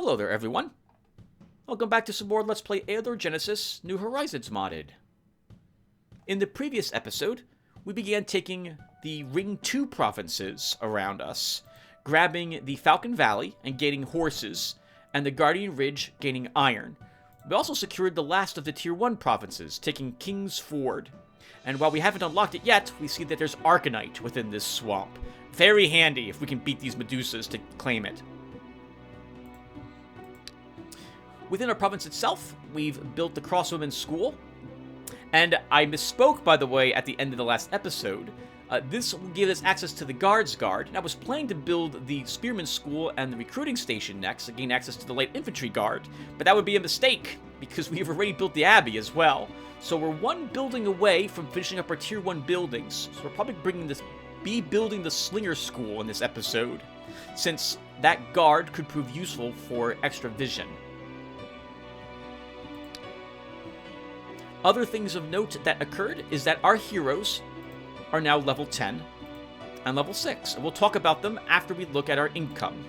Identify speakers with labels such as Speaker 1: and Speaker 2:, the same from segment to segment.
Speaker 1: Hello there, everyone. Welcome back to some more Let's Play Eador Genesis New Horizons modded. In the previous episode, we began taking the Ring 2 provinces around us, grabbing the Falcon Valley and gaining horses, and the Guardian Ridge gaining iron. We also secured the last of the Tier 1 provinces, taking King's Ford. And while we haven't unlocked it yet, we see that there's Arcanite within this swamp. Very handy if we can beat these Medusas to claim it. Within our province itself, we've built the Crosswomen's School. And I misspoke, by the way, at the end of the last episode. This will give us access to the Guard's Guard, and I was planning to build the Spearman's School and the Recruiting Station next to gain access to the Light Infantry Guard, but that would be a mistake, because we have already built the Abbey as well. So we're one building away from finishing up our Tier 1 buildings, so we're probably building the Slinger School in this episode, since that guard could prove useful for extra vision. Other things of note that occurred is that our heroes are now level 10 and level 6, and we'll talk about them after we look at our income.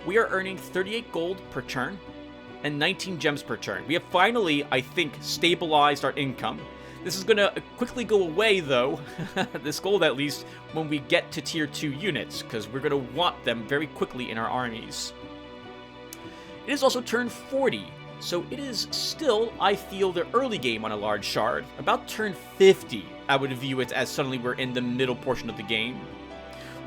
Speaker 1: We are earning 38 gold per turn and 19 gems per turn. We have finally, I think, stabilized our income. This is going to quickly go away, though, this gold at least, when we get to Tier 2 units, because we're going to want them very quickly in our armies. It is also turn 40. So it is still, I feel, the early game on a large shard. About turn 50, I would view it as suddenly we're in the middle portion of the game.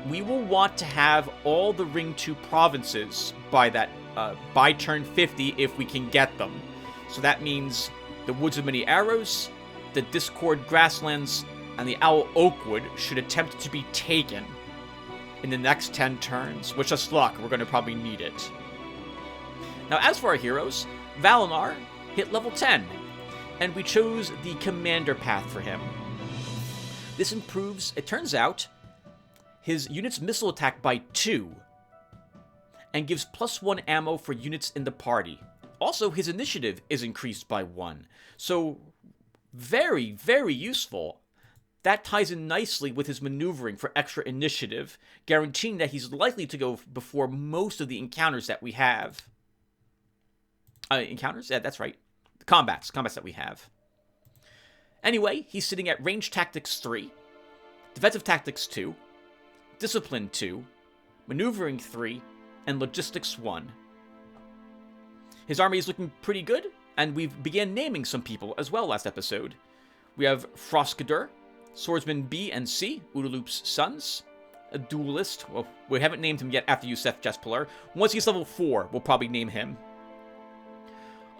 Speaker 1: We will want to have all the Ring 2 provinces by turn 50 if we can get them. So that means the Woods of Many Arrows, the Discord Grasslands, and the Owl Oakwood should attempt to be taken in the next 10 turns. Wish us luck, we're going to probably need it. Now as for our heroes, Valinar hit level 10, and we chose the commander path for him. This improves, it turns out, his unit's missile attack by 2, and gives +1 ammo for units in the party. Also, his initiative is increased by 1, so very, very useful. That ties in nicely with his maneuvering for extra initiative, guaranteeing that he's likely to go before most of the encounters that we have. Encounters? Yeah, that's right. Combats that we have. Anyway, he's sitting at Range Tactics 3, Defensive Tactics 2, Discipline 2, Maneuvering 3, and Logistics 1. His army is looking pretty good, and we've began naming some people as well last episode. We have Froskadur, Swordsman B and C, Udaloop's sons, a duelist. Well, we haven't named him yet after Yusef Jespeler. Once he's level 4, we'll probably name him.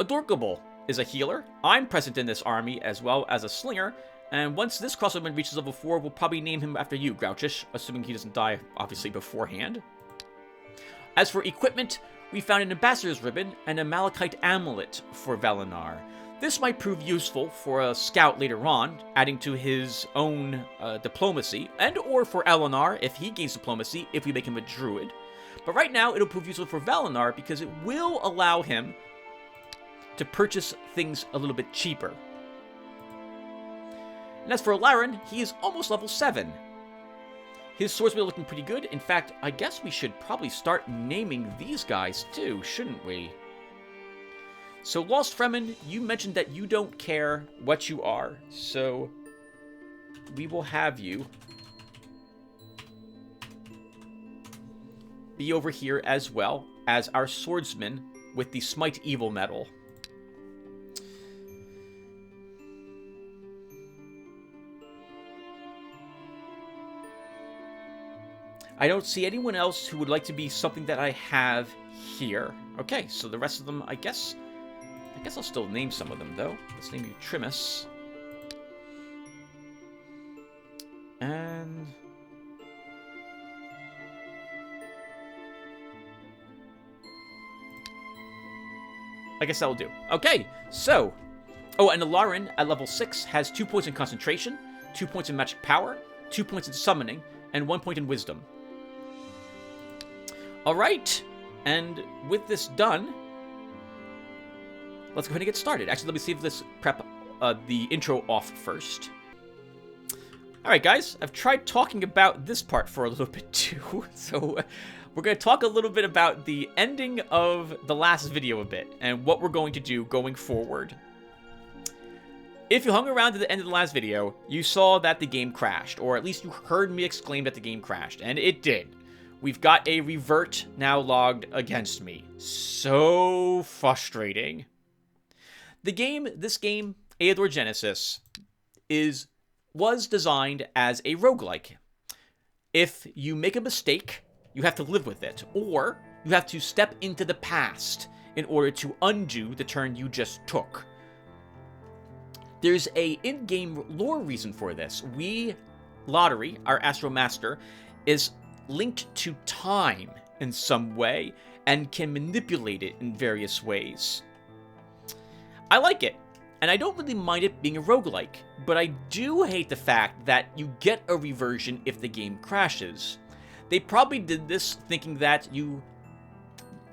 Speaker 1: Adorkable is a healer. I'm present in this army as well as a slinger, and once this crossbowman reaches level 4, we'll probably name him after you, Grouchish, assuming he doesn't die, obviously, beforehand. As for equipment, we found an ambassador's ribbon and a malachite amulet for Valinar. This might prove useful for a scout later on, adding to his own diplomacy, and or for Eleanor if he gains diplomacy if we make him a druid. But right now, it'll prove useful for Valinar because it will allow him to purchase things a little bit cheaper. And as for Laren, he is almost level 7. His swordsmen are looking pretty good. In fact, I guess we should probably start naming these guys too, shouldn't we? So Lost Fremen, you mentioned that you don't care what you are, so we will have you be over here as well as our swordsman with the Smite Evil medal. I don't see anyone else who would like to be something that I have here. Okay, so the rest of them, I guess I'll still name some of them, though. Let's name you Trimus. And I guess that'll do. Okay, so oh, and Alarin at level 6 has 2 points in concentration, 2 points in magic power, 2 points in summoning, and 1 point in wisdom. Alright, and with this done, let's go ahead and get started. Actually, let me see if this prep the intro off first. Alright guys, I've tried talking about this part for a little bit too, so we're going to talk a little bit about the ending of the last video a bit, and what we're going to do going forward. If you hung around to the end of the last video, you saw that the game crashed, or at least you heard me exclaim that the game crashed, and it did. We've got a revert now logged against me. So frustrating. This game, Eador Genesis, was designed as a roguelike. If you make a mistake, you have to live with it, or you have to step into the past in order to undo the turn you just took. There's a in-game lore reason for this. Lotaeri, our Astro Master, is linked to time in some way and can manipulate it in various ways. I like it, and I don't really mind it being a roguelike, but I do hate the fact that you get a reversion if the game crashes. They probably did this thinking that you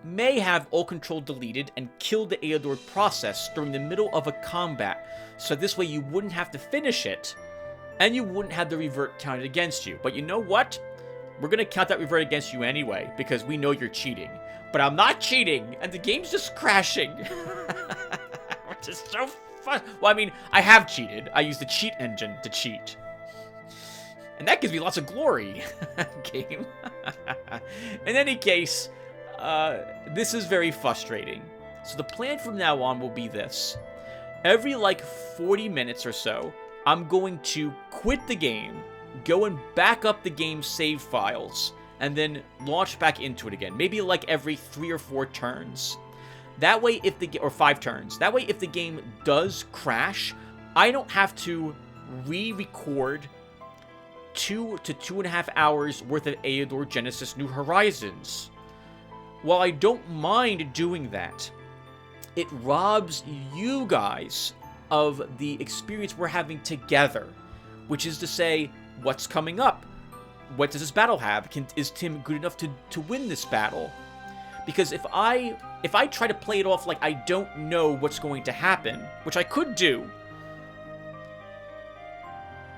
Speaker 1: may have all control deleted and kill the Eador process during the middle of a combat, so this way you wouldn't have to finish it, and you wouldn't have the revert counted against you. But you know what? We're going to count that revert against you anyway, because we know you're cheating. But I'm not cheating, and the game's just crashing. Which is so fun. Well, I mean, I have cheated. I used the cheat engine to cheat. And that gives me lots of glory, game. In any case, this is very frustrating. So the plan from now on will be this. Every like 40 minutes or so, I'm going to quit the game, go and back up the game's save files, and then launch back into it again. Maybe like every 3 or 4 turns. That way, or 5 turns. That way, if the game does crash, I don't have to re-record 2 to 2.5 hours worth of Eador Genesis New Horizons. While I don't mind doing that, it robs you guys of the experience we're having together, which is to say, what's coming up? What does this battle have? Is Tim good enough to win this battle? Because if I try to play it off like I don't know what's going to happen, which I could do,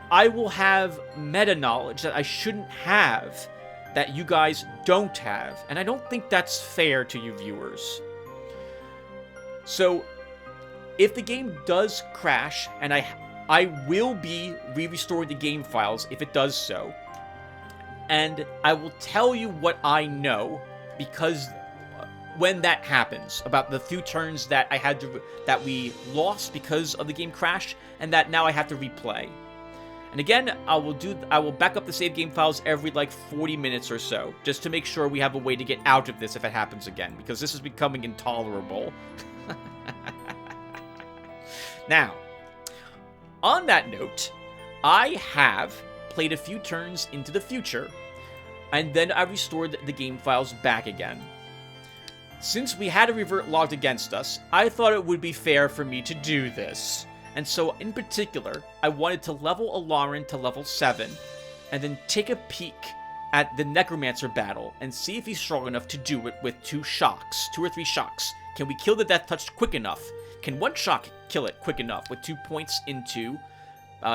Speaker 1: I will have meta knowledge that I shouldn't have, that you guys don't have, and I don't think that's fair to you viewers. So, if the game does crash, and I will be re-restoring the game files if it does so, and I will tell you what I know, because when that happens, about the few turns that that we lost because of the game crash, and that now I have to replay. And again, I will back up the save game files every like 40 minutes or so, just to make sure we have a way to get out of this if it happens again, because this is becoming intolerable. Now, on that note, I have played a few turns into the future, and then I restored the game files back again. Since we had a revert logged against us, I thought it would be fair for me to do this. And so, in particular, I wanted to level Alarin to level 7, and then take a peek at the Necromancer battle, and see if he's strong enough to do it with 2 or 3 shocks. Can we kill the Death Touch quick enough? Can 1 shock kill it quick enough with 2 points into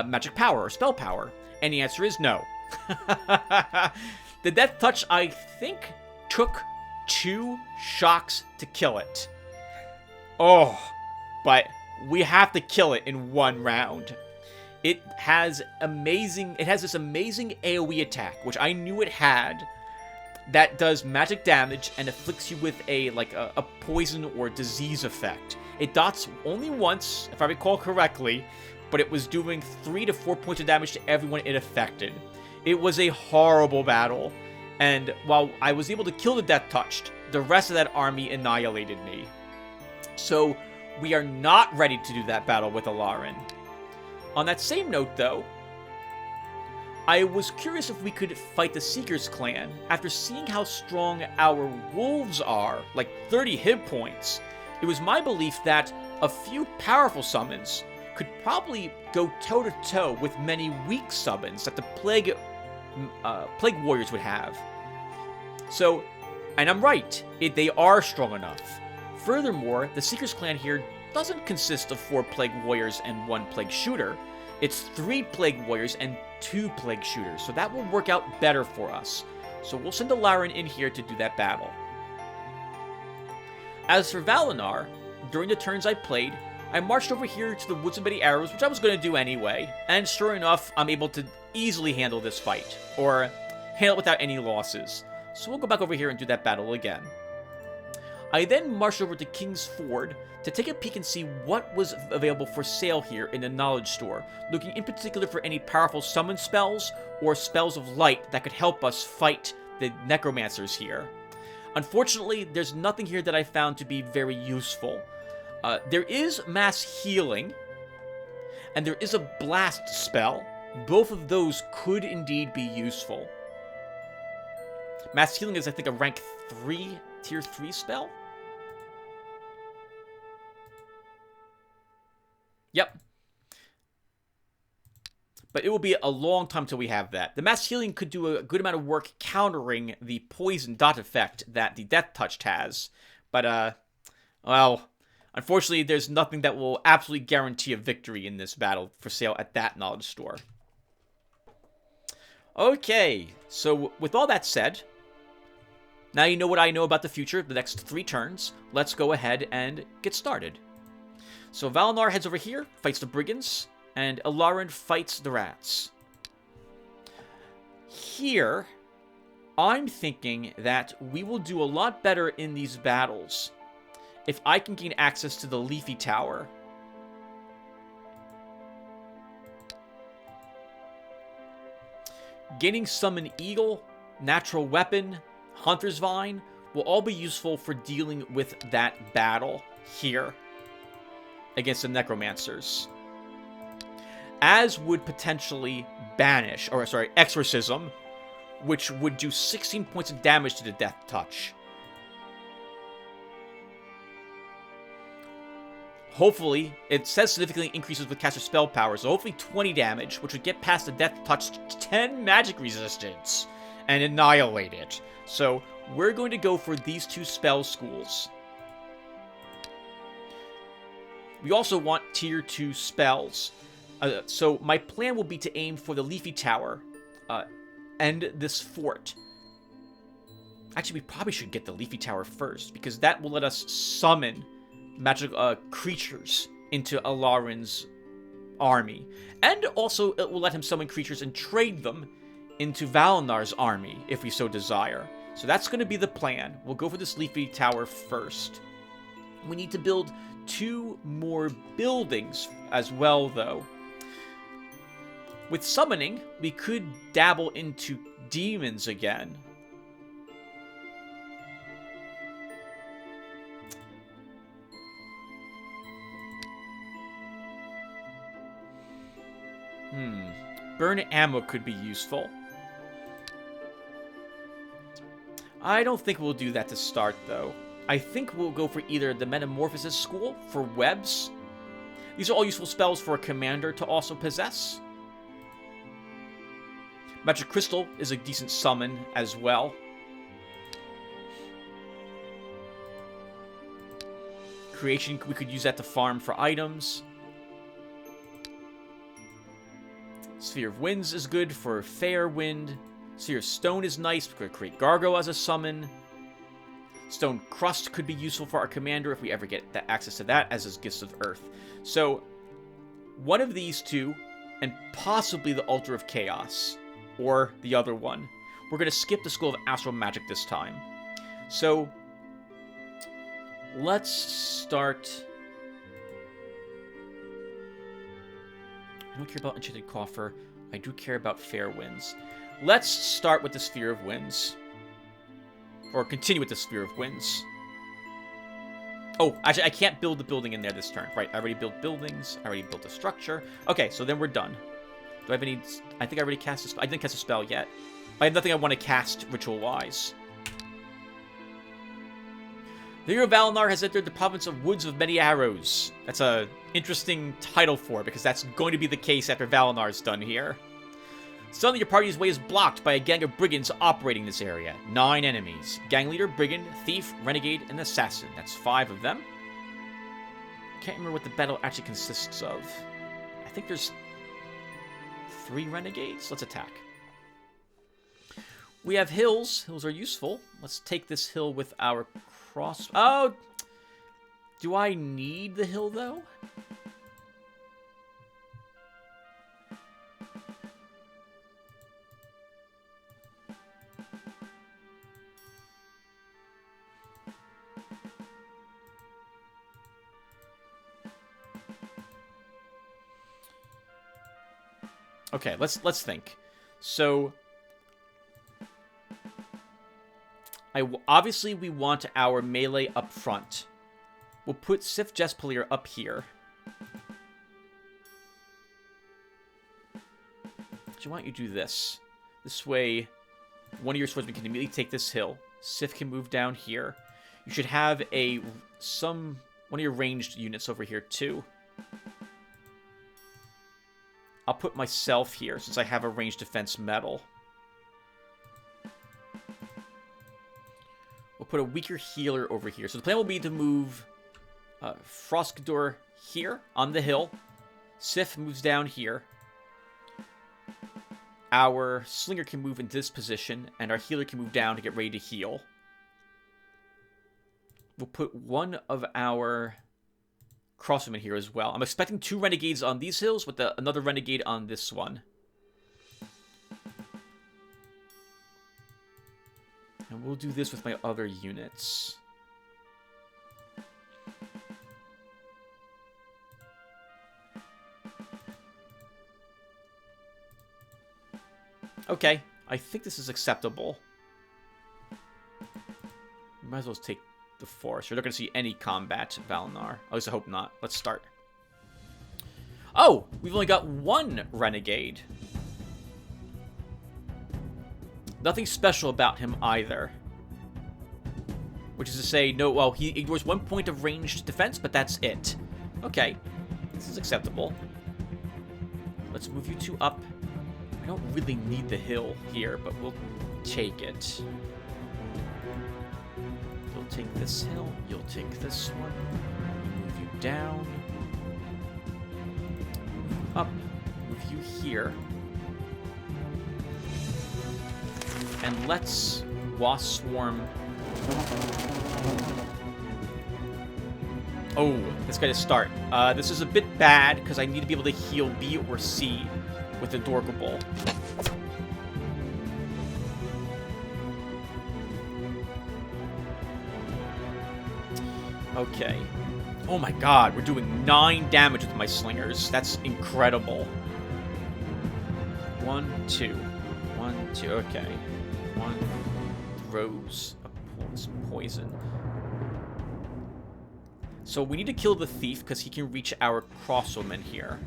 Speaker 1: magic power or spell power? And the answer is no. The Death Touch, I think, took 2 shocks to kill it. Oh, but we have to kill it in 1 round. It has this amazing AoE attack, which I knew it had, that does magic damage and afflicts you with a poison or disease effect. It dots only once, if I recall correctly, but it was doing 3 to 4 points of damage to everyone it affected. It was a horrible battle, and while I was able to kill the Death Touched, the rest of that army annihilated me. So, we are not ready to do that battle with Alarin. On that same note, though, I was curious if we could fight the Seeker's clan. After seeing how strong our wolves are, like 30 hit points, it was my belief that a few powerful summons could probably go toe-to-toe with many weak summons that the Plague Warriors would have. So, and I'm right, they are strong enough. Furthermore, the Seeker's clan here doesn't consist of 4 Plague Warriors and 1 Plague Shooter. It's 3 Plague Warriors and 2 plague shooters, so that will work out better for us. So we'll send Alarin in here to do that battle. As for Valinar, during the turns I played, I marched over here to the Woods of Many Arrows, which I was going to do anyway, and sure enough, I'm able to easily handle this fight, or handle it without any losses. So we'll go back over here and do that battle again. I then marched over to King's Ford to take a peek and see what was available for sale here in the Knowledge Store, looking in particular for any powerful summon spells or spells of light that could help us fight the necromancers here. Unfortunately, there's nothing here that I found to be very useful. There is mass healing, and there is a blast spell. Both of those could indeed be useful. Mass healing is, I think, a rank 3, tier 3 spell? Yep. But it will be a long time till we have that. The mass healing could do a good amount of work countering the poison dot effect that the Death Touch has. But, well, unfortunately, there's nothing that will absolutely guarantee a victory in this battle for sale at that Knowledge Store. Okay, so with all that said, now you know what I know about the future, the next 3 turns. Let's go ahead and get started. So Valinar heads over here, fights the Brigands, and Alarin fights the Rats. Here, I'm thinking that we will do a lot better in these battles if I can gain access to the Leafy Tower. Gaining Summon Eagle, Natural Weapon, Hunter's Vine will all be useful for dealing with that battle here against the Necromancers. As would potentially Banish, or sorry, Exorcism, which would do 16 points of damage to the Death Touch. Hopefully, it says significantly increases with caster spell power, so hopefully 20 damage, which would get past the Death Touch 10 magic resistance and annihilate it. So, we're going to go for these 2 spell schools. We also want tier 2 spells. So my plan will be to aim for the Leafy Tower and this fort. Actually, we probably should get the Leafy Tower first, because that will let us summon magical creatures into Alarin's army. And also, it will let him summon creatures and trade them into Valinar's army, if we so desire. So that's going to be the plan. We'll go for this Leafy Tower first. We need to build 2 more buildings as well, though. With summoning, we could dabble into demons again. Burn ammo could be useful. I don't think we'll do that to start, though. I think we'll go for either the Metamorphosis School for webs. These are all useful spells for a commander to also possess. Magic Crystal is a decent summon as well. Creation, we could use that to farm for items. Sphere of Winds is good for Fair Wind. Sphere of Stone is nice. We could create Gargo as a summon. Stone Crust could be useful for our commander if we ever get that access to that, as is Gifts of Earth. So, one of these 2, and possibly the Altar of Chaos, or the other one. We're going to skip the School of Astral Magic this time. So, let's start. I don't care about Enchanted Coffer. I do care about Fair Winds. Let's start with the Sphere of Winds. Or continue with the Sphere of Winds. Oh, actually, I can't build the building in there this turn. Right, I already built buildings. I already built a structure. Okay, so then we're done. Do I have any... I think I already cast a spell. I didn't cast a spell yet. I have nothing I want to cast ritual-wise. The hero Valinar has entered the province of Woods of Many Arrows. That's a interesting title for it, because that's going to be the case after Valinar's done here. Suddenly your party's way is blocked by a gang of brigands operating this area. 9 enemies. Gang leader, brigand, thief, renegade, and assassin. That's 5 of them. Can't remember what the battle actually consists of. I think there's 3 renegades. Let's attack. We have hills. Hills are useful. Let's take this hill with our cross... Oh! Do I need the hill, though? Okay, let's think. So, obviously we want our melee up front. We'll put Sif Jespalier up here. So why don't you do this? This way, one of your swordsmen can immediately take this hill. Sif can move down here. You should have one of your ranged units over here too. I'll put myself here, since I have a ranged defense medal. We'll put a weaker healer over here. So the plan will be to move Frostgador here on the hill. Sif moves down here. Our Slinger can move into this position, and our healer can move down to get ready to heal. We'll put one of our crossbowmen here as well. I'm expecting 2 renegades on these hills with another renegade on this one. And we'll do this with my other units. Okay, I think this is acceptable. We might as well take the forest. You're not going to see any combat, Valnar. At least I hope not. Let's start. Oh! We've only got 1 renegade. Nothing special about him either. Which is to say, no, well, he ignores 1 point of ranged defense, but that's it. Okay. This is acceptable. Let's move you 2 up. I don't really need the hill here, but we'll take it. You'll take this hill. You'll take this one. Move you down. Move up. Move you here. And let's Wasp Swarm. Oh, this guy to start. This is a bit bad because I need to be able to heal B or C with the Dorkable. Okay. Oh my god, we're doing 9 damage with my slingers. That's incredible. 1, 2. 1, 2. Okay. 1 throws a poison. So we need to kill the thief because he can reach our crossbowmen here.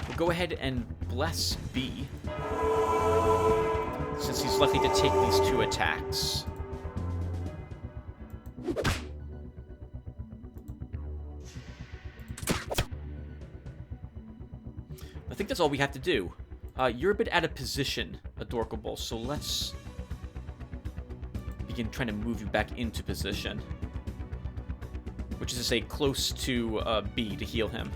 Speaker 1: We'll go ahead and bless B, since he's likely to take these 2 attacks. I think that's all we have to do. You're a bit out of position, Adorkable, so let's begin trying to move you back into position. Which is to say, close to B to heal him.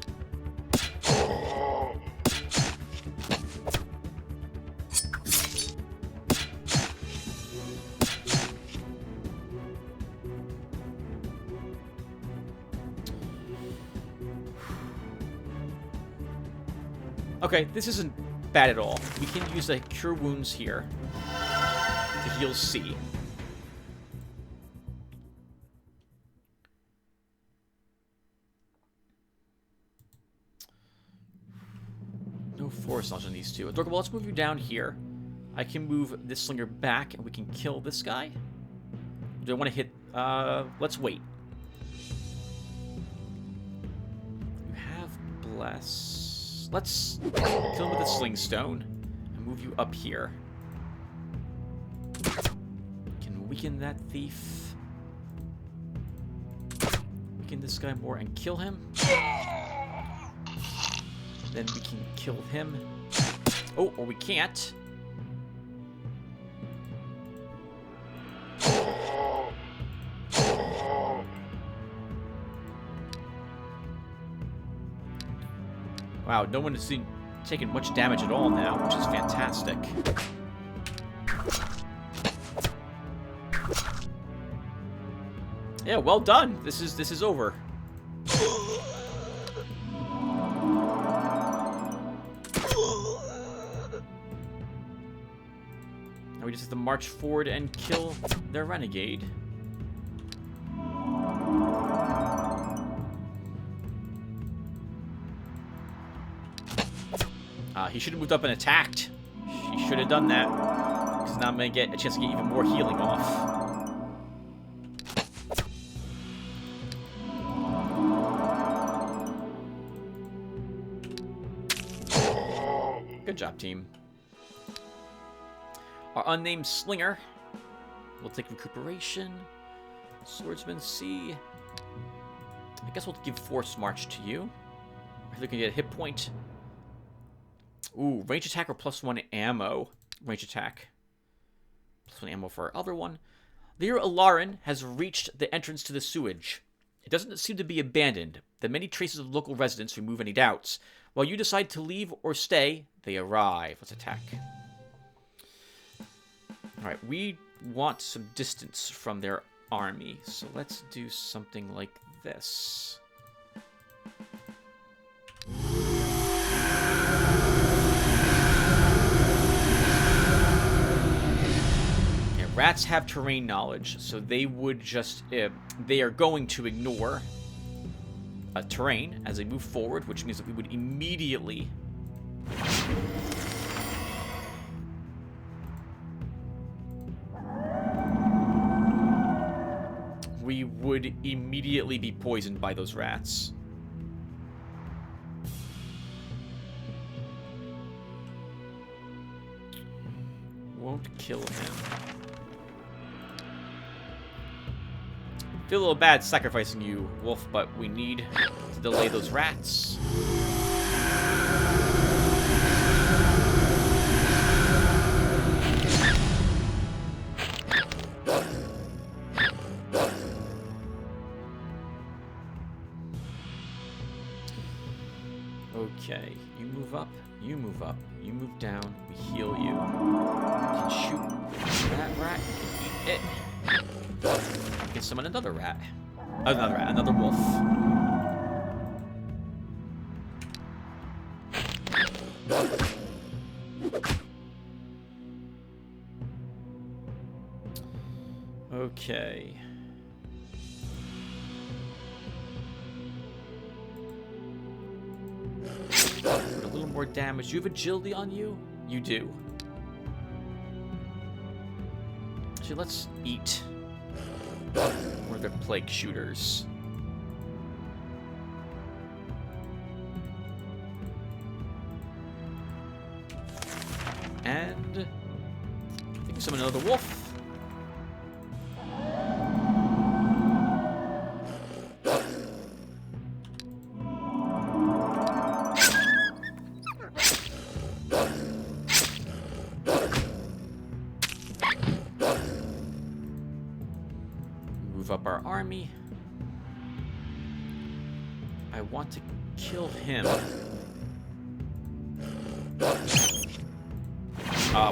Speaker 1: Okay, this isn't bad at all. We can use the Cure Wounds here to heal C. No force launch on these 2. Adorkable, let's move you down here. I can move this Slinger back and we can kill this guy. Do I want to hit... let's wait. You have Bless... Let's kill him with a Sling Stone and move you up here. Can weaken that thief. Weaken this guy more and kill him. Then we can kill him. Oh, or we can't. Wow, no one has taken much damage at all now, which is fantastic. Yeah, well done. This is over. Now we just have to march forward and kill their renegade. He should have moved up and attacked. He should have done that. Because now I'm going to get a chance to get even more healing off. Good job, team. Our unnamed slinger will take recuperation. Swordsman C. I guess we'll give force march to you. If they can get a hit point. Ooh, range attack or +1 ammo. Range attack. +1 ammo for our other one. Leader Alarin has reached the entrance to the sewage. It doesn't seem to be abandoned. The many traces of local residents remove any doubts. While you decide to leave or stay, they arrive. Let's attack. Alright, we want some distance from their army. So let's do something like this. Rats have terrain knowledge, so they would just... they are going to ignore terrain as they move forward, which means that we would immediately... we would immediately be poisoned by those rats. Won't kill him. Feel a little bad sacrificing you, Wolf, but we need to delay those rats. Okay, you move up, you move up, you move down, we heal you. You can shoot that rat, you can eat it. You can summon another rat. Another wolf. Okay. Put a little more damage. Do you have agility on you? You do. Actually, let's eat. Or they're plague shooters. And I think we summon another wolf. Up our army. I want to kill him.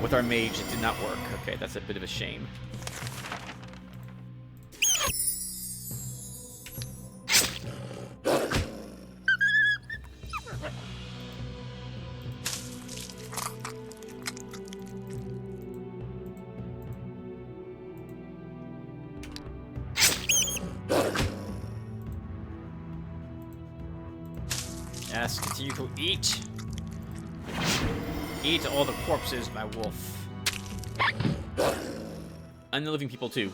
Speaker 1: With our mage, it did not work. Okay, that's a bit of a shame. Yes, continue to eat. Eat all the corpses, my wolf. And the living people, too.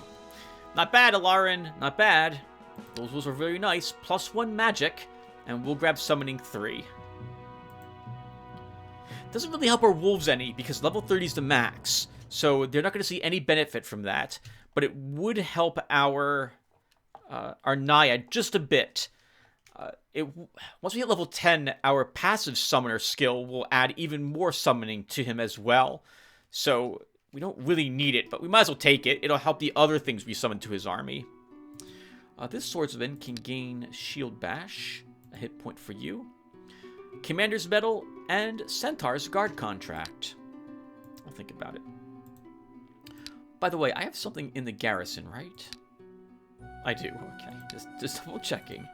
Speaker 1: Not bad, Alarin. Not bad. Those wolves are very nice. +1 magic. And we'll grab summoning 3. Doesn't really help our wolves any, because level 30 is the max. So they're not going to see any benefit from that. But it would help our Naiad just a bit. Once we hit level 10, our passive summoner skill will add even more summoning to him as well. So we don't really need it, but we might as well take it. It'll help the other things we summon to his army. This swordsman can gain shield bash, a hit point for you. Commander's Medal, and Centaur's Guard Contract. I'll think about it. By the way, I have something in the garrison, right? I do. Okay, just double checking.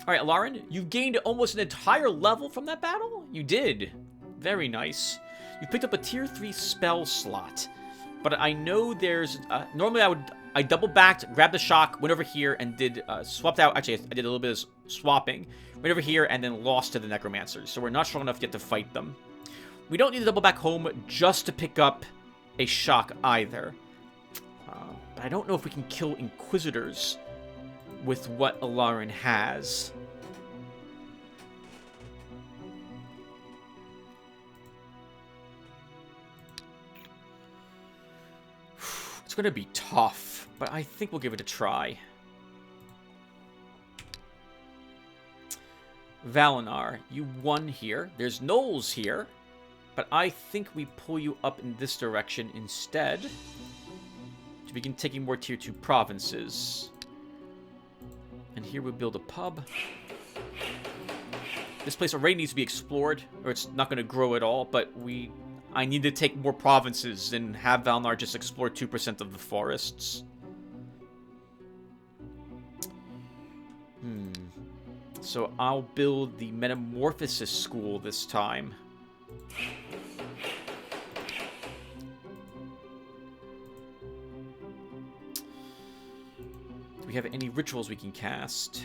Speaker 1: All right, Lauren, you've gained almost an entire level from that battle? You did. Very nice. You picked up a tier 3 spell slot. But I know there's... normally I double backed, grabbed the shock, went over here, and did... swapped out... Actually, I did a little bit of swapping. Went over here, and then lost to the necromancers. So we're not strong enough yet to fight them. We don't need to double back home just to pick up a shock either. But I don't know if we can kill Inquisitors with what Alarin has. It's going to be tough, but I think we'll give it a try. Valinar, you won here. There's Knolls here, but I think we pull you up in this direction instead to begin taking more tier 2 provinces. And here we build a pub. This place already needs to be explored, or it's not going to grow at all, but I need to take more provinces and have Valinar just explore 2% of the forests. So I'll build the Metamorphosis School this time. Do we have any rituals we can cast?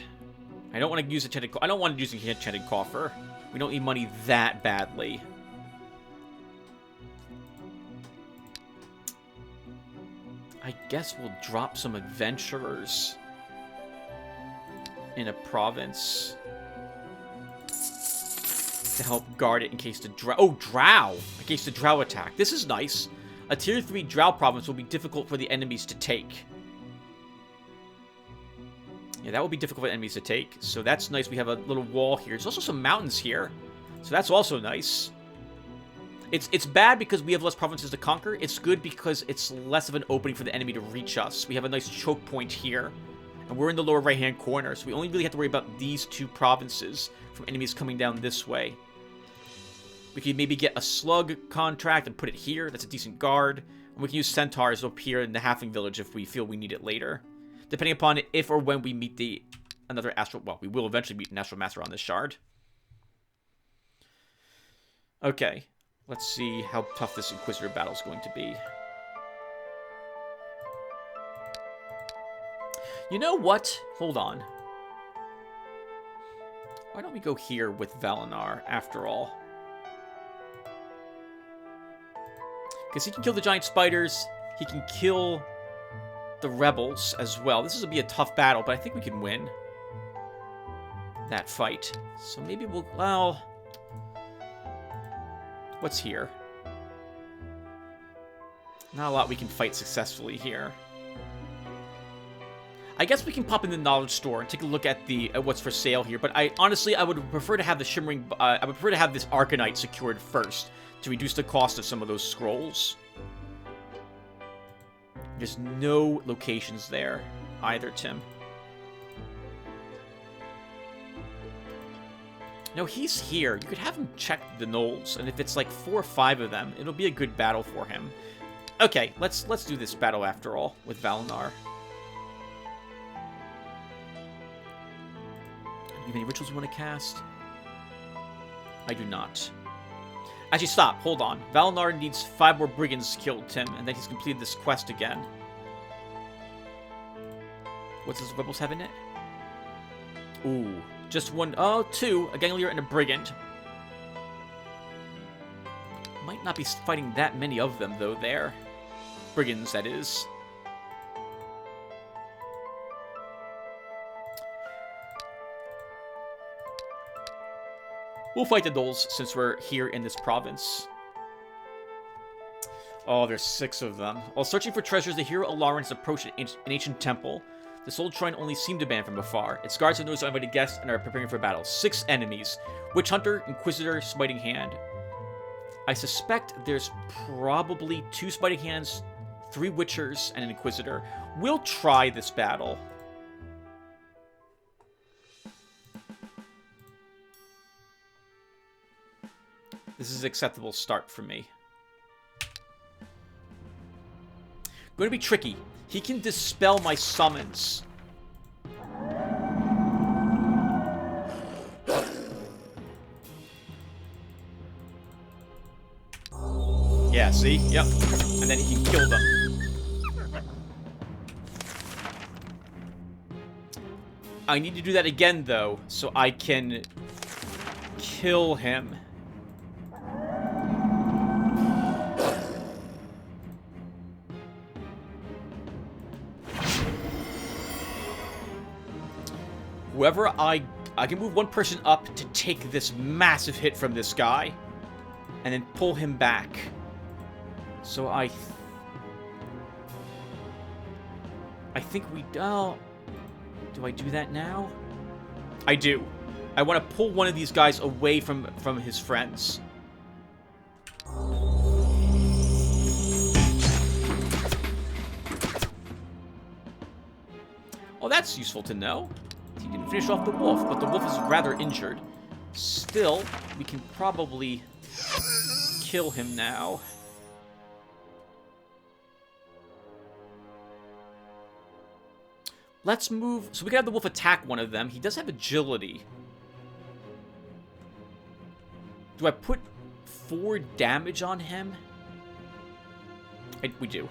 Speaker 1: I don't want to use enchanted. I don't want to use the enchanted coffer. We don't need money that badly. I guess we'll drop some adventurers in a province to help guard it in case the drow... Oh, drow! In case the drow attack. This is nice. A tier 3 drow province will be difficult for the enemies to take. Yeah, that will be difficult for enemies to take. So that's nice. We have a little wall here. There's also some mountains here. So that's also nice. It's bad because we have less provinces to conquer. It's good because it's less of an opening for the enemy to reach us. We have a nice choke point here. And we're in the lower right-hand corner. So we only really have to worry about these 2 provinces from enemies coming down this way. We could maybe get a slug contract and put it here. That's a decent guard. And we can use centaurs up here in the halfling village if we feel we need it later. Depending upon if or when we meet another astral... Well, we will eventually meet an astral master on this shard. Okay. Let's see how tough this Inquisitor battle is going to be. You know what? Hold on. Why don't we go here with Valinar, after all? Because he can kill the giant spiders. He can kill the rebels as well. This is going to be a tough battle, but I think we can win that fight. So maybe we'll... Well... What's here? Not a lot we can fight successfully here. I guess we can pop in the knowledge store and take a look at what's for sale here. But honestly, I would prefer to have the shimmering. I would prefer to have this Arcanite secured first to reduce the cost of some of those scrolls. There's no locations there either, Tim. No, he's here. You could have him check the gnolls, and if it's like 4 or 5 of them, it'll be a good battle for him. Okay, let's do this battle after all with Valinar. Do you have any rituals you want to cast? I do not. Actually, stop. Hold on. Valinar needs 5 more brigands killed, Tim, and then he's completed this quest again. What's his rebels have in it? Ooh. Just 1, 2, a Ganglier and a Brigand. Might not be fighting that many of them, though, there. Brigands, that is. We'll fight the gnolls since we're here in this province. Oh, there's 6 of them. While searching for treasures, the hero Alarin approached an ancient temple. This old shrine only seemed abandoned from afar. Its guards have noticed uninvited guests and are preparing for battle. 6 enemies. Witch Hunter, Inquisitor, Smiting Hand. I suspect there's probably 2 Smiting Hands, 3 Witchers, and an Inquisitor. We'll try this battle. This is an acceptable start for me. Going to be tricky. He can dispel my summons. Yeah, see? Yep. And then he can kill them. I need to do that again, though, so I can kill him. Whoever I can move one person up to take this massive hit from this guy, and then pull him back. So I think we do I do that now? I do. I want to pull one of these guys away from his friends. Oh, that's useful to know. He didn't finish off the wolf, but the wolf is rather injured. Still, we can probably kill him now. Let's move... So we can have the wolf attack one of them. He does have agility. Do I put 4 damage on him? We do.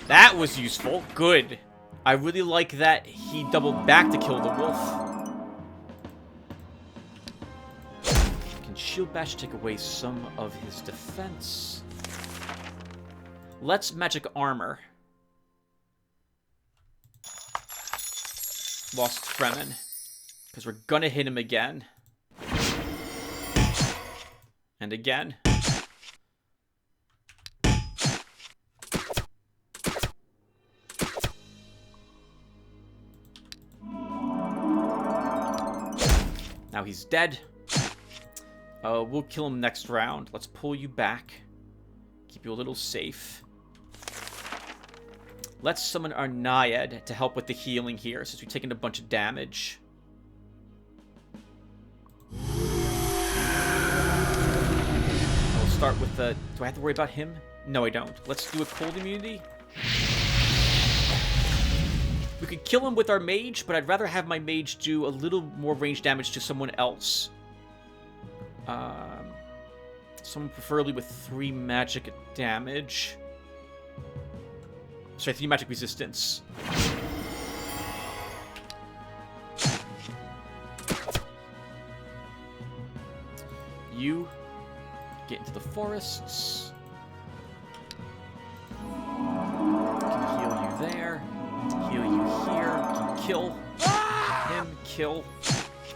Speaker 1: That was useful. Good. I really like that he doubled back to kill the wolf. Can Shield Bash take away some of his defense? Let's magic armor. Lost Fremen. Because we're gonna hit him again. And again. Now he's dead. We'll kill him next round. Let's pull you back. Keep you a little safe. Let's summon our Naiad to help with the healing here, since we've taken a bunch of damage. We'll start with the... Do I have to worry about him? No, I don't. Let's do a cold immunity. We could kill him with our mage, but I'd rather have my mage do a little more range damage to someone else. Someone preferably with 3 magic damage. Sorry, 3 magic resistance. You get into the forests. Can heal you there. Heal you here. Can kill him. Kill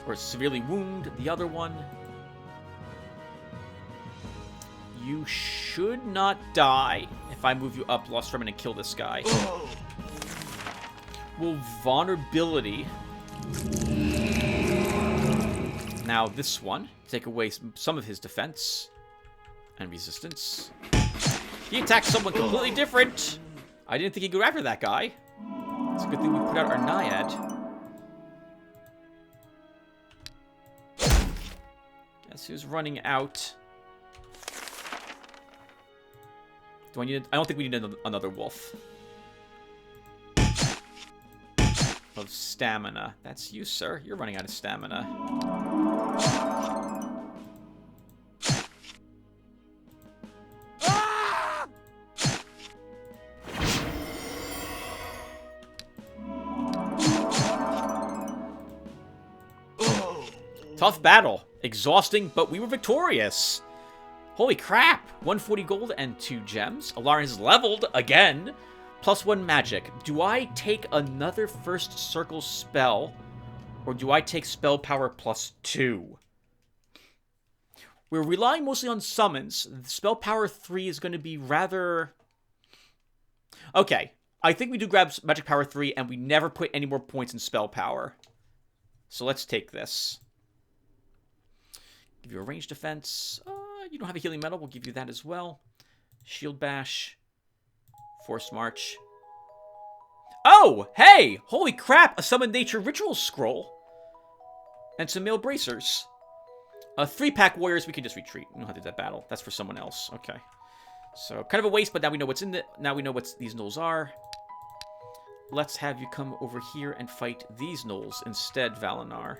Speaker 1: or severely wound the other one. You should not die if I move you up, Lost Fremen, and kill this guy. Well, vulnerability. Now this one, take away some of his defense and resistance. He attacked someone completely different. I didn't think he'd go after that guy. It's a good thing we put out our Naiad. Guess who's running out? Do I need? I don't think we need another wolf. Of stamina. That's you, sir. You're running out of stamina. Tough battle. Exhausting, but we were victorious. Holy crap! 140 gold and 2 gems. Alarin is leveled again. +1 magic. Do I take another first circle spell? Or do I take spell power +2? We're relying mostly on summons. Spell power 3 is going to be rather... Okay. I think we do grab magic power 3 and we never put any more points in spell power. So let's take this. Give you a range defense. You don't have a healing metal. We'll give you that as well. Shield bash. Force March. Oh, hey! Holy crap! A Summon Nature Ritual Scroll. And some Mail Bracers. 3-pack Warriors, we can just retreat. We don't have to do that battle. That's for someone else. Okay. So, kind of a waste, but now we know what's in the... Now we know what these gnolls are. Let's have you come over here and fight these gnolls instead, Valinar.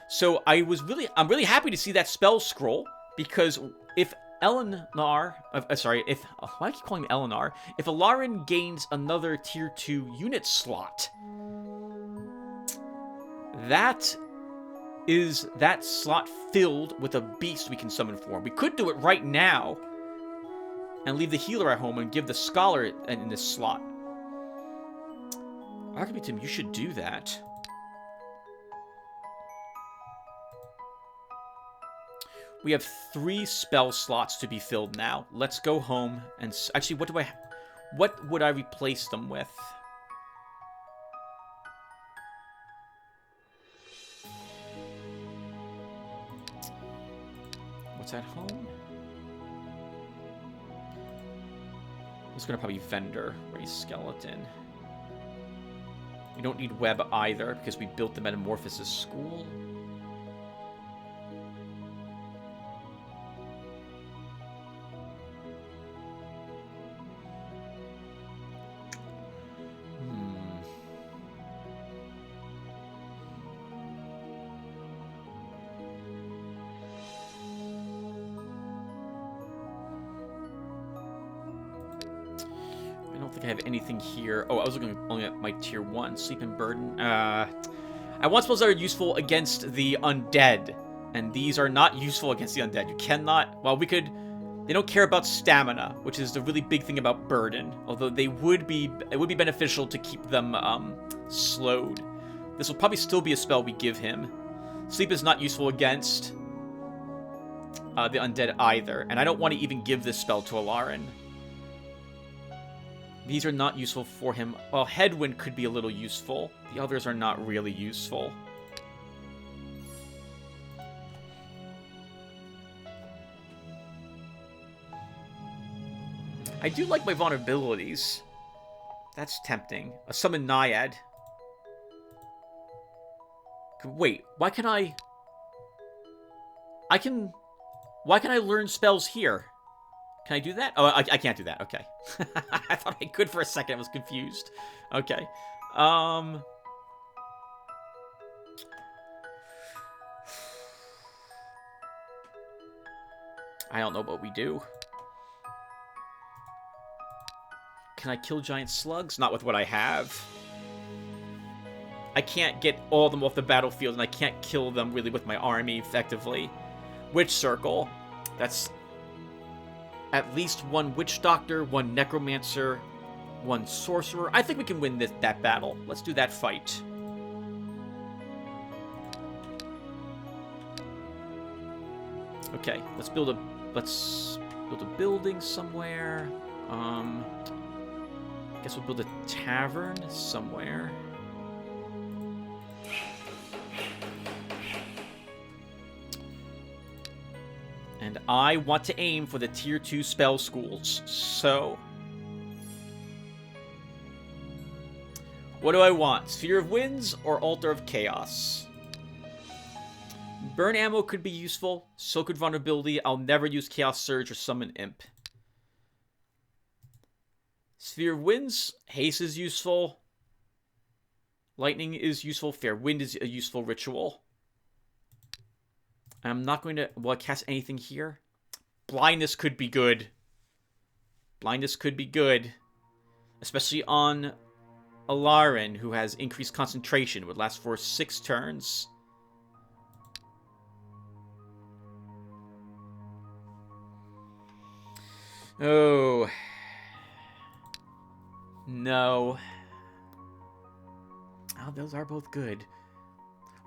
Speaker 1: So, I'm really happy to see that spell scroll, because if Eleanor... why do I keep calling him Eleanor? If Alarin gains another tier 2 unit slot, that is that slot filled with a beast we can summon for him. We could do it right now and leave the healer at home and give the scholar in this slot. Archimedes, you should do that. We have 3 spell slots to be filled now. Let's go home and... Actually, what would I replace them with? What's at home? It's going to probably Vendor, Raise Skeleton. We don't need Web either, because we built the Metamorphosis School. I have anything here. Oh, I was looking only at my tier 1. Sleep and Burden. I want spells that are useful against the undead. And these are not useful against the undead. You cannot... Well, we could... They don't care about stamina, which is the really big thing about Burden. Although they would be... It would be beneficial to keep them slowed. This will probably still be a spell we give him. Sleep is not useful against the undead either. And I don't want to even give this spell to Alarin. These are not useful for him. Well, Headwind could be a little useful. The others are not really useful. I do like my vulnerabilities. That's tempting. A Summon Naiad. Wait, why can I... Why can I learn spells here? Can I do that? Oh, I can't do that. Okay. I thought I could for a second. I was confused. Okay. I don't know what we do. Can I kill giant slugs? Not with what I have. I can't get all of them off the battlefield, and I can't kill them really with my army effectively. Witch Circle. That's... At least 1 Witch Doctor, 1 Necromancer, 1 Sorcerer. I think we can win that battle. Let's do that fight. Okay, let's build a building somewhere. I guess we'll build a tavern somewhere. And I want to aim for the tier 2 spell schools. So, what do I want? Sphere of Winds or Altar of Chaos? Burn ammo could be useful. So could Vulnerability. I'll never use Chaos Surge or Summon Imp. Sphere of Winds. Haste is useful. Lightning is useful. Fair Wind is a useful ritual. I'm not going to... Will I cast anything here? Blindness could be good. Blindness could be good. Especially on Alarin, who has increased concentration. It would last for 6 turns. Oh. No. Oh, those are both good.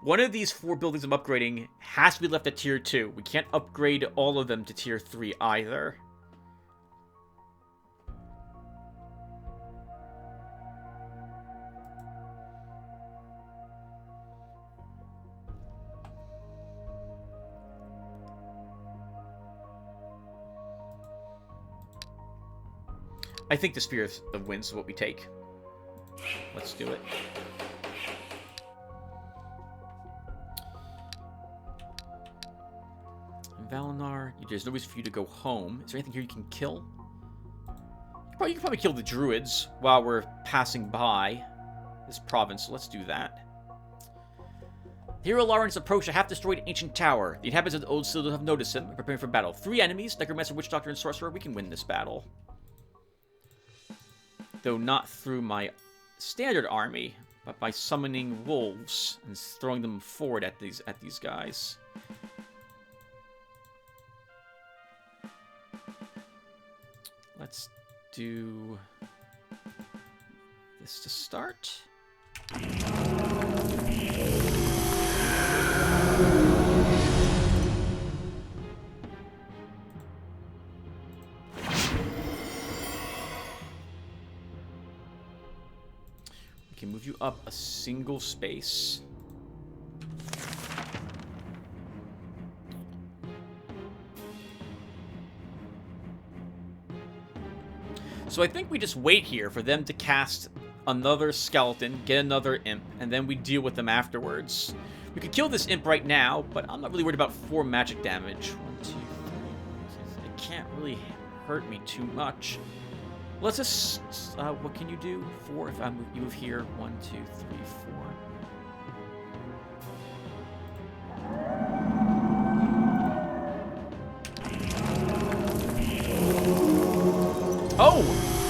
Speaker 1: One of these 4 buildings I'm upgrading has to be left at tier 2. We can't upgrade all of them to tier 3 either. I think the Spear of Winds is what we take. Let's do it. Valinar, there's no reason for you to go home. Is there anything here you can kill? You can probably kill the Druids while we're passing by this province, so let's do that. Hero Lauren's approached a half-destroyed ancient tower. The inhabitants of the Old Citadel have noticed him and preparing for battle. 3 enemies, Necromancer, Witch Doctor, and Sorcerer. We can win this battle. Though not through my standard army, but by summoning wolves and throwing them forward at these guys. Let's do this to start. We can move you up a single space. So I think we just wait here for them to cast another skeleton, get another imp, and then we deal with them afterwards. We could kill this imp right now, but I'm not really worried about 4 magic damage. 1, 2, 3. It can't really hurt me too much. Let's just... what can you do? 4 if I move here. 1, 2, 3, 4. Oh!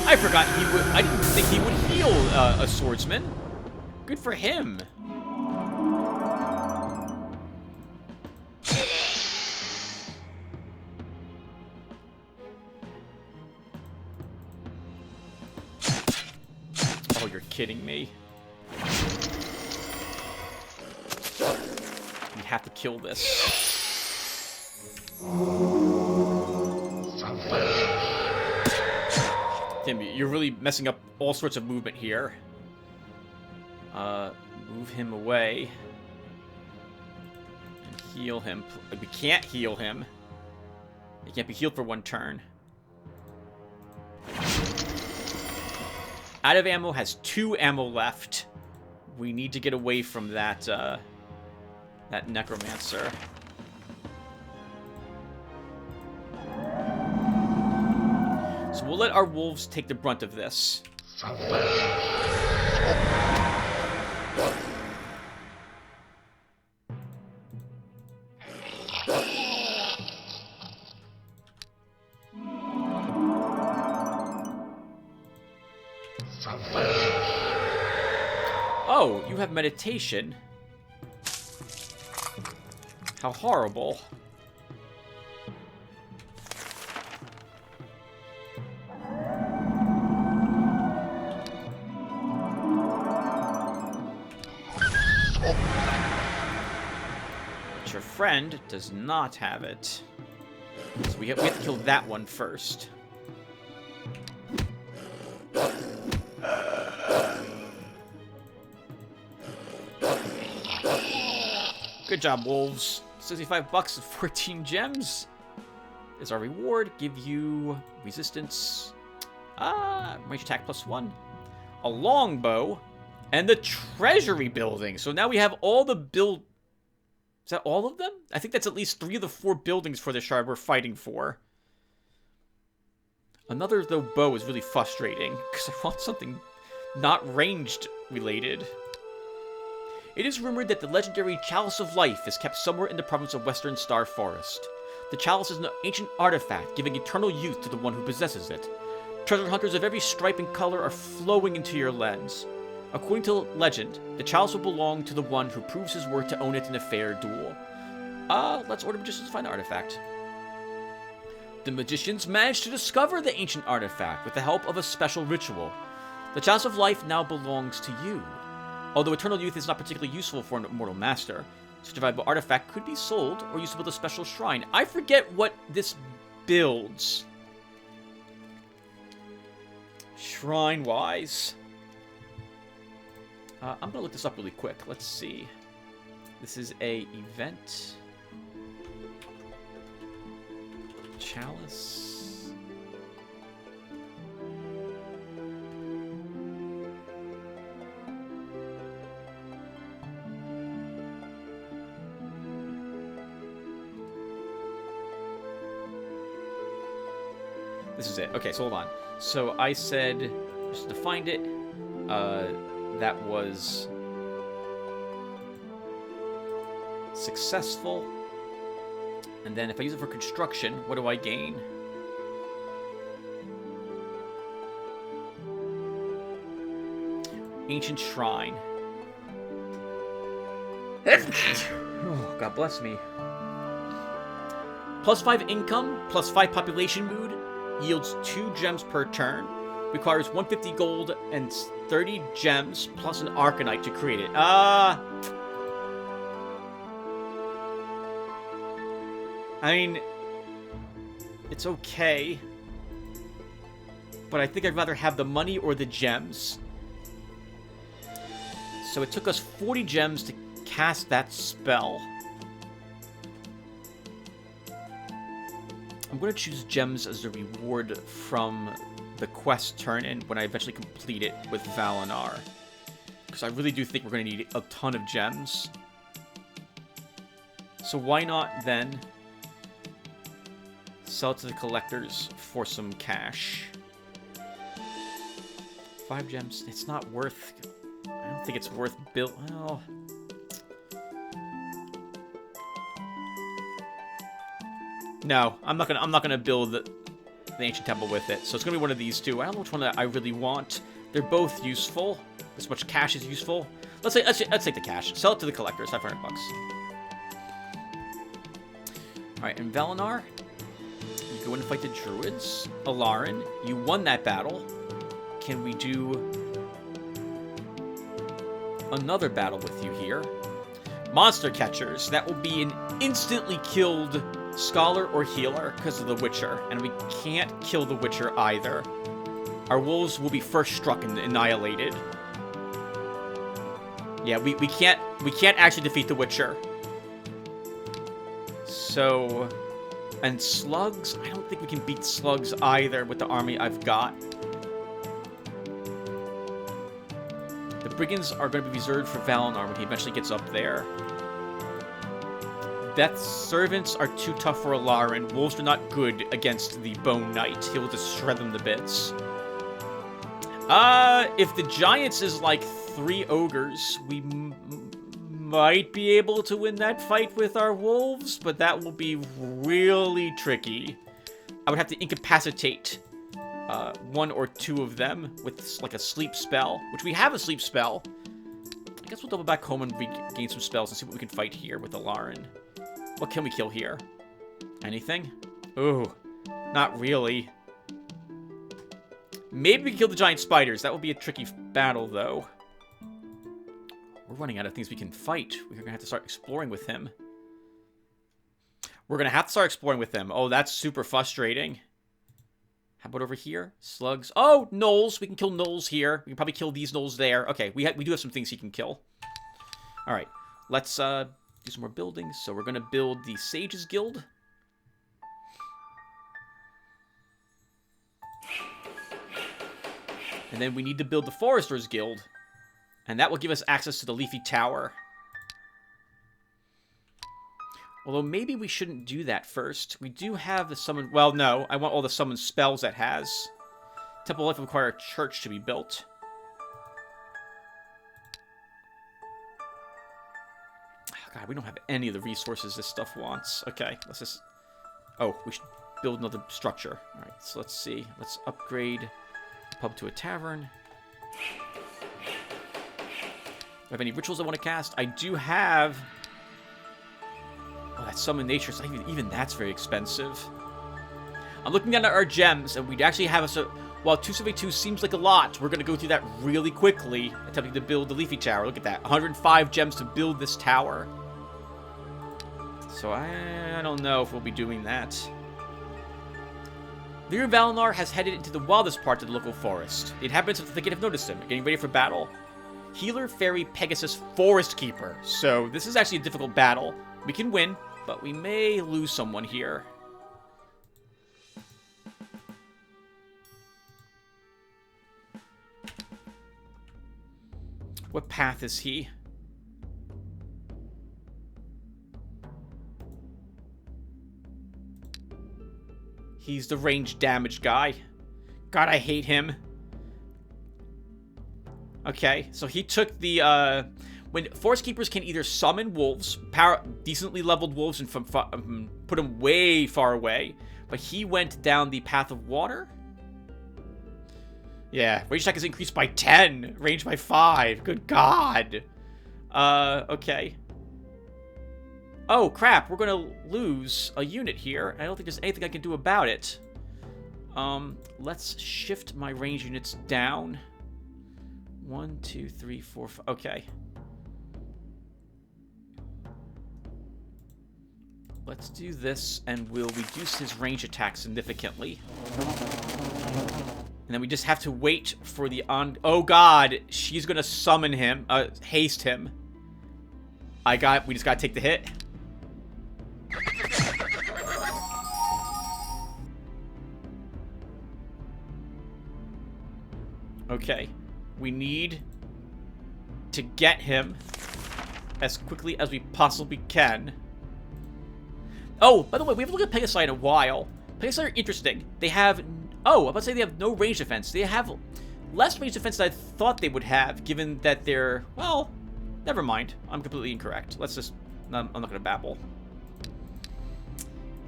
Speaker 1: I forgot he would... I didn't think he would heal a swordsman. Good for him. Oh, you're kidding me. We have to kill this. Tim, you're really messing up all sorts of movement here. Move him away. And heal him. We can't heal him. He can't be healed for 1 turn. Out of ammo has 2 ammo left. We need to get away from that, that Necromancer. So we'll let our wolves take the brunt of this. Oh, you have meditation. How horrible. Your friend does not have it. So we have to kill that one first. Good job, wolves. 65 bucks and 14 gems is our reward. Give you resistance. Range attack +1. A longbow. And the treasury building. So now we have all the build... Is that all of them? I think that's at least 3 of the 4 buildings for the shard we're fighting for. Another, though, bow is really frustrating, because I want something not ranged related. It is rumored that the legendary Chalice of Life is kept somewhere in the province of Western Star Forest. The chalice is an ancient artifact, giving eternal youth to the one who possesses it. Treasure hunters of every stripe and color are flowing into your lens. According to legend, the chalice will belong to the one who proves his worth to own it in a fair duel. Let's order magicians to find the artifact. The magicians managed to discover the ancient artifact with the help of a special ritual. The Chalice of Life now belongs to you. Although eternal youth is not particularly useful for an immortal master, such a valuable artifact could be sold or used to build a special shrine. I forget what this builds. Shrine-wise. I'm going to look this up really quick. Let's see. This is a event. Chalice. This is it. Okay, so hold on. So I said, just to find it, that was successful. And then if I use it for construction, what do I gain? Ancient Shrine. Oh, God bless me. +5 income, +5 population mood, yields 2 gems per turn, requires 150 gold and 30 gems plus an Arcanite to create it. I mean, it's okay, but I think I'd rather have the money or the gems. So it took us 40 gems to cast that spell. I'm going to choose gems as a reward from the quest turn-in when I eventually complete it with Valinar. Because I really do think we're going to need a ton of gems. So why not then sell it to the collectors for some cash? 5 gems. It's not worth... I don't think it's worth well... No, I'm not gonna build the ancient temple with it. So it's gonna be one of these two. I don't know which one that I really want. They're both useful. This much cash is useful. Let's take the cash. Sell it to the collectors. 500 bucks. All right, in Valinar, you go in and fight the Druids. Alarin, you won that battle. Can we do another battle with you here? Monster catchers. That will be an instantly killed Scholar or Healer because of the Witcher, and we can't kill the Witcher either. Our wolves will be first struck and annihilated. Yeah, we can't actually defeat the Witcher. So, and slugs, I don't think we can beat slugs either with the army I've got. The brigands are going to be reserved for Valinar when he eventually gets up there. Death's servants are too tough for Alarin. Wolves are not good against the Bone Knight. He will just shred them to bits. If the Giants is like 3 ogres, we might be able to win that fight with our wolves, but that will be really tricky. I would have to incapacitate 1 or 2 of them with like a sleep spell, which we have a sleep spell. I guess we'll double back home and regain some spells and see what we can fight here with Alarin. What can we kill here? Anything? Ooh, not really. Maybe we can kill the giant spiders. That would be a tricky battle, though. We're running out of things we can fight. We're going to have to start exploring with him. We're going to have to start exploring with him. Oh, that's super frustrating. How about over here? Slugs. Oh, gnolls. We can kill gnolls here. We can probably kill these gnolls there. Okay, we do have some things he can kill. All right, let's... do some more buildings. So we're going to build the Sages Guild. And then we need to build the Foresters Guild. And that will give us access to the Leafy Tower. Although maybe we shouldn't do that first. We do have the summon... Well, no. I want all the summon spells that has. Temple of Life will require a church to be built. God, we don't have any of the resources this stuff wants. Okay, let's just... Oh, we should build another structure. All right, so let's see. Let's upgrade pub to a tavern. Do I have any rituals I want to cast? I do have... Oh, that Summon Nature. So even that's very expensive. I'm looking down at our gems, and we actually have a... While 272 seems like a lot, we're going to go through that really quickly, attempting to build the Leafy Tower. Look at that. 105 gems to build this tower. So I don't know if we'll be doing that. Lear Valinar has headed into the wildest part of the local forest. The inhabitants of the thicket have noticed him, getting ready for battle. Healer, Fairy, Pegasus, Forest Keeper. So this is actually a difficult battle. We can win, but we may lose someone here. What path is he? He's the range damage guy. God, I hate him. Okay, so he took the, when Forest Keepers can either summon wolves, decently leveled wolves, and put them way far away, but he went down the path of water. Yeah, range attack is increased by 10, range by 5. Good God. Okay. Oh, crap, we're gonna lose a unit here. I don't think there's anything I can do about it. Let's shift my range units down. 1, 2, 3, 4, 5. Okay. Let's do this, and we'll reduce his range attack significantly. And then we just have to wait for the Oh, God! She's gonna summon him, haste him. We just gotta take the hit. Okay. We need to get him as quickly as we possibly can. Oh, by the way, we haven't looked at Pegasi in a while. Pegasi are interesting. They have... Oh, I'm about to say they have no range defense. They have less range defense than I thought they would have, given that they're... Well, never mind. I'm completely incorrect. Let's just... I'm not going to babble.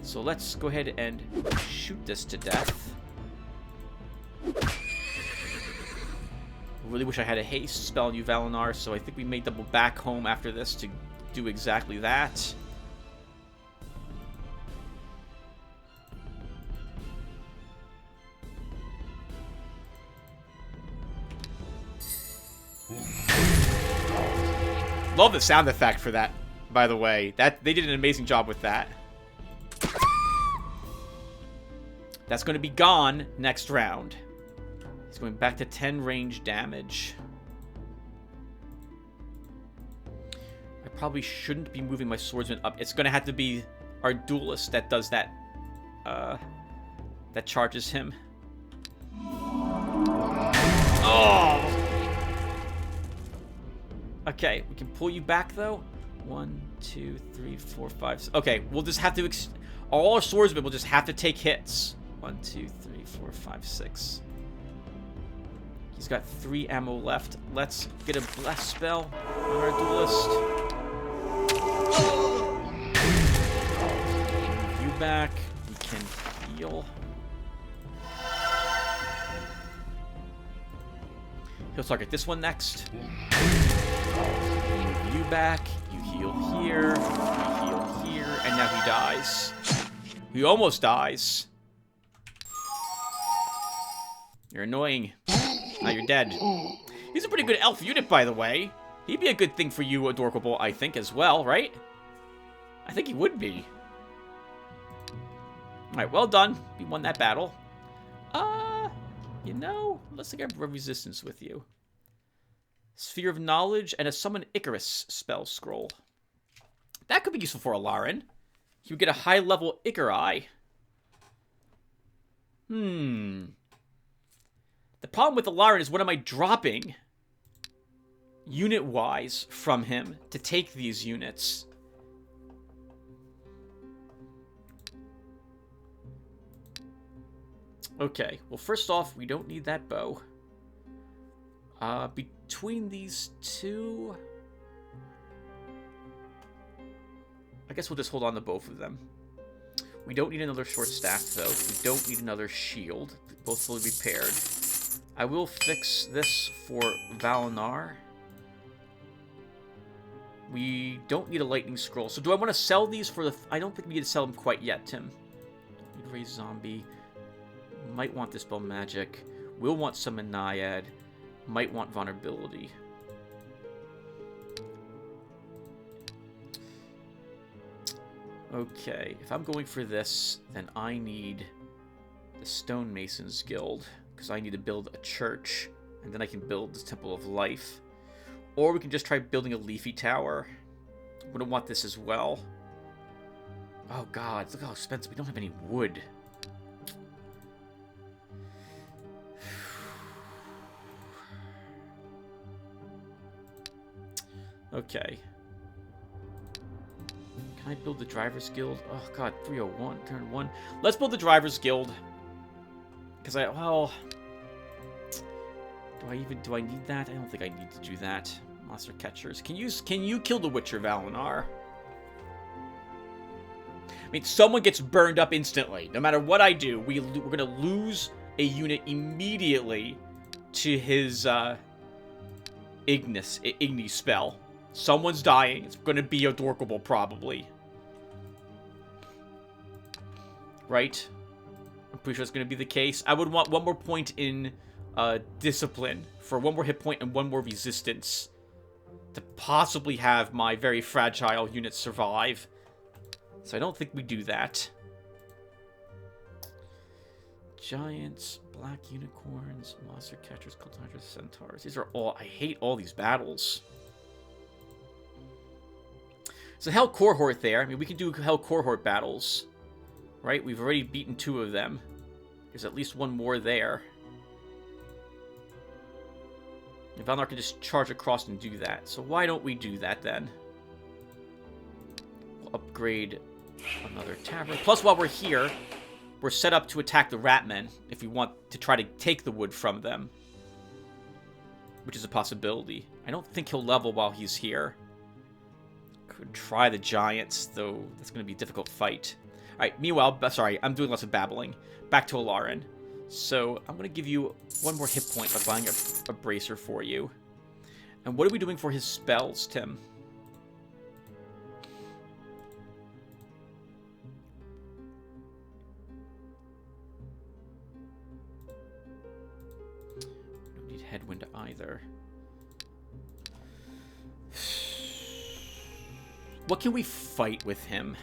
Speaker 1: So let's go ahead and shoot this to death. Really wish I had a haste spell on you, Valinar, so I think we may double back home after this to do exactly that. Love the sound effect for that, by the way. They did an amazing job with that. That's going to be gone next round. He's going back to 10 range damage. I probably shouldn't be moving my swordsman up. It's going to have to be our duelist that does that. That charges him. Oh! Okay, we can pull you back, though. 1, 2, 3, 4, 5... Okay, we'll just have to... All our swordsmen will just have to take hits. 1, 2, 3, 4, 5, 6. He's got 3 ammo left. Let's get a blast spell on our duelist. Move you back. We can heal. He'll target this one next. Move you back. You heal here. You heal here. And now he dies. He almost dies. You're annoying. Now you're dead. He's a pretty good elf unit, by the way. He'd be a good thing for you, Adorkable, I think, as well, right? I think he would be. Alright, well done. You won that battle. You know, let's take a resistance with you. Sphere of Knowledge and a Summon Icarus spell scroll. That could be useful for Alarin. He would get a high-level Icari. The problem with Alarin is what am I dropping unit-wise from him to take these units? Okay, well, first off, we don't need that bow. Between these two... I guess we'll just hold on to both of them. We don't need another short staff, though. We don't need another shield. Both fully repaired. I will fix this for Valinar. We don't need a lightning scroll. So do I want to sell these for the... I don't think we need to sell them quite yet, Tim. Need raise zombie. Might want Dispel Magic. Will want Summon Naiad. Might want Vulnerability. Okay, if I'm going for this, then I need the Stonemasons Guild, because I need to build a church, and then I can build the Temple of Life. Or we can just try building a Leafy Tower. I'm going to want this as well. Oh god, look how expensive. We don't have any wood. Okay. Can Can I build the Driver's Guild? Oh, God, 301, turn 1. Let's build the Driver's Guild. Because well... Do I need that? I don't think I need to do that. Monster Catchers. Can you kill the Witcher, Valinar? I mean, someone gets burned up instantly. No matter what I do, we're going to lose a unit immediately to his Ignis spell. Someone's dying. It's going to be Eador probably. Right? I'm pretty sure it's going to be the case. I would want one more point in discipline for one more hit point and one more resistance to possibly have my very fragile units survive. So I don't think we do that. Giants, black unicorns, monster catchers, cult hunters, centaurs. These are all... I hate all these battles. So Hell Cohort there. I mean, we can do Hell Cohort battles. Right? We've already beaten 2 of them. There's at least one more there. And Valinar can just charge across and do that. So why don't we do that then? We'll upgrade another tavern. Plus, while we're here, we're set up to attack the Ratmen if we want to try to take the wood from them. Which is a possibility. I don't think he'll level while he's here. Could try the Giants, though that's going to be a difficult fight. Alright, meanwhile, sorry, I'm doing lots of babbling. Back to Alarin. So, I'm going to give you one more hit point by buying a bracer for you. And what are we doing for his spells, Tim? Don't need Headwind either. What can we fight with him?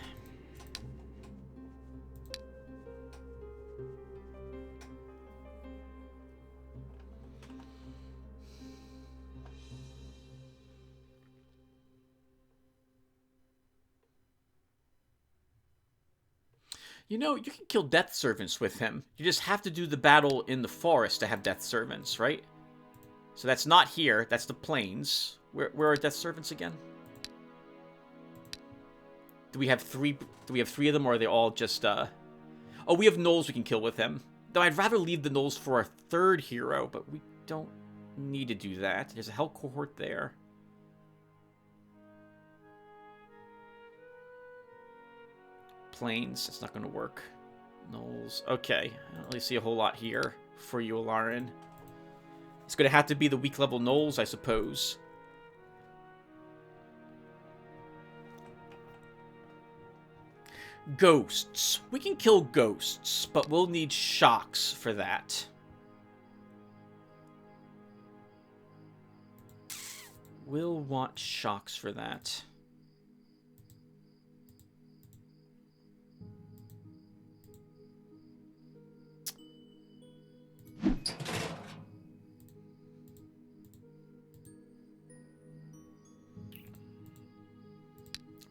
Speaker 1: You know, you can kill Death Servants with him. You just have to do the battle in the forest to have Death Servants, right? So that's not here. That's the plains. Where are Death Servants again? Do we have 3? Do we have 3 of them, or are they all just? Oh, we have gnolls we can kill with him. Though I'd rather leave the gnolls for our 3rd hero, but we don't need to do that. There's a Hell Cohort there. Plains, that's not going to work. Gnolls, okay. I don't really see a whole lot here for you, Alarin. It's going to have to be the weak level gnolls, I suppose. Ghosts. We can kill ghosts, but we'll need shocks for that. We'll want shocks for that.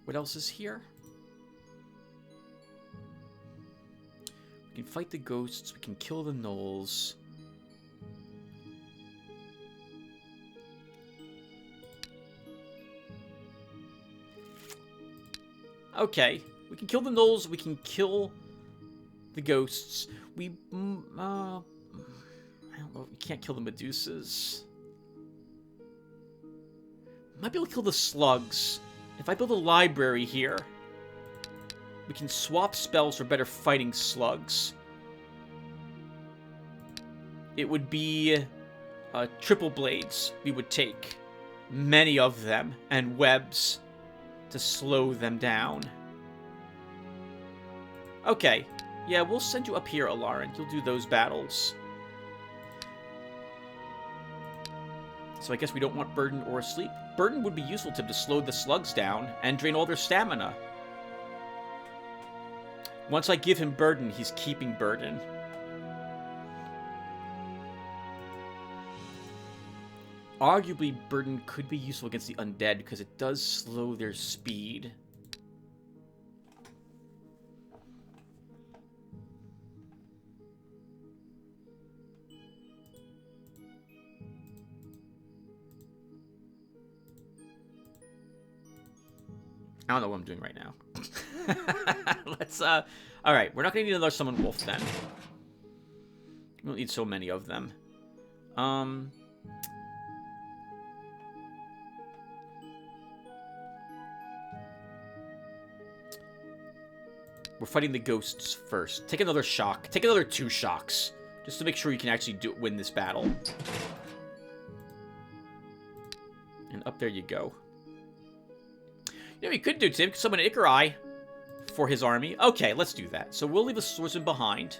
Speaker 1: What else is here? We can fight the ghosts. We can kill the gnolls. Okay. We can kill the gnolls. We can kill the ghosts. I don't know. We can't kill the Medusas. Might be able to kill the slugs. If I build a library here, we can swap spells for better fighting slugs. It would be triple blades we would take. Many of them. And webs to slow them down. Okay. Yeah, we'll send you up here, Alarin. You'll do those battles. So I guess we don't want Burden or Sleep. Burden would be useful to slow the slugs down and drain all their stamina. Once I give him Burden, he's keeping Burden. Arguably, Burden could be useful against the undead because it does slow their speed. I don't know what I'm doing right now. Let's, alright, we're not gonna need another summon wolf then. We don't need so many of them. We're fighting the ghosts first. Take another shock. Take another 2 shocks. Just to make sure you can actually win this battle. And up there you go. You know what you could do, Tim? You could summon an Ikarai for his army. Okay, let's do that. So we'll leave a swordsman behind.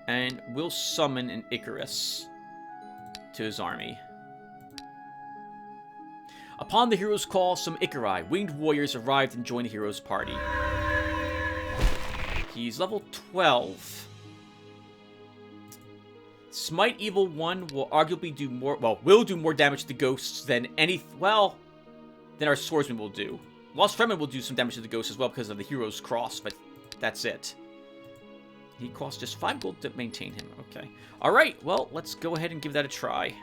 Speaker 1: And we'll summon an Icarus to his army. Upon the hero's call, some Ikarai, winged warriors, arrived and joined the hero's party. He's level 12. Smite Evil 1 will arguably do more, well, will do more damage to the ghosts than than our swordsman will do. Lost Fremen will do some damage to the ghosts as well because of the hero's cross, but that's it. He costs just 5 gold to maintain him. Okay. Alright, well, let's go ahead and give that a try.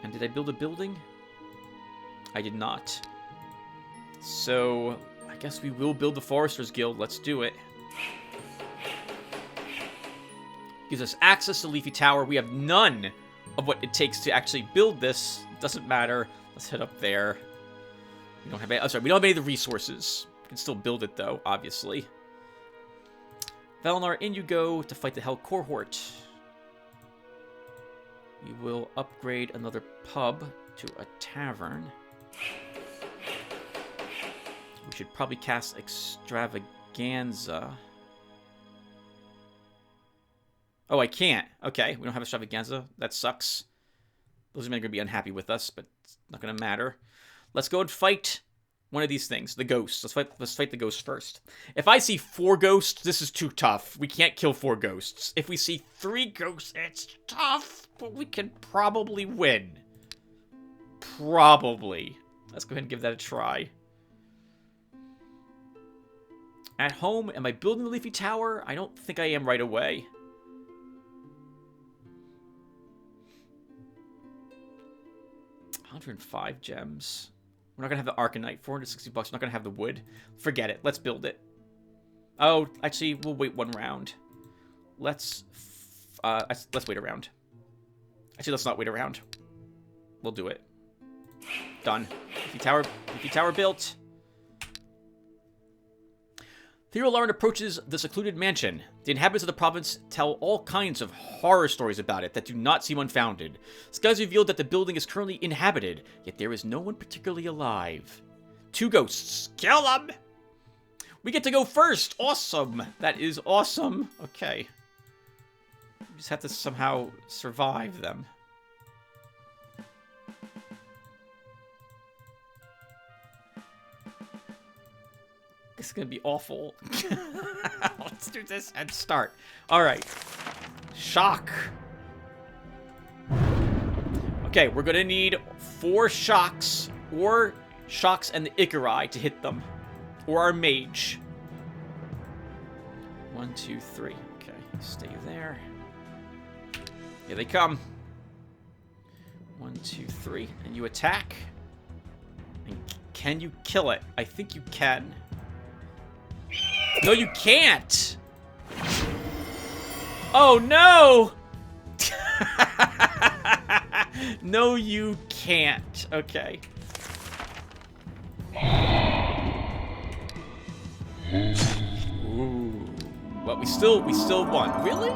Speaker 1: And did I build a building? I did not. So, I guess we will build the Foresters Guild. Let's do it. Gives us access to Leafy Tower. We have none of what it takes to actually build this. Doesn't matter. Let's head up there. We don't have any, we don't have any of the resources. We can still build it, though, obviously. Valinar, in you go to fight the Hell Cohort. We will upgrade another pub to a tavern. We should probably cast Extravaganza. Oh, I can't. Okay, we don't have Extravaganza. That sucks. Those men are going to be unhappy with us, but it's not going to matter. Let's go and fight one of these things. The ghosts. Let's fight the ghosts first. If I see 4 ghosts, this is too tough. We can't kill 4 ghosts. If we see 3 ghosts, it's tough, but we can probably win. Probably. Let's go ahead and give that a try. At home, am I building the Leafy Tower? I don't think I am right away. $105 gems. We're not going to have the Arcanite. $460 bucks. We're not going to have the wood. Forget it. Let's build it. Oh, actually, we'll wait 1 round. Let's wait a round. Actually, let's not wait around. We'll do it. Done. Leafy Tower built. Hero Lauren approaches the secluded mansion. The inhabitants of the province tell all kinds of horror stories about it that do not seem unfounded. Skies revealed that the building is currently inhabited, yet there is no one particularly alive. 2 ghosts. Kill them! We get to go first! Awesome! That is awesome. Okay. We just have to somehow survive them. This is going to be awful. Let's do this and start. Alright. Shock. Okay, we're going to need 4 shocks, or shocks and the Ikarai to hit them. Or our mage. 1, 2, 3. Okay, stay there. Here they come. 1, 2, 3. And you attack. And can you kill it? I think you can. No, you can't! Oh, no! No, you can't. Okay. Ooh. Well, we still won. Really?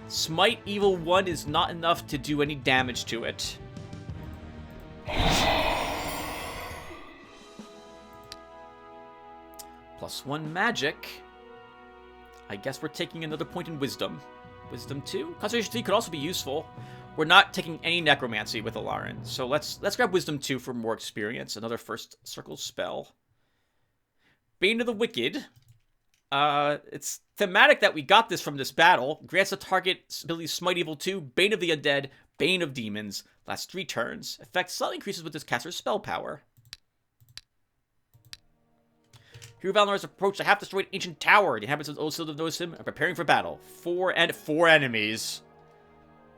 Speaker 1: Smite Evil 1 is not enough to do any damage to it. +1 magic. I guess we're taking another point in wisdom. Wisdom 2? Concentration 3 could also be useful. We're not taking any necromancy with Alarin, so let's grab wisdom 2 for more experience. Another first circle spell. Bane of the Wicked. It's thematic that we got this from this battle. Grants the target ability Smite Evil 2, Bane of the Undead, Bane of Demons. Lasts 3 turns. Effect slightly increases with this caster's spell power. Hero Valinor has approached a half-destroyed ancient tower. The inhabitants of Old Sild have noticed him and preparing for battle. 4 enemies.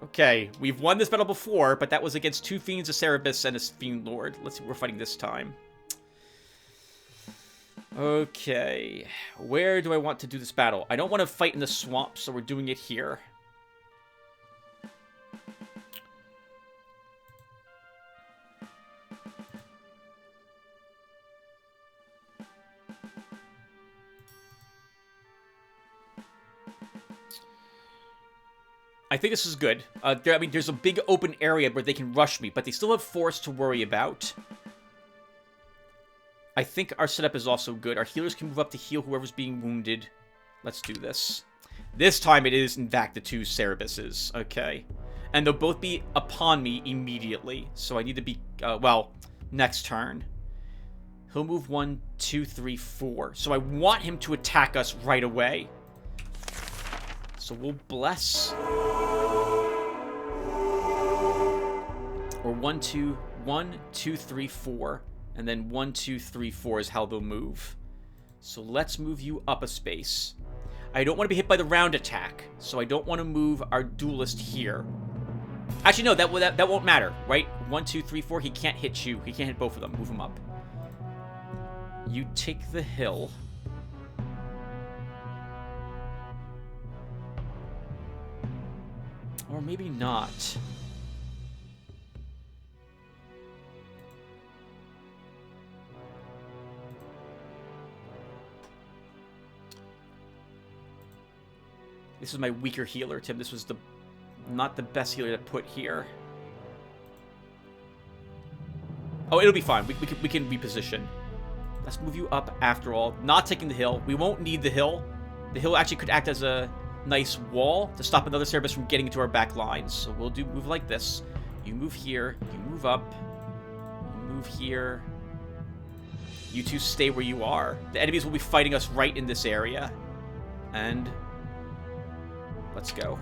Speaker 1: Okay, we've won this battle before, but that was against 2 Fiends, a Cerebus, and a Fiend Lord. Let's see what we're fighting this time. Okay, where do I want to do this battle? I don't want to fight in the swamp, so we're doing it here. I think this is good. I mean, there's a big open area where they can rush me, but they still have force to worry about. I think our setup is also good. Our healers can move up to heal whoever's being wounded. Let's do this. This time it is, in fact, the 2 Cerebuses. Okay. And they'll both be upon me immediately. So I need to be, well, next turn. He'll move 1, 2, 3, 4. So I want him to attack us right away. So we'll bless. Or 1, 2, 3, 4. And then 1, 2, 3, 4 is how they'll move. So let's move you up a space. I don't want to be hit by the round attack. So I don't want to move our duelist here. Actually, no, that won't matter, right? 1, 2, 3, 4. He can't hit you. He can't hit both of them. Move him up. You take the hill. Or maybe not. This is my weaker healer, Tim. This was not the best healer to put here. Oh, it'll be fine. We can reposition. Let's move you up after all. Not taking the hill. We won't need the hill. The hill actually could act as a nice wall to stop another Cerebus from getting into our back lines. So we'll move like this. You move here. You move up. You move here. You two stay where you are. The enemies will be fighting us right in this area. And let's go.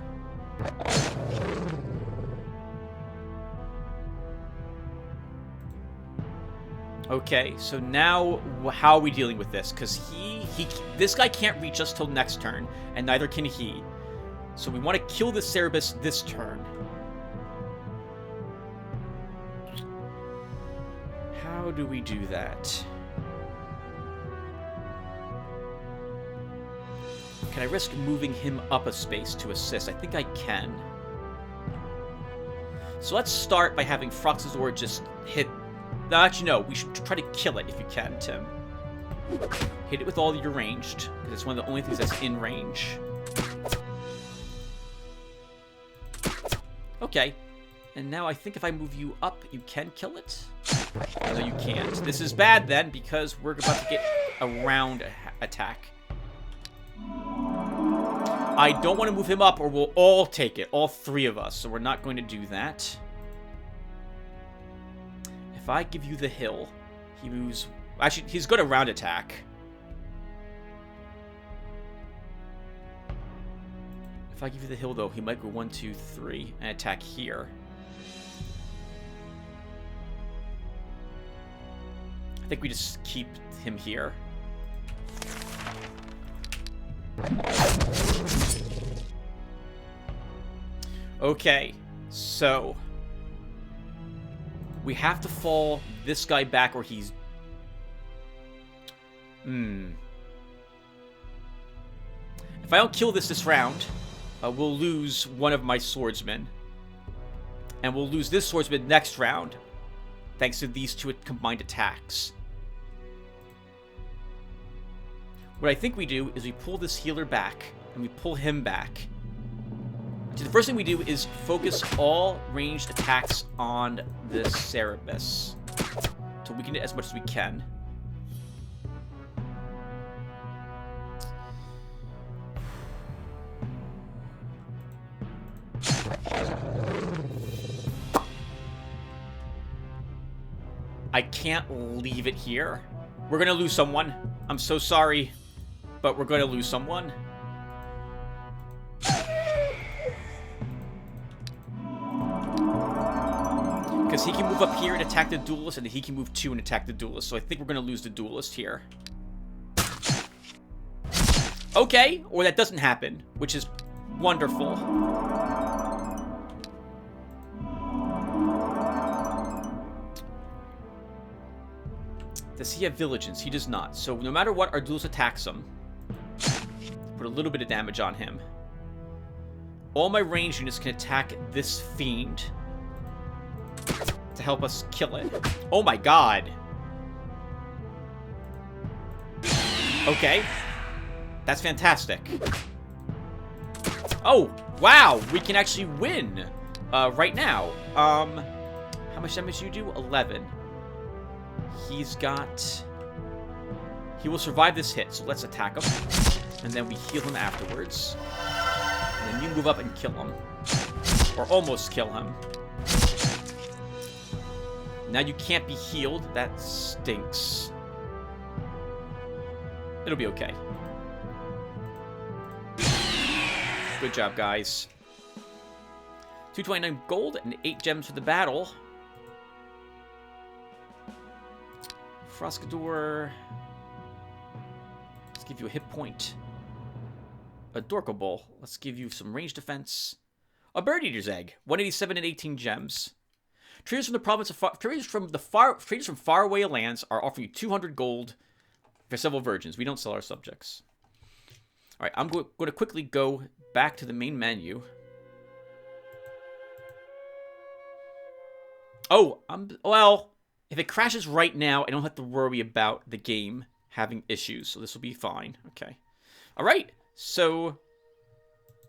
Speaker 1: Okay, so now how are we dealing with this? Because this guy can't reach us till next turn, and neither can he. So we want to kill the Cerebus this turn. How do we do that? Can I risk moving him up a space to assist? I think I can. So let's start by having Froxazor just hit. No, actually, no. We should try to kill it if you can, Tim. Hit it with all your ranged, because it's one of the only things that's in range. Okay. And now I think if I move you up, you can kill it? No, you can't. This is bad then, because we're about to get a round attack. I don't want to move him up or we'll all take it. All 3 of us. So we're not going to do that. If I give you the hill, he moves... Actually, he's got a round attack. If I give you the hill, though, he might go 1, 2, 3 and attack here. I think we just keep him here. Okay, so we have to fall this guy back or he's... If I don't kill this round, we'll lose one of my swordsmen. And we'll lose this swordsman next round, thanks to these 2 combined attacks. What I think we do is we pull this healer back, and we pull him back. So the first thing we do is focus all ranged attacks on the Cerebus, to weaken it as much as we can. I can't leave it here. We're gonna lose someone. I'm so sorry, but we're gonna lose someone. Because he can move up here and attack the duelist, and he can move 2 and attack the duelist. So I think we're gonna lose the duelist here. Okay, or that doesn't happen, which is wonderful. Does he have Vigilance? He does not. So no matter what, our duelist attacks him. Put a little bit of damage on him. All my ranged units can attack this fiend to help us kill it. Oh my god. Okay. That's fantastic. Oh, wow. We can actually win right now. How much damage do you do? 11. He's got... He will survive this hit, so let's attack him. And then we heal him afterwards. And then you move up and kill him. Or almost kill him. Now you can't be healed. That stinks. It'll be okay. Good job, guys. 229 gold and 8 gems for the battle. Froscador. Let's give you a hit point. A Dorkable. Let's give you some range defense. A Bird Eater's Egg. 187 and 18 gems. Traders from the province of traders from faraway lands are offering you 200 gold for several virgins. We don't sell our subjects. All right, I'm going to quickly go back to the main menu. Oh, well, if it crashes right now, I don't have to worry about the game having issues, so this will be fine. Okay. All right, so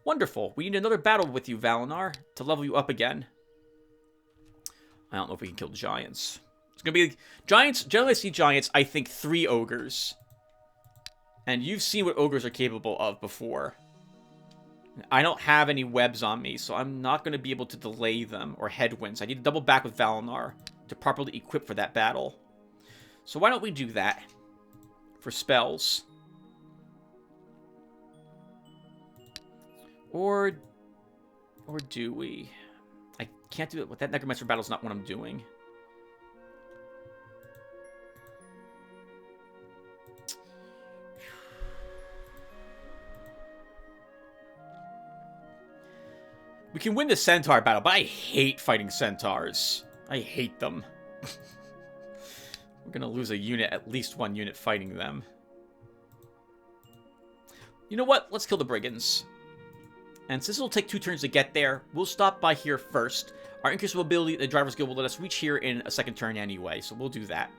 Speaker 1: wonderful. We need another battle with you, Valinar, to level you up again. I don't know if we can kill giants. It's going to be giants. Generally, I see giants, I think 3 ogres. And you've seen what ogres are capable of before. I don't have any webs on me, so I'm not going to be able to delay them or headwinds. I need to double back with Valinar to properly equip for that battle. So why don't we do that for spells? Or do we? I can't do it with that. Necromancer battle is not what I'm doing. We can win the centaur battle, but I hate fighting centaurs. I hate them. We're going to lose a unit, at least 1 unit fighting them. You know what? Let's kill the brigands. And since it'll take 2 turns to get there, we'll stop by here first. Our increased mobility at the Driver's Guild will let us reach here in a 2nd turn anyway, so we'll do that.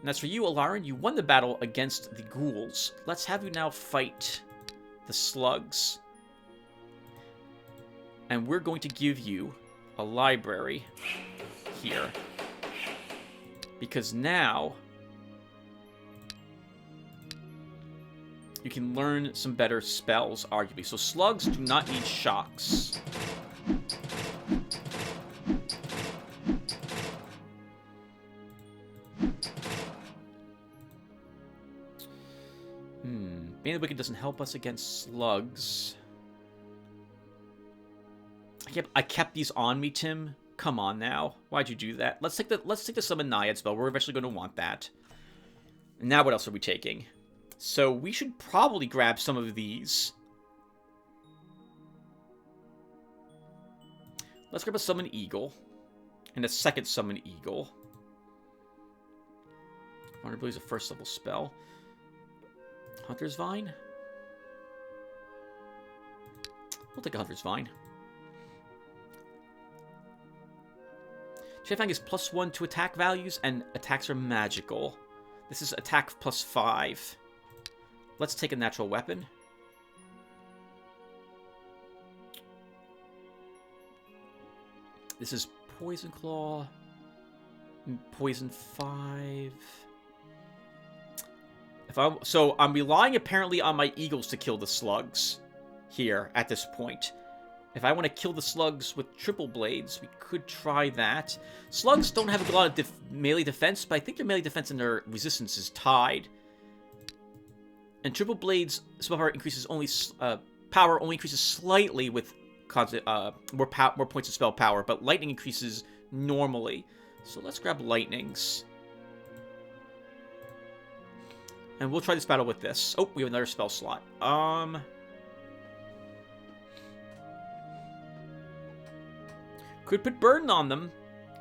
Speaker 1: And as for you, Alarin, you won the battle against the ghouls. Let's have you now fight the slugs. And we're going to give you a library here. Because now you can learn some better spells, arguably. So slugs do not need shocks. Bane of the Wicked doesn't help us against slugs. I kept these on me, Tim. Come on now. Why'd you do that? Let's take the Summon Naiad spell. We're eventually going to want that. Now what else are we taking? So we should probably grab some of these. Let's grab a Summon Eagle. And a 2nd Summon Eagle. Vulnerability is a 1st level spell. Hunter's Vine? We'll take a Hunter's Vine. Chefang is +1 to attack values, and attacks are magical. This is attack +5. Let's take a natural weapon. This is Poison Claw. Poison 5. So I'm relying apparently on my eagles to kill the slugs here at this point. If I want to kill the slugs with triple blades, we could try that. Slugs don't have a lot of melee defense, but I think their melee defense and their resistance is tied. And triple blades spell power increases only power only increases slightly with more points of spell power, but lightning increases normally. So let's grab lightnings. And we'll try this battle with this. Oh, we have another spell slot. Could put burden on them.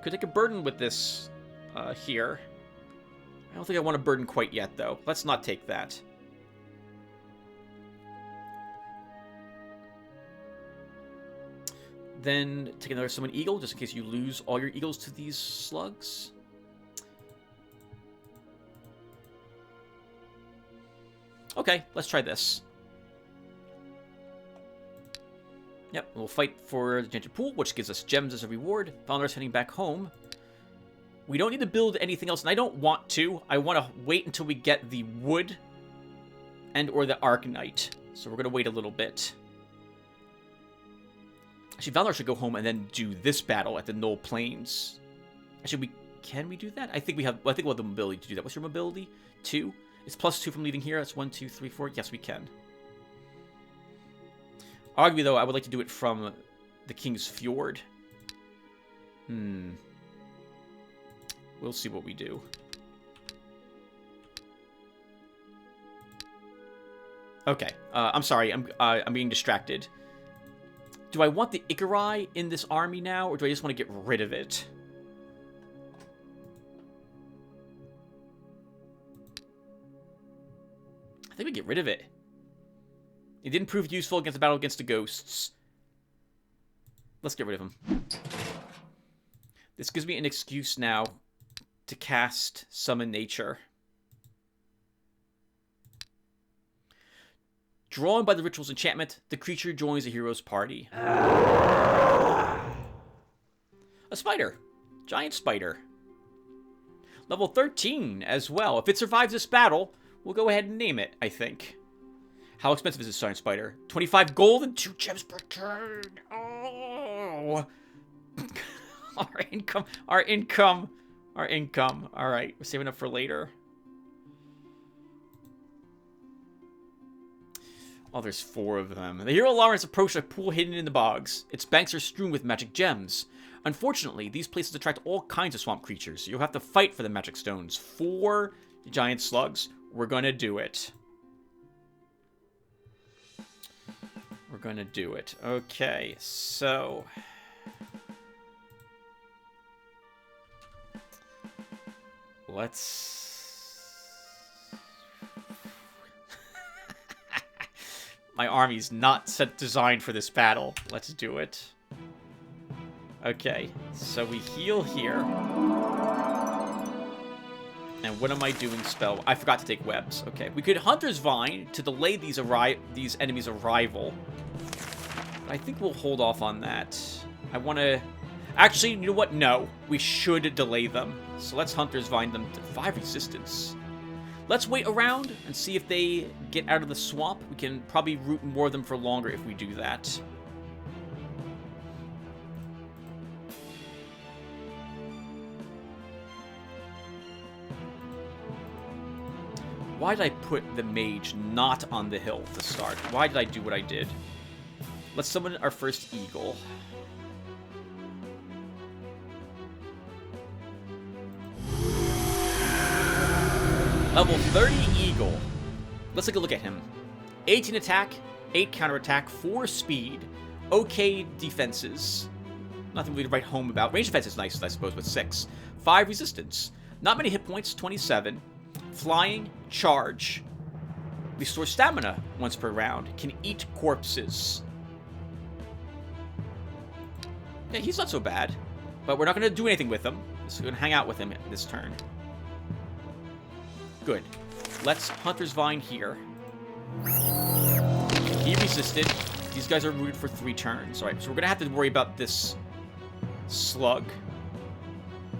Speaker 1: Could take a burden with this here. I don't think I want to burden quite yet, though. Let's not take that. Then take another Summon Eagle, just in case you lose all your eagles to these slugs. Okay, let's try this. Yep, we'll fight for the Enchanted Pool, which gives us gems as a reward. Founders heading back home. We don't need to build anything else, and I don't want to. I want to wait until we get the wood and or the Arknight. So we're going to wait a little bit. Actually, Valor should go home and then do this battle at the Knoll Plains. Actually, can we do that? I think we have. Well, I think we'll have the mobility to do that. What's your mobility? 2. It's +2 from leaving here. That's 1, 2, 3, 4. Yes, we can. Arguably, though, I would like to do it from the King's Fjord. We'll see what we do. Okay. I'm sorry. I'm being distracted. Do I want the Ikarai in this army now, or do I just want to get rid of it? I think we get rid of it. It didn't prove useful against the battle against the ghosts. Let's get rid of him. This gives me an excuse now to cast Summon Nature. Drawn by the ritual's enchantment, the creature joins the hero's party. A spider. Giant spider. Level 13 as well. If it survives this battle, we'll go ahead and name it, I think. How expensive is this giant spider? 25 gold and 2 gems per turn. Oh. Our income. All right, we're saving up for later. Oh, there's 4 of them. The hero Lawrence approached a pool hidden in the bogs. Its banks are strewn with magic gems. Unfortunately, these places attract all kinds of swamp creatures, so you'll have to fight for the magic stones. 4 giant slugs. We're gonna do it. We're gonna do it. Okay, so... let's... My army's not designed for this battle. Let's do it. Okay, so we heal here. And what am I doing spell? I forgot to take webs. Okay, we could Hunter's Vine to delay these enemies' arrival. But I think we'll hold off on that. I want to... Actually, you know what? No, we should delay them. So let's Hunter's Vine them to 5 resistance. Let's wait around and see if they get out of the swamp. We can probably root more of them for longer if we do that. Why did I put the mage not on the hill to start? Why did I do what I did? Let's summon our first eagle. Level 30 Eagle. Let's take a look at him. 18 attack, 8 counterattack, 4 speed, okay defenses. Nothing really to write home about. Range defense is nice, I suppose, with 6. 5 resistance. Not many hit points, 27. Flying, charge. Restore stamina once per round. Can eat corpses. Yeah, he's not so bad. But we're not going to do anything with him. Just going to hang out with him this turn. Good. Let's Hunter's Vine here. He resisted. These guys are rooted for 3 turns. Alright, so we're going to have to worry about this slug.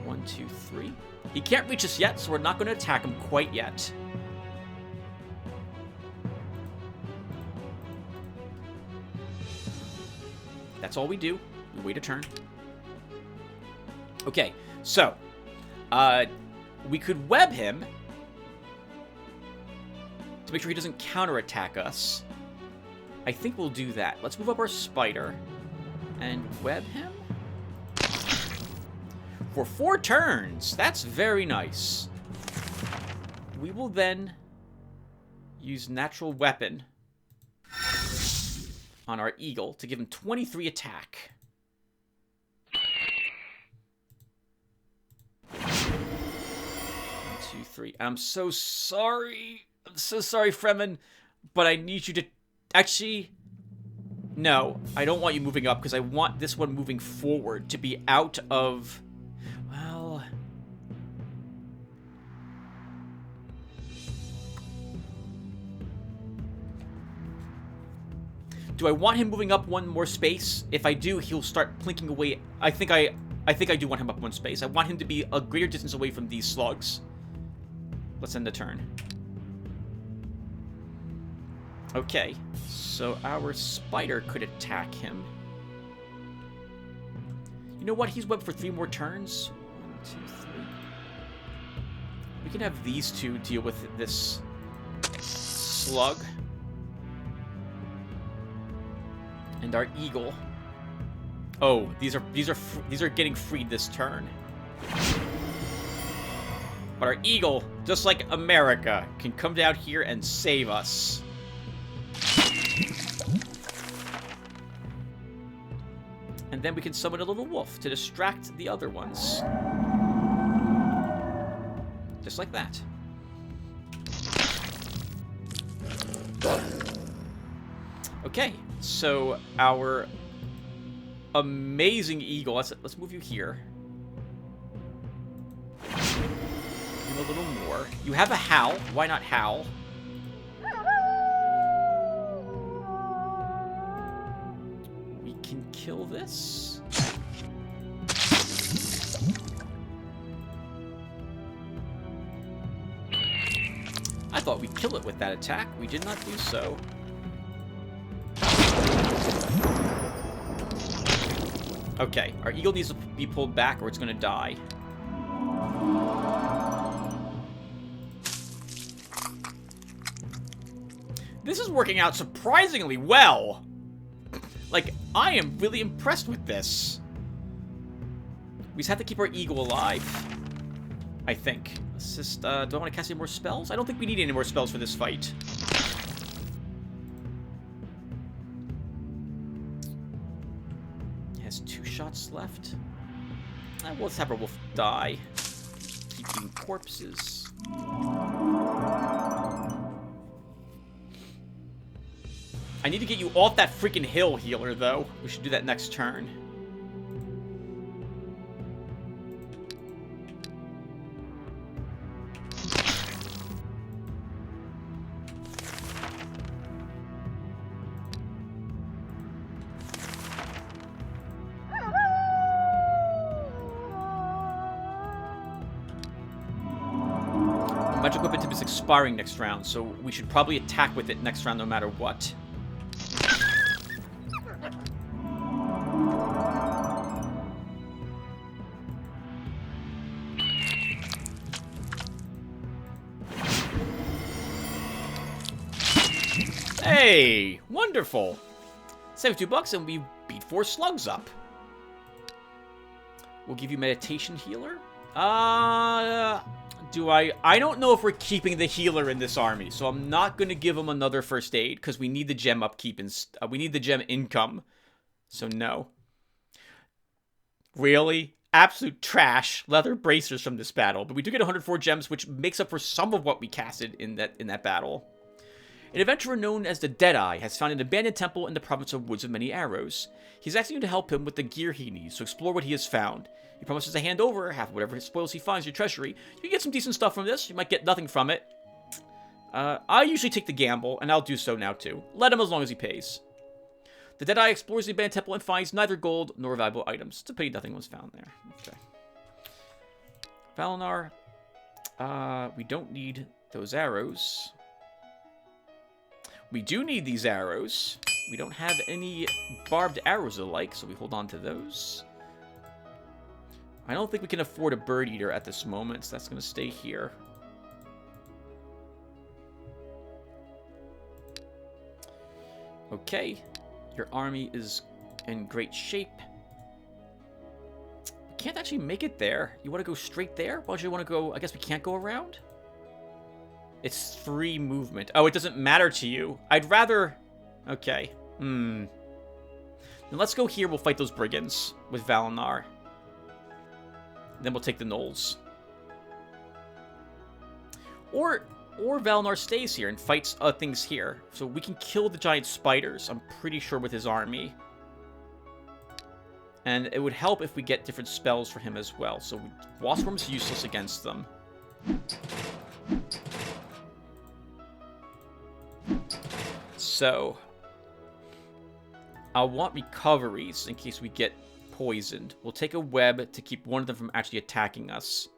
Speaker 1: 1, 2, 3. He can't reach us yet, so we're not going to attack him quite yet. That's all we do. We wait a turn. Okay, so we could web him to make sure he doesn't counterattack us. I think we'll do that. Let's move up our spider and web him for 4 turns. That's very nice. We will then use natural weapon on our eagle to give him 23 attack. 1, 2, 3. I'm so sorry. I'm so sorry, Fremen. But I need you to... Actually... No, I don't want you moving up, because I want this one moving forward to be out of... Well... Do I want him moving up one more space? If I do, he'll start plinking away. I think I do want him up one space. I want him to be a greater distance away from these slugs. Let's end the turn. Okay, so our spider could attack him. You know what? He's webbed for 3 more turns. 1, 2, 3. We can have these two deal with this slug. And our eagle. Oh, these are getting freed this turn. But our eagle, just like America, can come down here and save us. And then we can summon a little wolf to distract the other ones. Just like that. Okay, so our amazing eagle. Let's move you here. A little more. You have a howl. Why not howl? We can kill this. I thought we'd kill it with that attack. We did not do so. Okay, our eagle needs to be pulled back or it's going to die. This is working out surprisingly well. Like, I am really impressed with this. We just have to keep our eagle alive, I think. Let's just, do I want to cast any more spells? I don't think we need any more spells for this fight. Has 2 shots left. Well, let's have our wolf die. Keep eating corpses. I need to get you off that freaking hill, healer, though. We should do that next turn. Magic Weapon Tip is expiring next round, so we should probably attack with it next round no matter what. Hey! Wonderful! $72 and we beat 4 slugs up. We'll give you Meditation Healer. I don't know if we're keeping the healer in this army, so I'm not going to give him another first aid, because we need the gem upkeep and we need the gem income. So no. Really? Absolute trash leather bracers from this battle, but we do get 104 gems, which makes up for some of what we casted in that battle. An adventurer known as the Deadeye has found an abandoned temple in the province of Woods of Many Arrows. He's asking you to help him with the gear he needs to explore what he has found. He promises to hand over half of whatever spoils he finds in your treasury. You can get some decent stuff from this. You might get nothing from it. I usually take the gamble, and I'll do so now too. Let him as long as he pays. The Deadeye explores the abandoned temple and finds neither gold nor valuable items. It's a pity nothing was found there. Okay. Valinar. We don't need those arrows. We do need these arrows. We don't have any barbed arrows alike, so we hold on to those. I don't think we can afford a bird eater at this moment, so that's going to stay here. Okay. Your army is in great shape. We can't actually make it there. You want to go straight there? Why don't you want to go... I guess we can't go around? It's 3 movement. Oh, it doesn't matter to you. I'd rather... Okay. Then let's go here. We'll fight those brigands with Valinar. Then we'll take the gnolls. Or Valinor stays here and fights things here. So we can kill the giant spiders, I'm pretty sure, with his army. And it would help if we get different spells for him as well. So Waspworm's useless against them. So I'll want recoveries in case we get poisoned. We'll take a web to keep one of them from actually attacking us.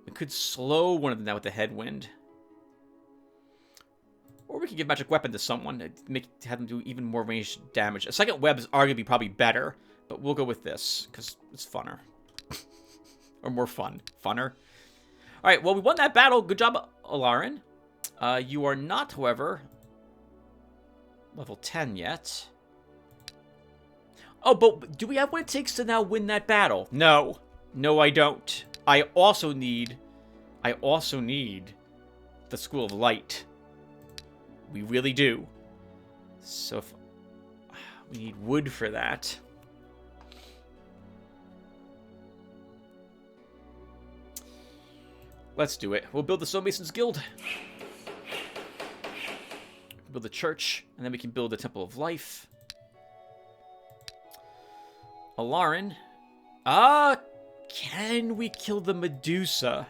Speaker 1: We could slow one of them down with the headwind. Or we could give magic weapon to someone to have them do even more ranged damage. A second web is arguably probably better, but we'll go with this because it's funner. Or more fun. Funner. Alright, well, we won that battle. Good job, Alarin. You are not, however, level 10 yet. Oh, but do we have what it takes to now win that battle? No. No, I don't. I also need the School of Light. We really do. So if we need wood for that. Let's do it. We'll build the Stonemasons Guild. Build the church, and then we can build the Temple of Life. Alarin. Can we kill the Medusa?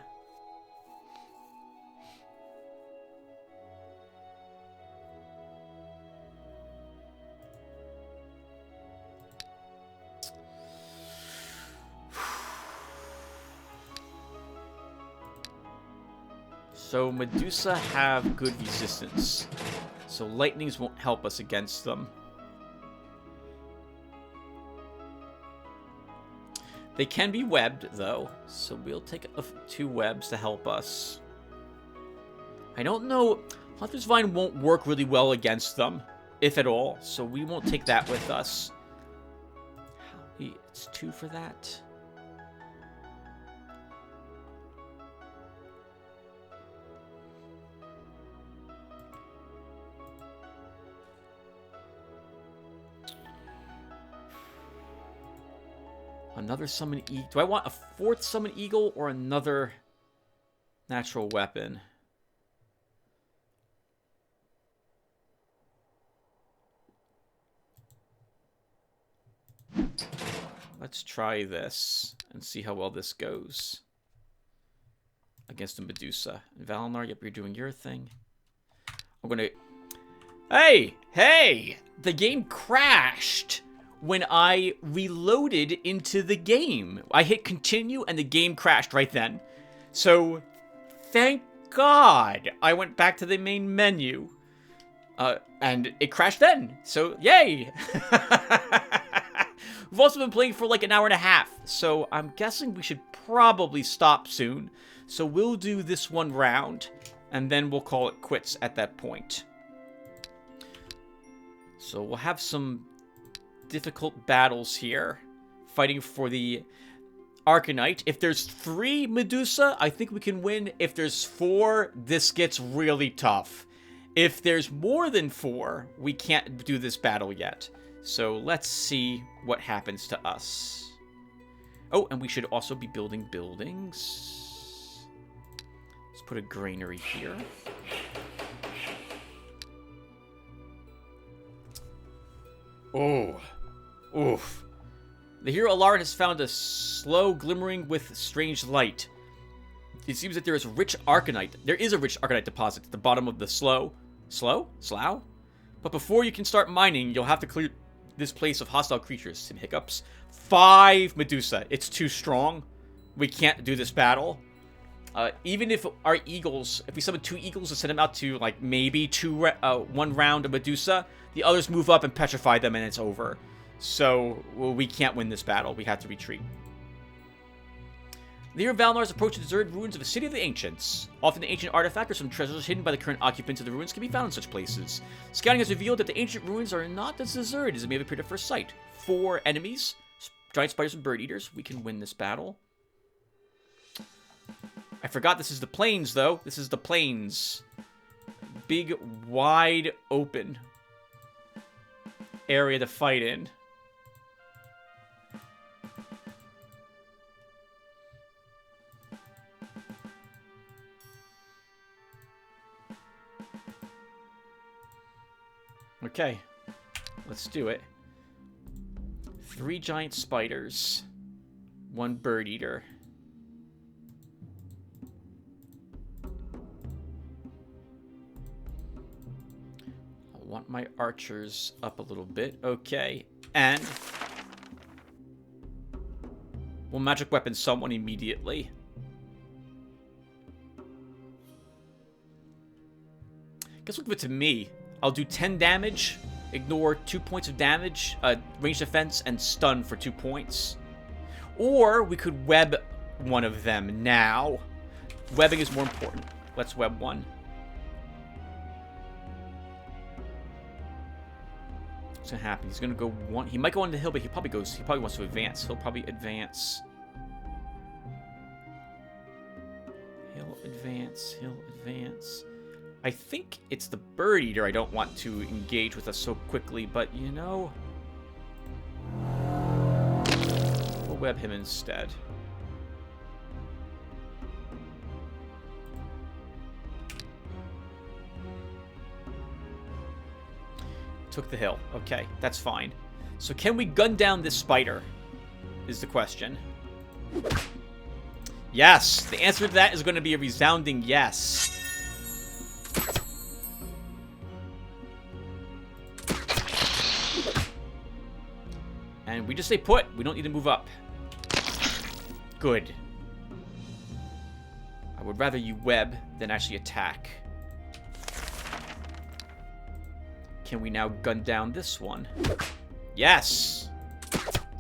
Speaker 1: So Medusa have good resistance. So lightnings won't help us against them. They can be webbed, though. So we'll take 2 webs to help us. I don't know. Hunter's Vine won't work really well against them, if at all. So we won't take that with us. It's 2 for that. Another summon eagle. Do I want a 4th summon eagle or another natural weapon? Let's try this and see how well this goes against the Medusa. Valinor, yep, you're doing your thing. I'm gonna... Hey! The game crashed when I reloaded into the game. I hit continue and the game crashed right then. So, thank God I went back to the main menu. And it crashed then. So, yay! We've also been playing for like an hour and a half. So, I'm guessing we should probably stop soon. So, we'll do this one round. And then we'll call it quits at that point. So, we'll have some difficult battles here, fighting for the Arcanite. If there's 3 Medusa, I think we can win. If there's 4, this gets really tough. If there's more than 4, we can't do this battle yet. So let's see what happens to us. Oh, and we should also be building buildings. Let's put a granary here. Oh. Oof. The hero Alarin has found a slow glimmering with strange light. It seems that there is a rich Arcanite. There is a rich Arcanite deposit at the bottom of the slough. Slough? But before you can start mining, you'll have to clear this place of hostile creatures. Some hiccups. 5 Medusa. It's too strong. We can't do this battle. Even if our eagles, if we summon 2 eagles and send them out to, like, maybe 1 round of Medusa, the others move up and petrify them and it's over. So, we can't win this battle. We have to retreat. The hero Valinor has approached the deserted ruins of a city of the ancients. Often the ancient artifact or some treasures hidden by the current occupants of the ruins can be found in such places. Scouting has revealed that the ancient ruins are not as deserted as it may have appeared at first sight. 4 enemies, giant spiders and bird eaters. We can win this battle. I forgot this is the plains, though. This is the plains. Big, wide open area to fight in. Okay. Let's do it. 3 giant spiders. 1 bird eater. I want my archers up a little bit. Okay. And we'll magic weapon someone immediately. Guess we'll give it to me. I'll do 10 damage, ignore 2 points of damage, range defense, and stun for 2 points. Or we could web one of them now. Webbing is more important. Let's web one. What's gonna happen? He's gonna go one. He might go on the hill, but he probably wants to advance. He'll probably advance. He'll advance. I think it's the bird eater I don't want to engage with us so quickly, but you know, we'll web him instead. Took the hill. Okay, that's fine. So can we gun down this spider? Is the question. Yes! The answer to that is going to be a resounding yes. And we just stay put. We don't need to move up. Good. I would rather you web than actually attack. Can we now gun down this one? Yes!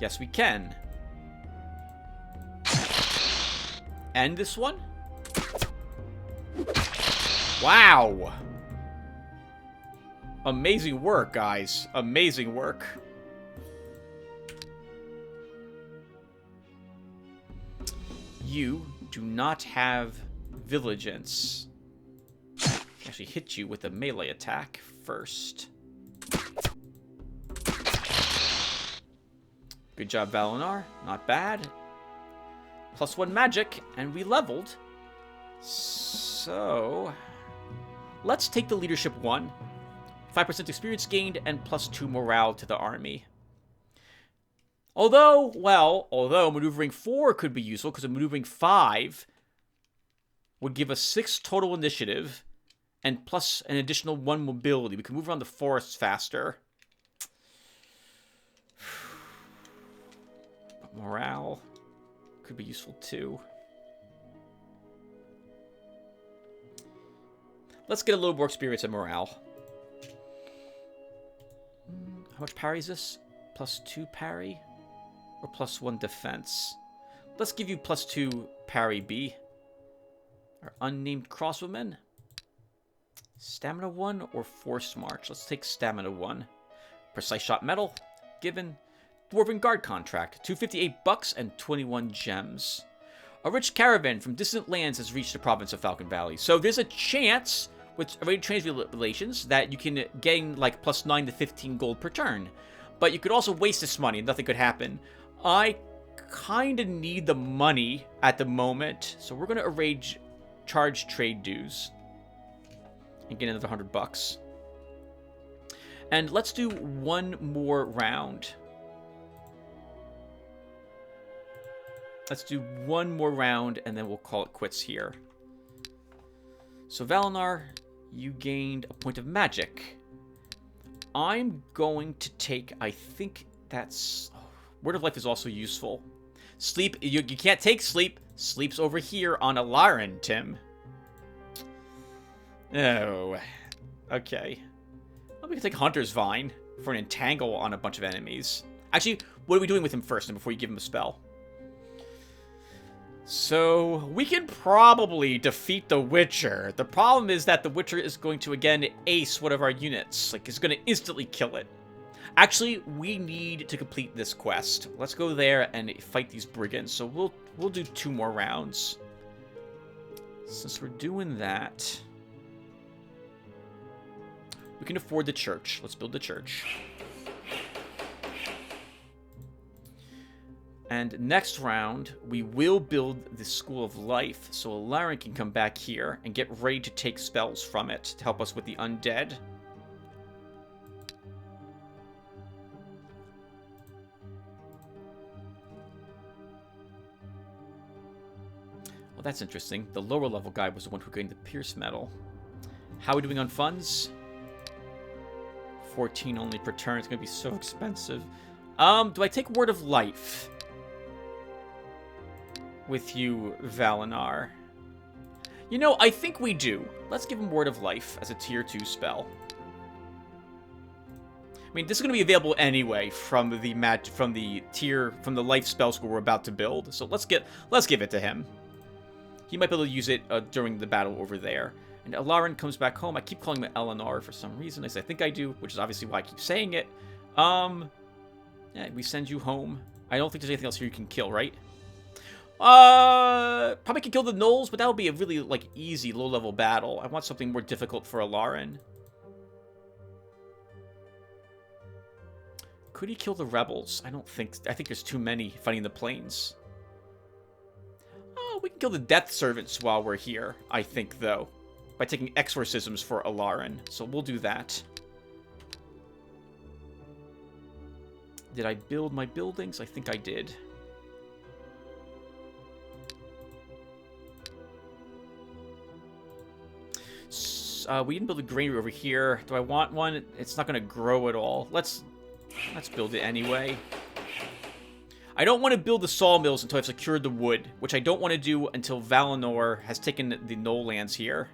Speaker 1: Yes, we can. And this one? Wow! Amazing work, guys. Amazing work. You do not have Vigilance. Actually hit you with a melee attack first. Good job, Valinar. Not bad. +1 magic, and we leveled. So let's take the leadership 1. 5% experience gained, and +2 morale to the army. Although maneuvering 4 could be useful, because maneuvering 5 would give us 6 total initiative, and plus an additional 1 mobility. We can move around the forests faster. But morale could be useful too. Let's get a little more experience in morale. How much parry is this? +2 parry? Or +1 defense? Let's give you +2 parry B. Our unnamed crossbowmen. Stamina 1 or forced march? Let's take stamina 1. Precise shot metal. Given. Dwarven guard contract. 258 bucks and 21 gems. A rich caravan from distant lands has reached the province of Falcon Valley. So there's a chance with arranged translations that you can gain like +9 to 15 gold per turn. But you could also waste this money and nothing could happen. I kind of need the money at the moment. So we're going to arrange charge trade dues. And get another 100 bucks. And let's do one more round. Let's do one more round, and then we'll call it quits here. So, Valinar, you gained a point of magic. I'm going to take, I think that's... Oh, Word of Life is also useful. Sleep, you can't take sleep. Sleep's over here on Alarin, Tim. Oh, okay. Well, we can take Hunter's Vine for an entangle on a bunch of enemies. Actually, what are we doing with him first before you give him a spell? So, we can probably defeat the Witcher. The problem is that the Witcher is going to, again, ace one of our units. Like, it's going to instantly kill it. Actually, we need to complete this quest. Let's go there and fight these brigands. So, we'll do 2 more rounds. Since we're doing that... We can afford the church. Let's build the church. And next round, we will build the School of Life, so Alarin can come back here and get ready to take spells from it to help us with the undead. that's interesting. The lower level guy was the one who gained the Pierce Medal. How are we doing on funds? 14 only per turn. It's going to be so expensive. Do I take Word of Life with you, Valinar? You know, I think we do. Let's give him Word of Life as a tier 2 spell. I mean, this is going to be available anyway from the life spell school we're about to build. So let's give it to him. He might be able to use it during the battle over there. And Alarin comes back home. I keep calling him Eleanor for some reason, as I think I do, which is obviously why I keep saying it. Yeah, we send you home. I don't think there's anything else here you can kill, right? Probably can kill the gnolls, but that would be a really, like, easy, low-level battle. I want something more difficult for Alarin. Could he kill the rebels? I think there's too many fighting the plains. Oh, we can kill the Death Servants while we're here, I think, though. By taking exorcisms for Alarin. So we'll do that. Did I build my buildings? I think I did. We didn't build a granary over here. Do I want one? It's not going to grow at all. Let's build it anyway. I don't want to build the sawmills until I've secured the wood, which I don't want to do until Valinor has taken the Gnoll lands here.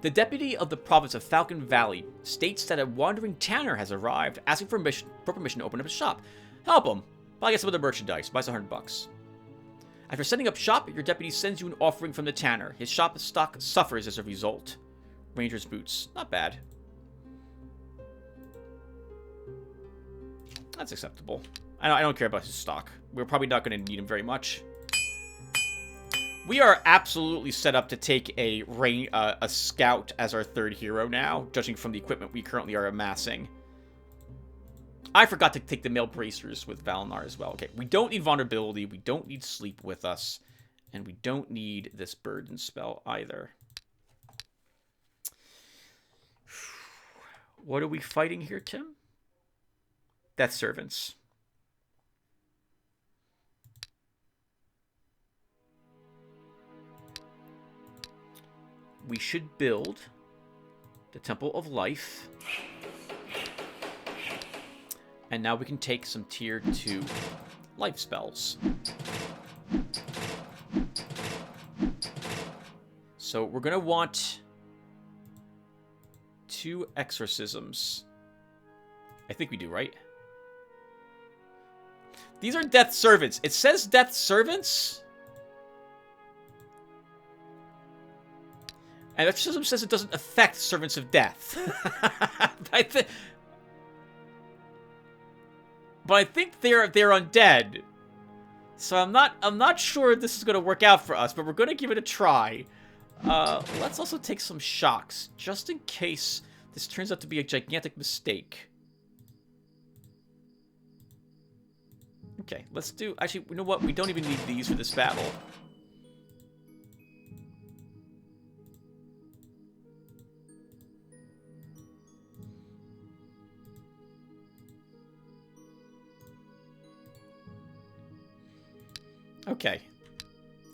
Speaker 1: The deputy of the province of Falcon Valley states that a wandering tanner has arrived, asking for permission to open up a shop. Help him. Buy get some of the merchandise. Buys $100. After setting up shop, your deputy sends you an offering from the tanner. His shop stock suffers as a result. Ranger's boots. Not bad. That's acceptable. I don't care about his stock. We're probably not going to need him very much. We are absolutely set up to take a scout as our third hero now, judging from the equipment we currently are amassing. I forgot to take the male bracers with Valinar as well. Okay, we don't need vulnerability, we don't need sleep with us, and we don't need this burden spell either. What are we fighting here, Tim? Death Servants. We should build the Temple of Life. And now we can take some tier 2 life spells. So we're going to want 2 exorcisms. I think we do, right? These are Death Servants. It says Death Servants. And exorcism says it doesn't affect Servants of Death. But I think they're undead. So I'm not sure this is going to work out for us, but we're going to give it a try. Let's also take some shocks, just in case this turns out to be a gigantic mistake. Okay, let's do... Actually, you know what? We don't even need these for this battle. Okay.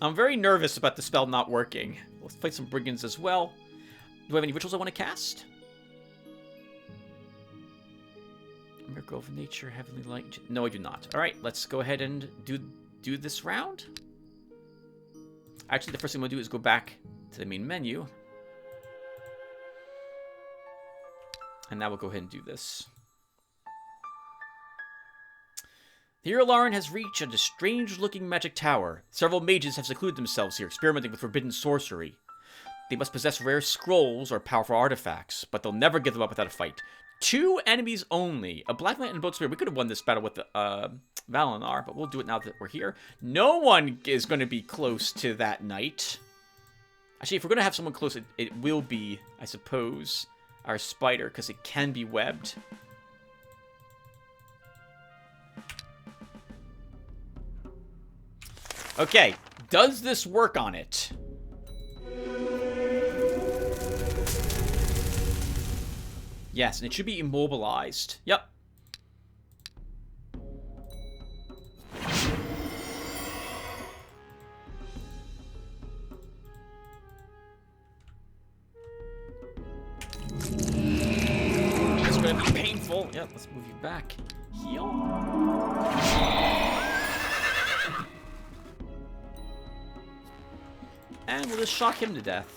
Speaker 1: I'm very nervous about the spell not working. Let's fight some brigands as well. Do I have any rituals I want to cast? Miracle of Nature, Heavenly Light. No, I do not. Alright, let's go ahead and do this round. Actually, the first thing I'm going to do is go back to the main menu. And now we'll go ahead and do this. The hero Lauren has reached a strange-looking magic tower. Several mages have secluded themselves here, experimenting with forbidden sorcery. They must possess rare scrolls or powerful artifacts, but they'll never give them up without a fight. 2 enemies only. A Black Knight and a Boat Spear. We could have won this battle with Valinar, but we'll do it now that we're here. No one is going to be close to that knight. Actually, if we're going to have someone close, it will be, I suppose, our spider, because it can be webbed. Okay, does this work on it? Yes, and it should be immobilized. Yep. still gonna be painful. Yep, let's move you back. Heal. And we'll just shock him to death.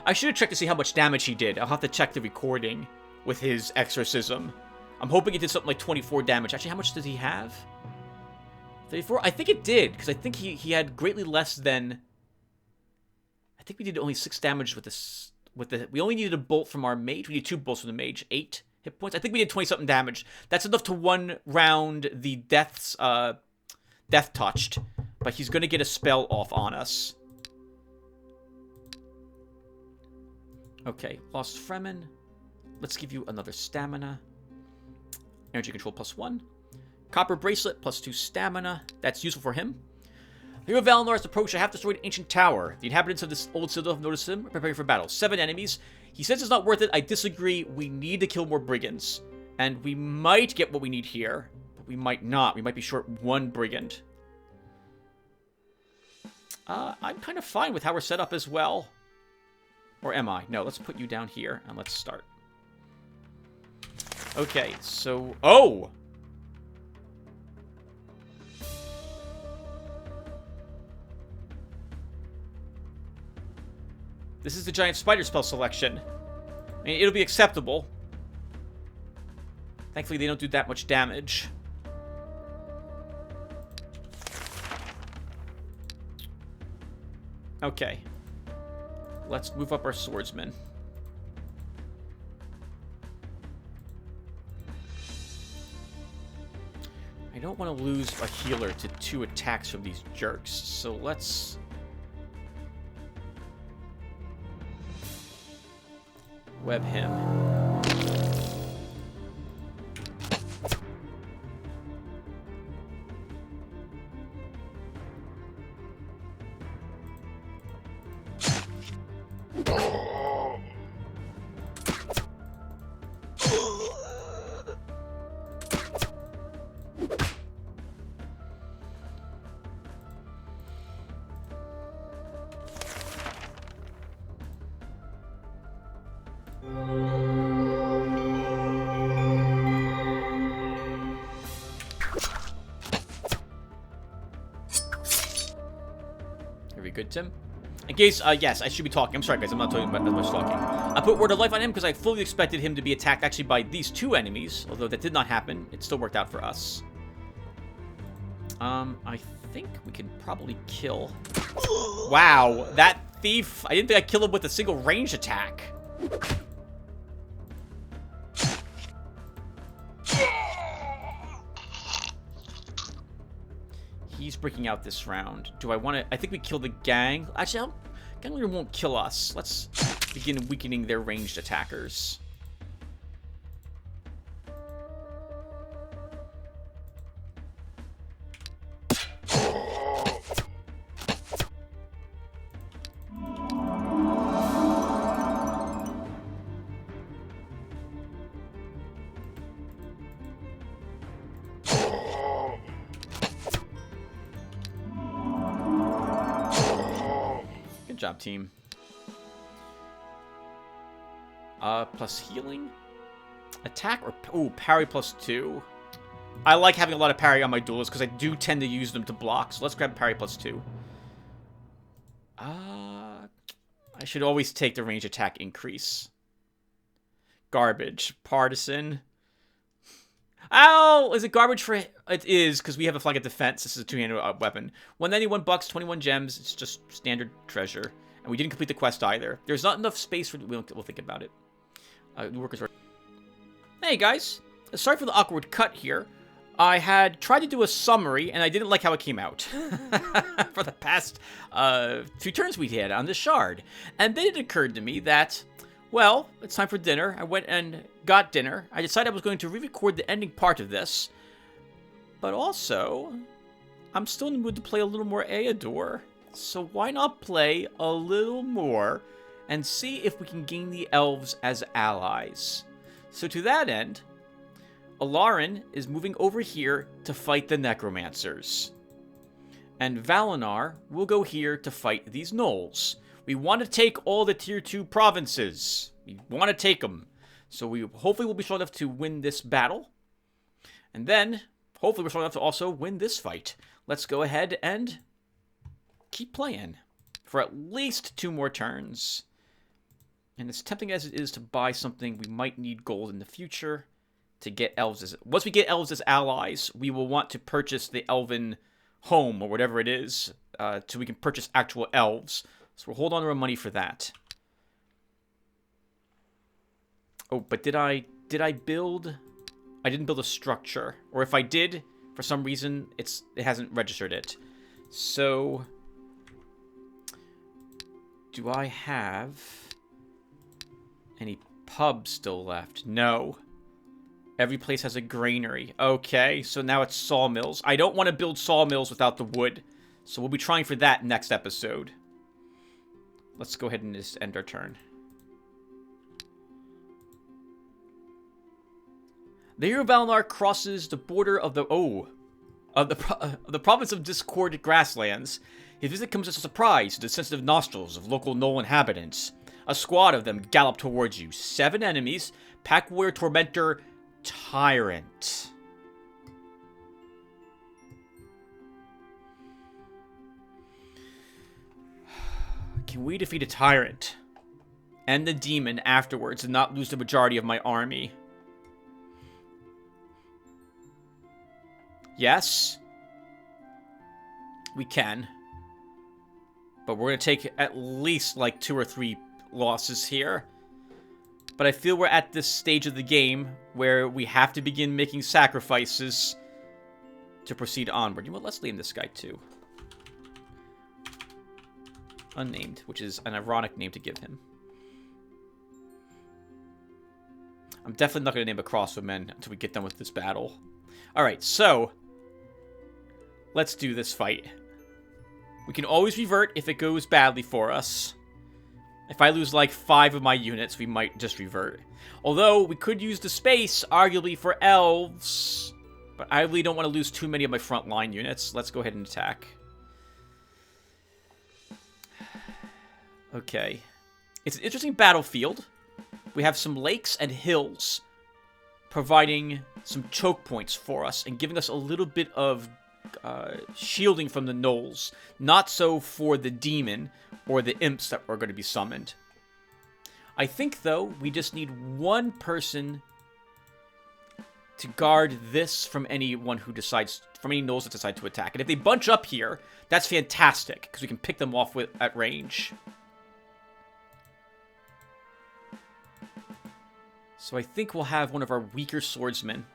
Speaker 1: I should have checked to see how much damage he did. I'll have to check the recording with his exorcism. I'm hoping it did something like 24 damage. Actually, how much does he have? 34? I think it did, because I think he had greatly less than... I think we did only 6 damage with this. We only needed a bolt from our mage. We need 2 bolts from the mage. 8 hit points. I think we did 20-something damage. That's enough to one round the death touched. But he's going to get a spell off on us. Okay, lost Fremen. Let's give you another stamina. Energy control +1. Copper bracelet +2 stamina. That's useful for him. Hero Valinor has approached a half-destroyed ancient tower. The inhabitants of this old citadel have noticed him, preparing for battle. 7 enemies. He says it's not worth it. I disagree. We need to kill more brigands. And we might get what we need here. But we might not. We might be short 1 brigand. I'm kind of fine with how we're set up as well. Or am I? No, let's put you down here and let's start. Okay, so... Oh! This is the giant spider spell selection. I mean, it'll be acceptable. Thankfully, they don't do that much damage. Okay. Let's move up our swordsman. I don't want to lose a healer to 2 attacks from these jerks, so let's... web him. Good, Tim. In case, yes, I should be talking. I'm sorry, guys. I'm not talking about that much talking. I put Word of Life on him because I fully expected him to be attacked actually by these 2 enemies. Although that did not happen. It still worked out for us. I think we can probably kill... Wow, that thief. I didn't think I'd kill him with a single range attack. He's breaking out this round. Do I want to... I think we kill the gang. Actually, gang leader won't kill us. Let's begin weakening their ranged attackers. Good job, team. Plus healing? Attack or... Ooh, parry +2. I like having a lot of parry on my duelists because I do tend to use them to block. So let's grab parry +2. I should always take the range attack increase. Garbage. Partisan. Ow! Is it garbage for... It is, because we have a flag of defense. This is a 2-handed weapon. $191, 21 gems. It's just standard treasure. And we didn't complete the quest either. There's not enough space for... We'll think about it. Workers are... Hey, guys. Sorry for the awkward cut here. I had tried to do a summary, and I didn't like how it came out. For the past 2 turns we had on the shard. And then it occurred to me that... Well, it's time for dinner. I went and got dinner. I decided I was going to re-record the ending part of this. But also, I'm still in the mood to play a little more Eador. So why not play a little more and see if we can gain the elves as allies. So to that end, Alarin is moving over here to fight the necromancers. And Valinar will go here to fight these gnolls. We want to take all the tier 2 provinces. We want to take them. So we hopefully will be strong enough to win this battle. And then, hopefully we're strong enough to also win this fight. Let's go ahead and keep playing for at least 2 more turns. And as tempting as it is to buy something, we might need gold in the future to get elves. Once we get elves as allies, we will want to purchase the elven home or whatever it is, so we can purchase actual elves. So we'll hold on to our money for that. Oh, but did I build? I didn't build a structure, or if I did, for some reason it hasn't registered it. So do I have any pubs still left? No. Every place has a granary. Okay, so now it's sawmills. I don't want to build sawmills without the wood, so we'll be trying for that next episode. Let's go ahead and just end our turn. The hero of Valinor crosses the border of the province of Discord Grasslands. His visit comes as a surprise to the sensitive nostrils of local Knoll inhabitants. A squad of them gallop towards you. 7 enemies. Pack Warrior, Tormentor, Tyrant. Can we defeat a Tyrant and the Demon afterwards and not lose the majority of my army? Yes. We can. But we're going to take at least like 2 or 3 losses here. But I feel we're at this stage of the game where we have to begin making sacrifices to proceed onward. You know what? Let's name this guy too. Unnamed, which is an ironic name to give him. I'm definitely not going to name a crossbowman until we get done with this battle. Alright, so let's do this fight. We can always revert if it goes badly for us. If I lose like 5 of my units, we might just revert. Although, we could use the space, arguably, for elves. But I really don't want to lose too many of my frontline units. Let's go ahead and attack. Okay. It's an interesting battlefield. We have some lakes and hills providing some choke points for us and giving us a little bit of shielding from the gnolls. Not so for the demon or the imps that are going to be summoned. I think, though, we just need one person to guard this from anyone who decides, from any gnolls that decide to attack. And if they bunch up here, that's fantastic, because we can pick them off at range. So I think we'll have one of our weaker swordsmen.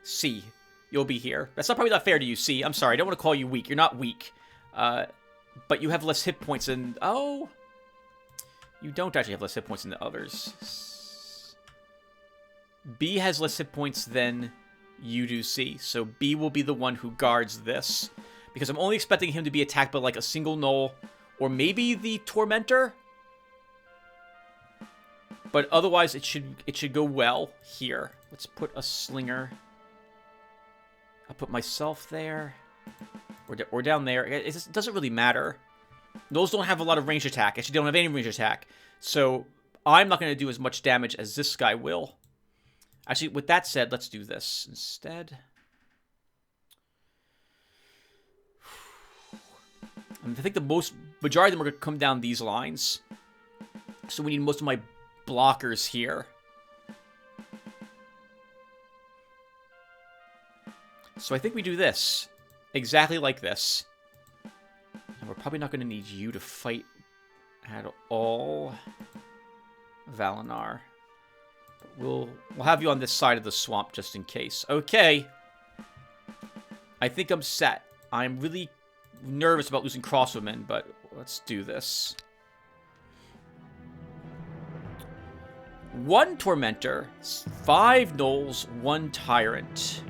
Speaker 1: C, you'll be here. That's probably not fair to you, C. I'm sorry, I don't want to call you weak. You're not weak. But you have less hit points than... Oh! You don't actually have less hit points than the others. B has less hit points than you do, C. So B will be the one who guards this. Because I'm only expecting him to be attacked by like a single gnoll. Or maybe the Tormentor. But otherwise, it should go well here. Let's put a slinger. I'll put myself there. Or down there. It doesn't really matter. Those don't have a lot of range attack. Actually, they don't have any range attack. So, I'm not going to do as much damage as this guy will. Actually, with that said, let's do this instead. I think the majority of them are going to come down these lines. So we need most of my blockers here. So I think we do this. Exactly like this. And we're probably not going to need you to fight at all, Valinor. But we'll have you on this side of the swamp just in case. Okay. I think I'm set. I'm really nervous about losing crossbowmen, but let's do this. 1 Tormentor, 5 gnolls, 1 Tyrant.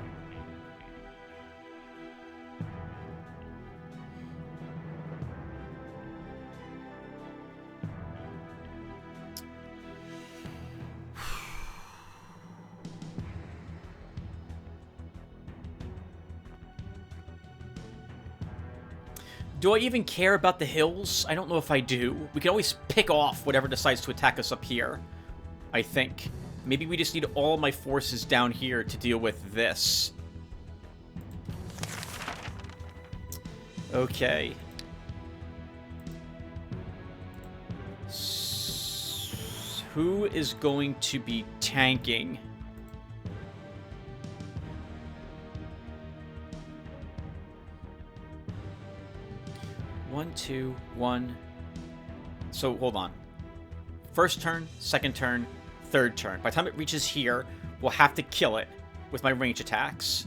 Speaker 1: Do I even care about the hills? I don't know if I do. We can always pick off whatever decides to attack us up here, I think. Maybe we just need all my forces down here to deal with this. Okay. Who is going to be tanking? One, two, one. So, hold on. First turn, second turn, third turn. By the time it reaches here, we'll have to kill it with my range attacks.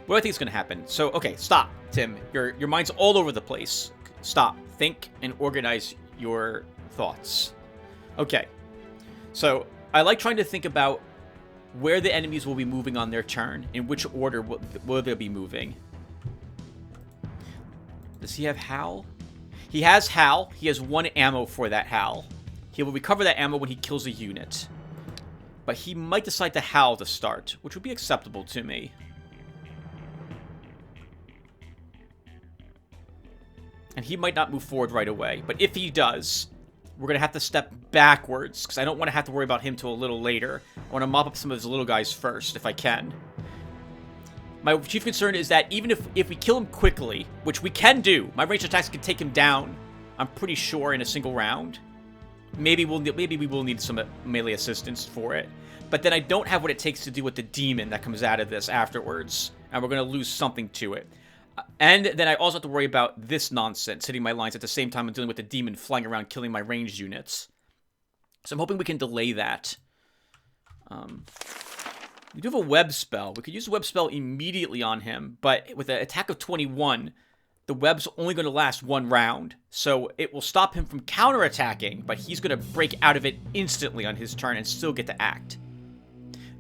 Speaker 1: What do I think is going to happen? So, okay, stop, Tim. Your mind's all over the place. Stop. Think and organize your thoughts. Okay. So, I like trying to think about where the enemies will be moving on their turn. In which order will they be moving? Does he have Howl? He has Howl. He has 1 ammo for that Howl. He will recover that ammo when he kills a unit. But he might decide to Howl to start, which would be acceptable to me. And he might not move forward right away. But if he does, we're going to have to step backwards, because I don't want to have to worry about him till a little later. I want to mop up some of his little guys first, if I can. My chief concern is that even if we kill him quickly, which we can do, my ranged attacks can take him down, I'm pretty sure, in a single round. Maybe we will need some melee assistance for it. But then I don't have what it takes to deal with the demon that comes out of this afterwards. And we're going to lose something to it. And then I also have to worry about this nonsense hitting my lines at the same time I'm dealing with the demon flying around killing my ranged units. So I'm hoping we can delay that. We do have a web spell. We could use a web spell immediately on him, but with an attack of 21, the web's only going to last 1 round. So it will stop him from counterattacking, but he's going to break out of it instantly on his turn and still get to act.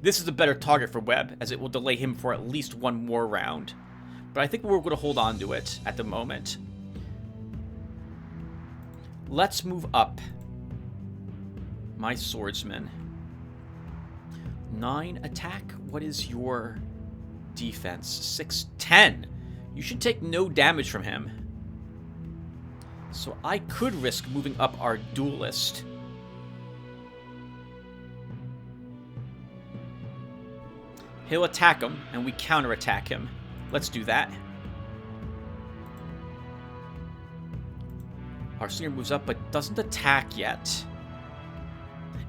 Speaker 1: This is a better target for web, as it will delay him for at least 1 more round. But I think we're going to hold on to it at the moment. Let's move up. My swordsman. 9 attack. What is your defense? 6, 10. You should take no damage from him. So I could risk moving up our duelist. He'll attack him, and we counterattack him. Let's do that. Our slinger moves up, but doesn't attack yet.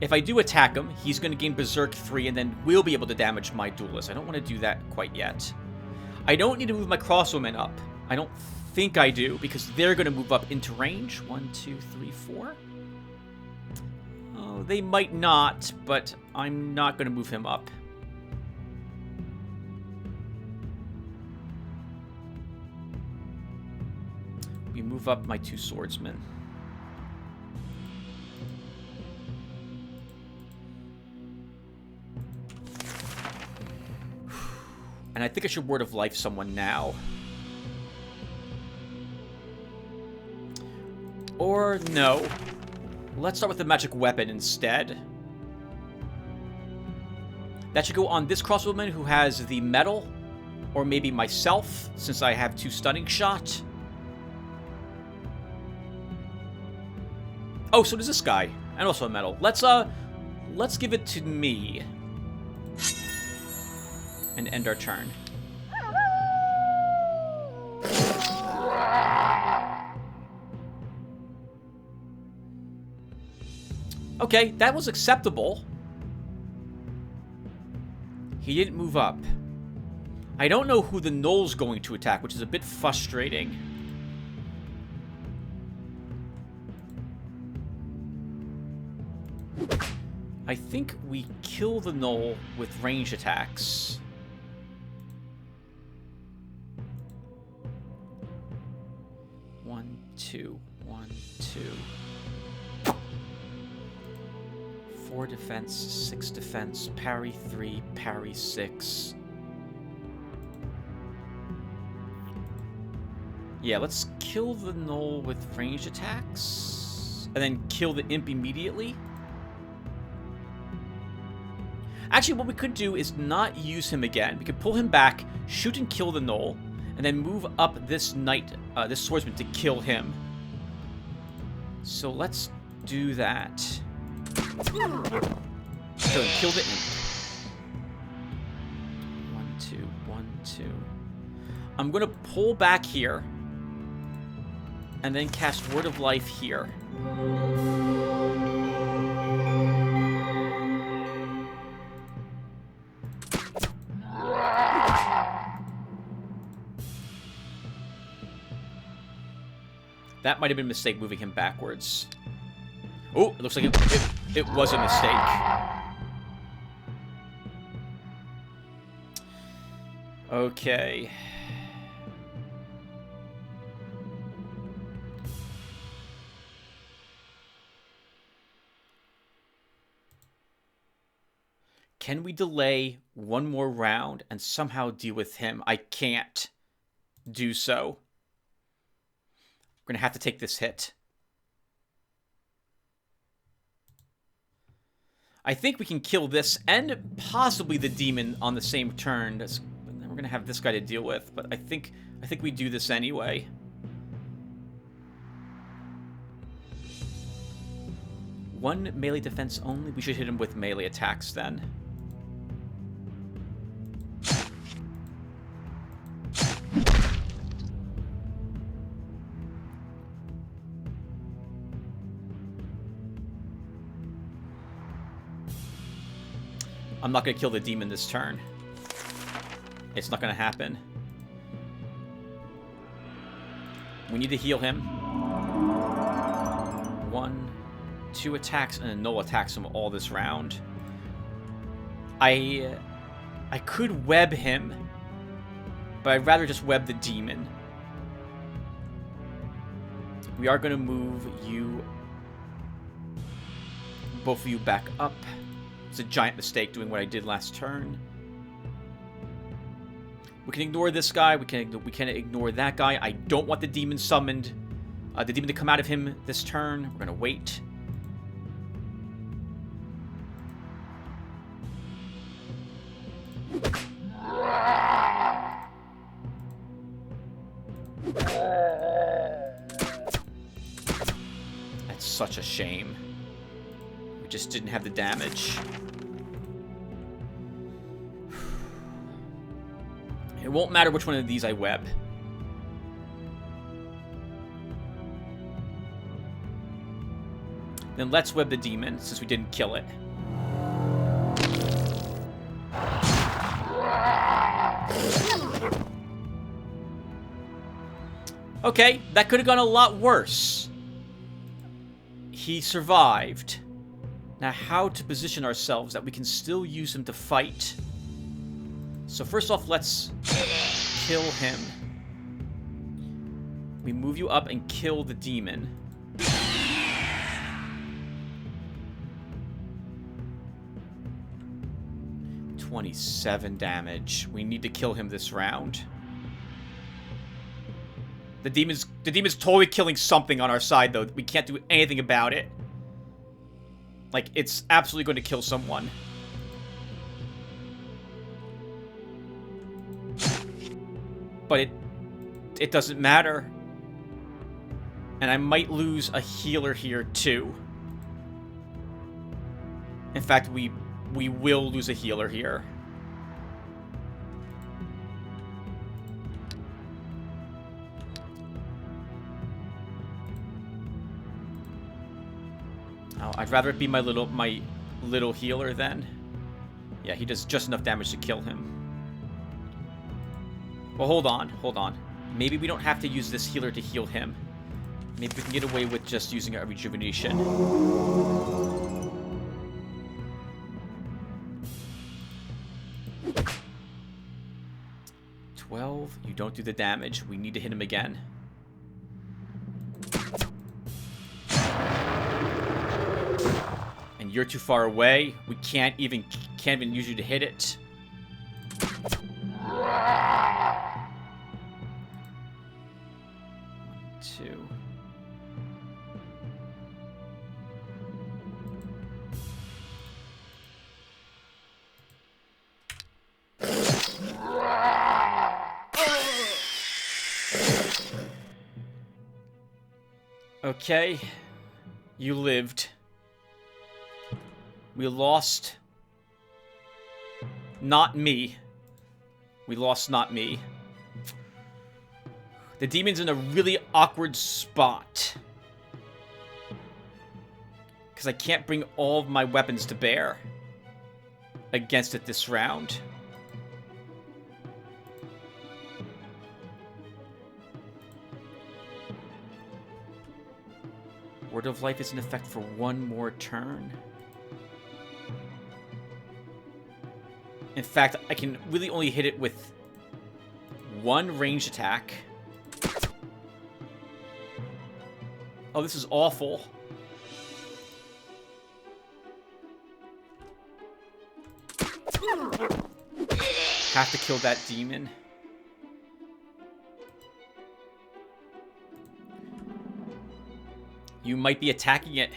Speaker 1: If I do attack him, he's going to gain Berserk 3, and then we'll be able to damage my duelist. I don't want to do that quite yet. I don't need to move my crossbowmen up. I don't think I do, because they're going to move up into range. 1, 2, 3, 4. Oh, they might not, but I'm not going to move him up. We move up my 2 swordsmen. And I think I should Word of Life someone now. Or no. Let's start with the magic weapon instead. That should go on this crossbowman who has the metal. Or maybe myself, since I have 2 stunning shot. Oh, so does this guy. And also a metal. Let's give it to me. And end our turn. Okay, that was acceptable. He didn't move up. I don't know who the Knoll's going to attack, which is a bit frustrating. I think we kill the Knoll with range attacks. One, two, 4 defense, 6 defense, parry 3, parry 6. Yeah, let's kill the Knoll with range attacks. And then kill the Imp immediately. Actually, what we could do is not use him again. We could pull him back, shoot and kill the Knoll, and then move up this knight, this swordsman, to kill him. So let's do that. So kill the imp. 1, 2, 1, 2. I'm gonna pull back here, and then cast Word of Life here. That might have been a mistake moving him backwards. Oh, it looks like it was a mistake. Okay. Can we delay one more round and somehow deal with him? I can't do so. We're going to have to take this hit. I think we can kill this and possibly the demon on the same turn. We're going to have this guy to deal with, but I think we do this anyway. One melee defense only. We should hit him with melee attacks then. I'm not going to kill the demon this turn. It's not going to happen. We need to heal him. 1, 2 attacks, and a null attacks him all this round. I could web him, but I'd rather just web the demon. We are going to move you, both of you, back up. It's a giant mistake doing what I did last turn. We can ignore this guy. We can ignore that guy. I don't want the demon summoned. The demon to come out of him this turn. We're gonna wait. That's such a shame. We just didn't have the damage. It won't matter which one of these I web. Then let's web the demon, since we didn't kill it. Okay, that could have gone a lot worse. He survived. Now, how to position ourselves that we can still use him to fight. So first off, let's kill him. We move you up and kill the demon. $27 damage. We need to kill him this round. The demon's totally killing something on our side, though. We can't do anything about it. Like, it's absolutely going to kill someone. But it doesn't matter. And I might lose a healer here, too. In fact, we will lose a healer here. Oh, I'd rather it be my little healer then. Yeah, he does just enough damage to kill him. Well, hold on. Maybe we don't have to use this healer to heal him. Maybe we can get away with just using our rejuvenation. 12. You don't do the damage. We need to hit him again. And you're too far away. We can't even use you to hit it. Two. Okay. You lived. We lost. Not me. We lost not me. The demon's in a really awkward spot. Because I can't bring all of my weapons to bear against it this round. Word of Life is in effect for one more turn. In fact, I can really only hit it with one ranged attack. Oh, this is awful. Have to kill that demon. You might be attacking it,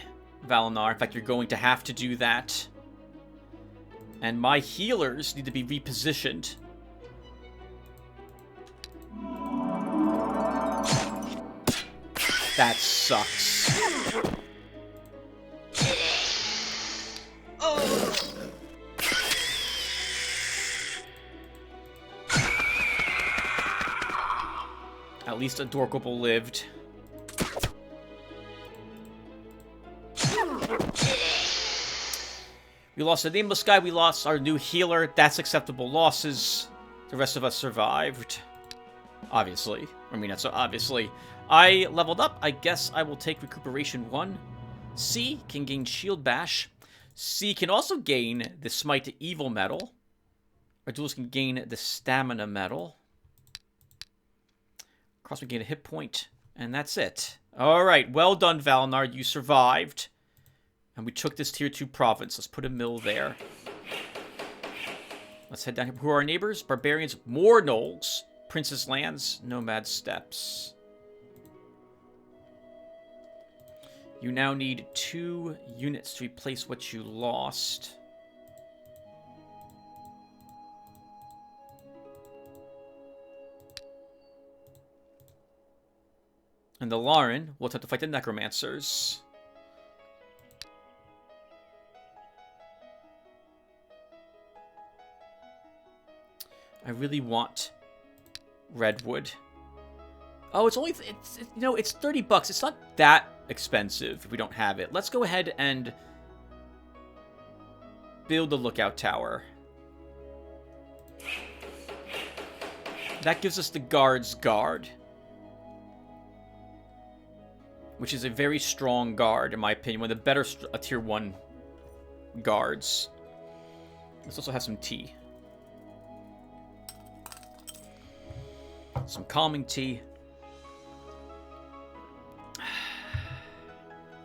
Speaker 1: Valinar. In fact, you're going to have to do that. And my healers need to be repositioned. That sucks. Oh. At least Adorkable lived. We lost the Nameless guy, we lost our new healer. That's acceptable losses. The rest of us survived. Obviously. I mean, that's so obviously. I leveled up. I guess I will take Recuperation 1. C can gain Shield Bash. C can also gain the Smite Evil Medal. Our duelist can gain the Stamina Medal. Cross can gain a hit point. And that's it. Alright, well done, Valinar. You survived. And we took this tier 2 province. Let's put a mill there. Let's head down here. Who are our neighbors? Barbarians, more gnolls. Princess lands, nomad steppes. You now need 2 units to replace what you lost. And the Lauren will attempt to fight the Necromancers. I really want Redwood. Oh, it's only it's $30. It's not that expensive if we don't have it. Let's go ahead and build the lookout tower. That gives us the guard's guard, which is a very strong guard in my opinion, one of the better tier 1 guards. Let's also have some tea. Some calming tea.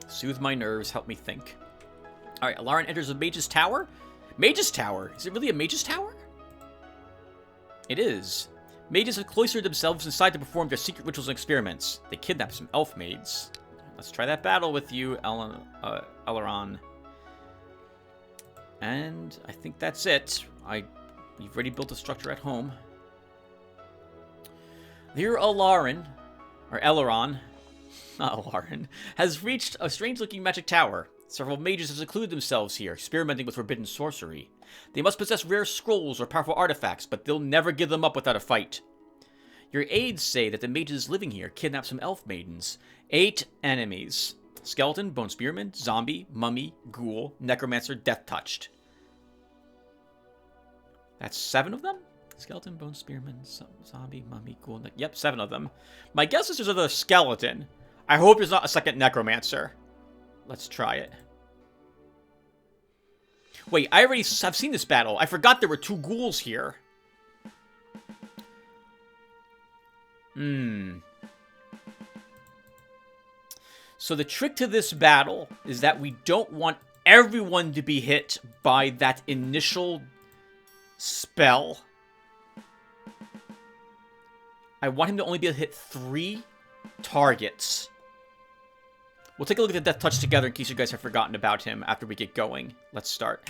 Speaker 1: Soothe my nerves, help me think. Alright, Alarin enters a mage's tower? Mage's tower? Is it really a mage's tower? It is. Mages have cloistered themselves inside to perform their secret rituals and experiments. They kidnap some elf maids. Let's try that battle with you, Alaran. And I think that's it. We've already built a structure at home. Here, Alarin, or Eleron, not Alarin, has reached a strange-looking magic tower. Several mages have secluded themselves here, experimenting with forbidden sorcery. They must possess rare scrolls or powerful artifacts, but they'll never give them up without a fight. Your aides say that the mages living here kidnapped some elf maidens. 8 enemies. Skeleton, Bone Spearman, Zombie, Mummy, Ghoul, Necromancer, Death-Touched. That's 7 of them? Skeleton, Bone Spearman, Zombie, Mummy, Ghoul... Yep, 7 of them. My guess is there's another skeleton. I hope there's not a second Necromancer. Let's try it. Wait, I already have seen this battle. I forgot there were 2 ghouls here. So the trick to this battle is that we don't want everyone to be hit by that initial spell. I want him to only be able to hit 3 targets. We'll take a look at the Death Touch together in case you guys have forgotten about him after we get going. Let's start.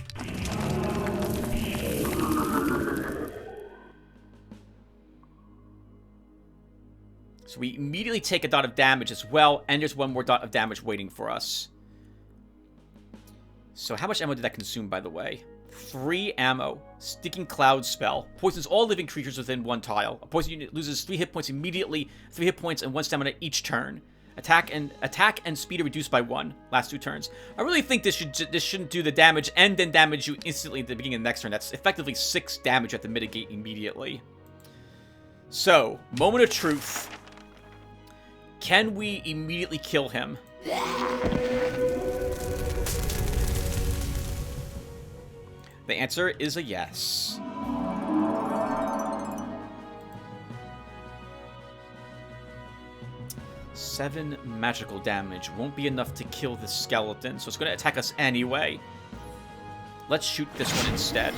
Speaker 1: So So we immediately take a dot of damage as well, and there's one more dot of damage waiting for us. So how much ammo did that consume, by the way? 3 ammo. Sticking Cloud spell. Poisons all living creatures within 1 tile. A poison unit loses 3 hit points immediately, 3 hit points and 1 stamina each turn. Attack and speed are reduced by 1. Last 2 turns. I really think this shouldn't do the damage and then damage you instantly at the beginning of the next turn. That's effectively 6 damage at the mitigate immediately. So, moment of truth. Can we immediately kill him? The answer is a yes. Seven magical damage won't be enough to kill this skeleton, so it's going to attack us anyway. Let's shoot this one instead.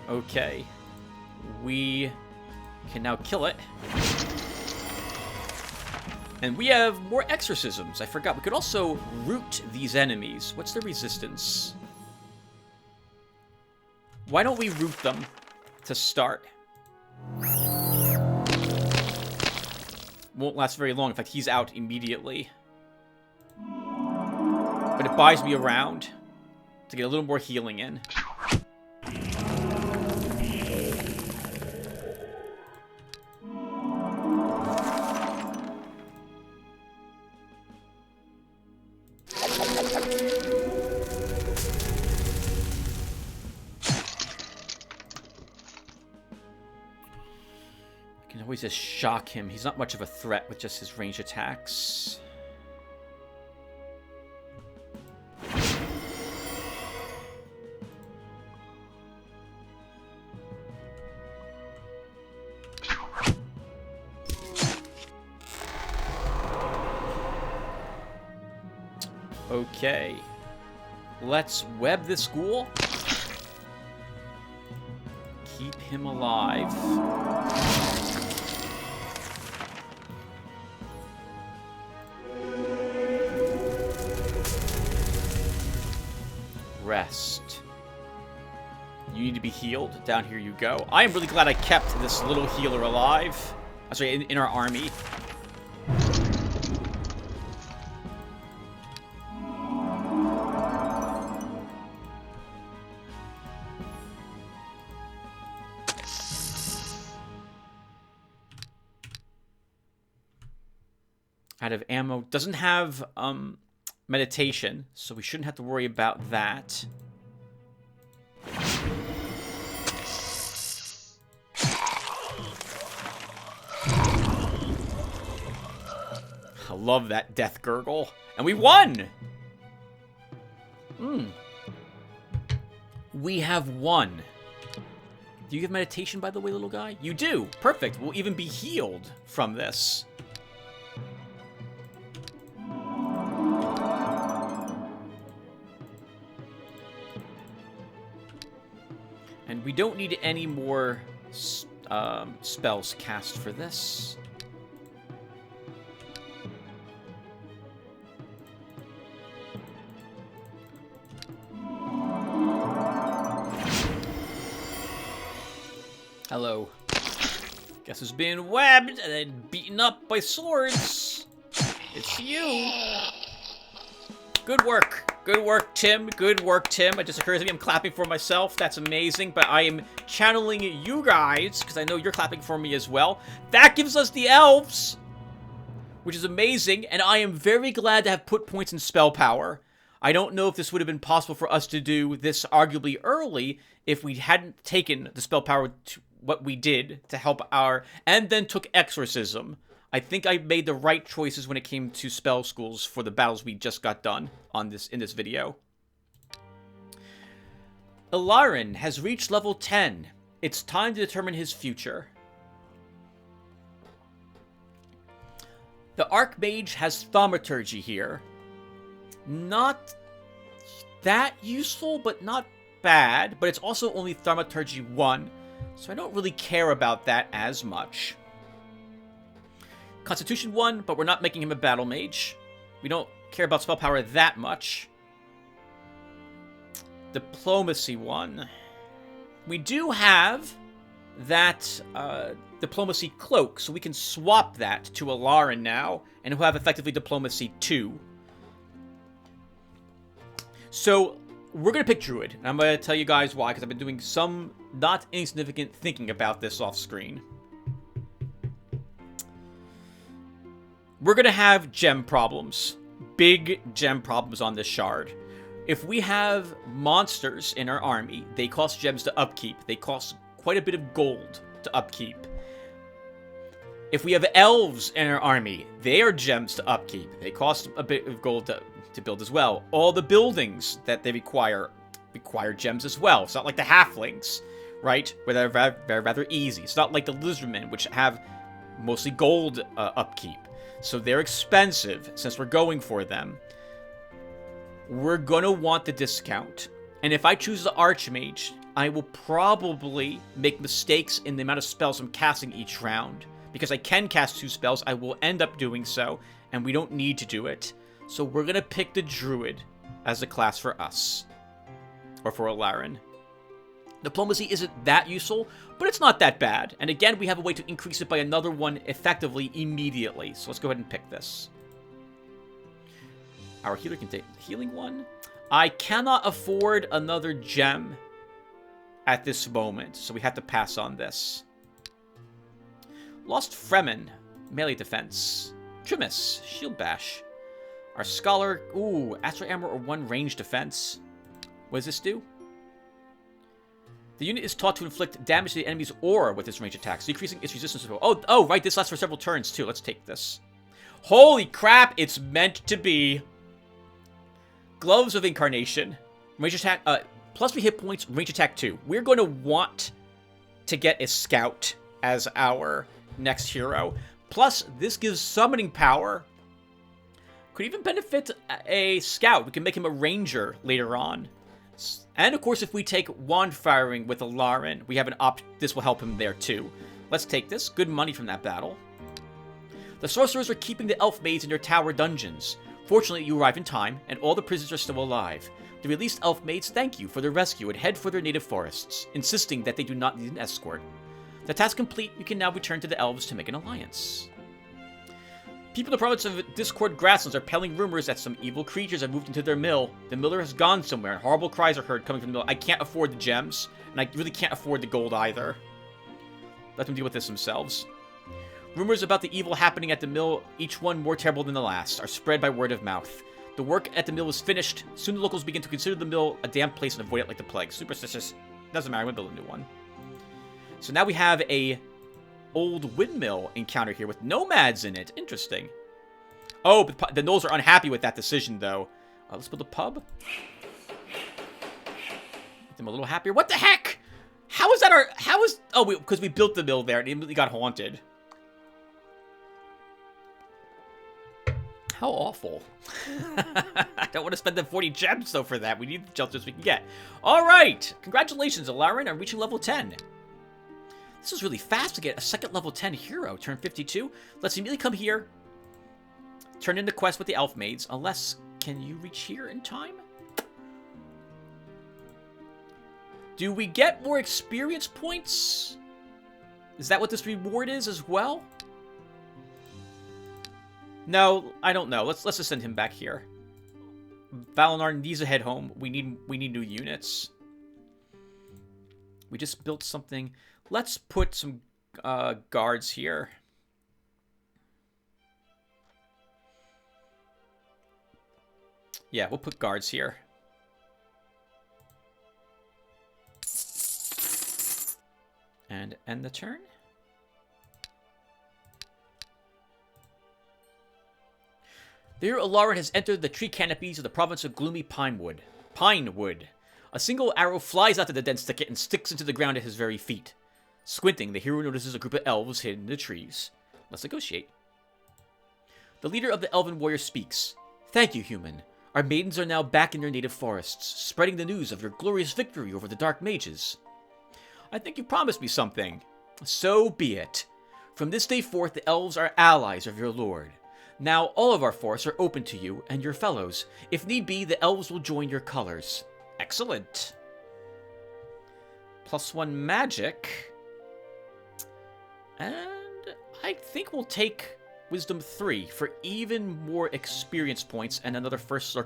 Speaker 1: Okay. We can now kill it. And we have more exorcisms. I forgot. We could also root these enemies. What's their resistance? Why don't we root them to start? Won't last very long. In fact, he's out immediately. But it buys me around to get a little more healing in. Always just shock him. He's not much of a threat with just his range attacks. Okay. Let's web this ghoul. Keep him alive. Rest. You need to be healed. Down here you go. I am really glad I kept this little healer alive. Sorry, in our army. Out of ammo. Doesn't have, meditation, so we shouldn't have to worry about that. I love that death gurgle. And we won! We have won. Do you have meditation, by the way, little guy? You do! Perfect. We'll even be healed from this. And we don't need any more spells cast for this. Hello. Guess who's being webbed and then beaten up by swords? It's you. Good work. Good work, Tim. Good work, Tim. It just occurs to me I'm clapping for myself. That's amazing. But I am channeling you guys, because I know you're clapping for me as well. That gives us the Elves, which is amazing. And I am very glad to have put points in spell power. I don't know if this would have been possible for us to do this arguably early if we hadn't taken the spell power to what we did to help our... and then took exorcism. I think I made the right choices when it came to spell schools for the battles we just got done on in this video. Ilarin has reached level 10. It's time to determine his future. The Archmage has Thaumaturgy here. Not that useful, but not bad. But it's also only Thaumaturgy 1, so I don't really care about that as much. Constitution 1, but we're not making him a battle mage. We don't care about spell power that much. Diplomacy one. We do have that Diplomacy cloak, so we can swap that to a Lauren now, and he'll have effectively Diplomacy 2. So, we're going to pick Druid, and I'm going to tell you guys why, because I've been doing some not insignificant thinking about this off screen. We're going to have gem problems. Big gem problems on this shard. If we have monsters in our army, they cost gems to upkeep. They cost quite a bit of gold to upkeep. If we have elves in our army, they are gems to upkeep. They cost a bit of gold to build as well. All the buildings that they require gems as well. It's not like the halflings, right? Where they're rather easy. It's not like the lizardmen, which have mostly gold upkeep. So they're expensive since we're going for them. We're gonna want the discount. And if I choose the Archmage, I will probably make mistakes in the amount of spells I'm casting each round. Because I can cast 2 spells, I will end up doing so, and we don't need to do it. So we're gonna pick the Druid as a class for us. Or for Alarin. Diplomacy isn't that useful, but it's not that bad. And again, we have a way to increase it by another one effectively immediately. So let's go ahead and pick this. Our healer can take the healing one. I cannot afford another gem at this moment, so we have to pass on this. Lost Fremen, melee defense. Trimus, shield bash. Our scholar, astral armor or 1 range defense. What does this do? The unit is taught to inflict damage to the enemy's aura with its range attacks, decreasing its resistance to... Oh, right, this lasts for several turns, too. Let's take this. Holy crap, it's meant to be. Gloves of Incarnation. Range attack, plus 3 hit points, range attack 2. We're going to want to get a Scout as our next hero. Plus, this gives summoning power. Could even benefit a Scout. We can make him a Ranger later on. And of course, if we take Wand Firing with Alarin, we have an this will help him there too. Let's take this. Good money from that battle. The sorcerers are keeping the elf maids in their tower dungeons. Fortunately, you arrive in time, and all the prisoners are still alive. The released elf maids thank you for their rescue and head for their native forests, insisting that they do not need an escort. The task complete, you can now return to the elves to make an alliance. People in the province of Discord Grasslands are peddling rumors that some evil creatures have moved into their mill. The miller has gone somewhere, and horrible cries are heard coming from the mill. I can't afford the gems, and I really can't afford the gold either. Let them deal with this themselves. Rumors about the evil happening at the mill, each one more terrible than the last, are spread by word of mouth. The work at the mill is finished. Soon the locals begin to consider the mill a damp place and avoid it like the plague. Superstitious. Doesn't matter, I'm gonna build a new one. So now we have a old windmill encounter here with nomads in it. Interesting. Oh, but the gnolls are unhappy with that decision, though. Let's build a pub. Make them a little happier. What the heck? How is that our... How is... Oh, because we built the mill there and it immediately got haunted. How awful. I don't want to spend the 40 gems, though, for that. We need the justice we can get. All right. Congratulations, Alarin, on reaching level 10. This is really fast to get a second level 10 hero. Turn 52. Let's immediately come here. Turn in the quest with the elf maids. Unless, can you reach here in time? Do we get more experience points? Is that what this reward is as well? No, I don't know. Let's just send him back here. Valinar needs to head home. We need new units. We just built something. Let's put some guards here. Yeah, we'll put guards here. And end the turn. There, Alarin has entered the tree canopies of the province of gloomy Pinewood. A single arrow flies out of the dense thicket and sticks into the ground at his very feet. Squinting, the hero notices a group of elves hidden in the trees. Let's negotiate. The leader of the Elven Warrior speaks. Thank you, human. Our maidens are now back in their native forests, spreading the news of your glorious victory over the Dark Mages. I think you promised me something. So be it. From this day forth, the elves are allies of your lord. Now all of our forests are open to you and your fellows. If need be, the elves will join your colors. Excellent. +1 magic. And I think we'll take Wisdom 3 for even more experience points and another first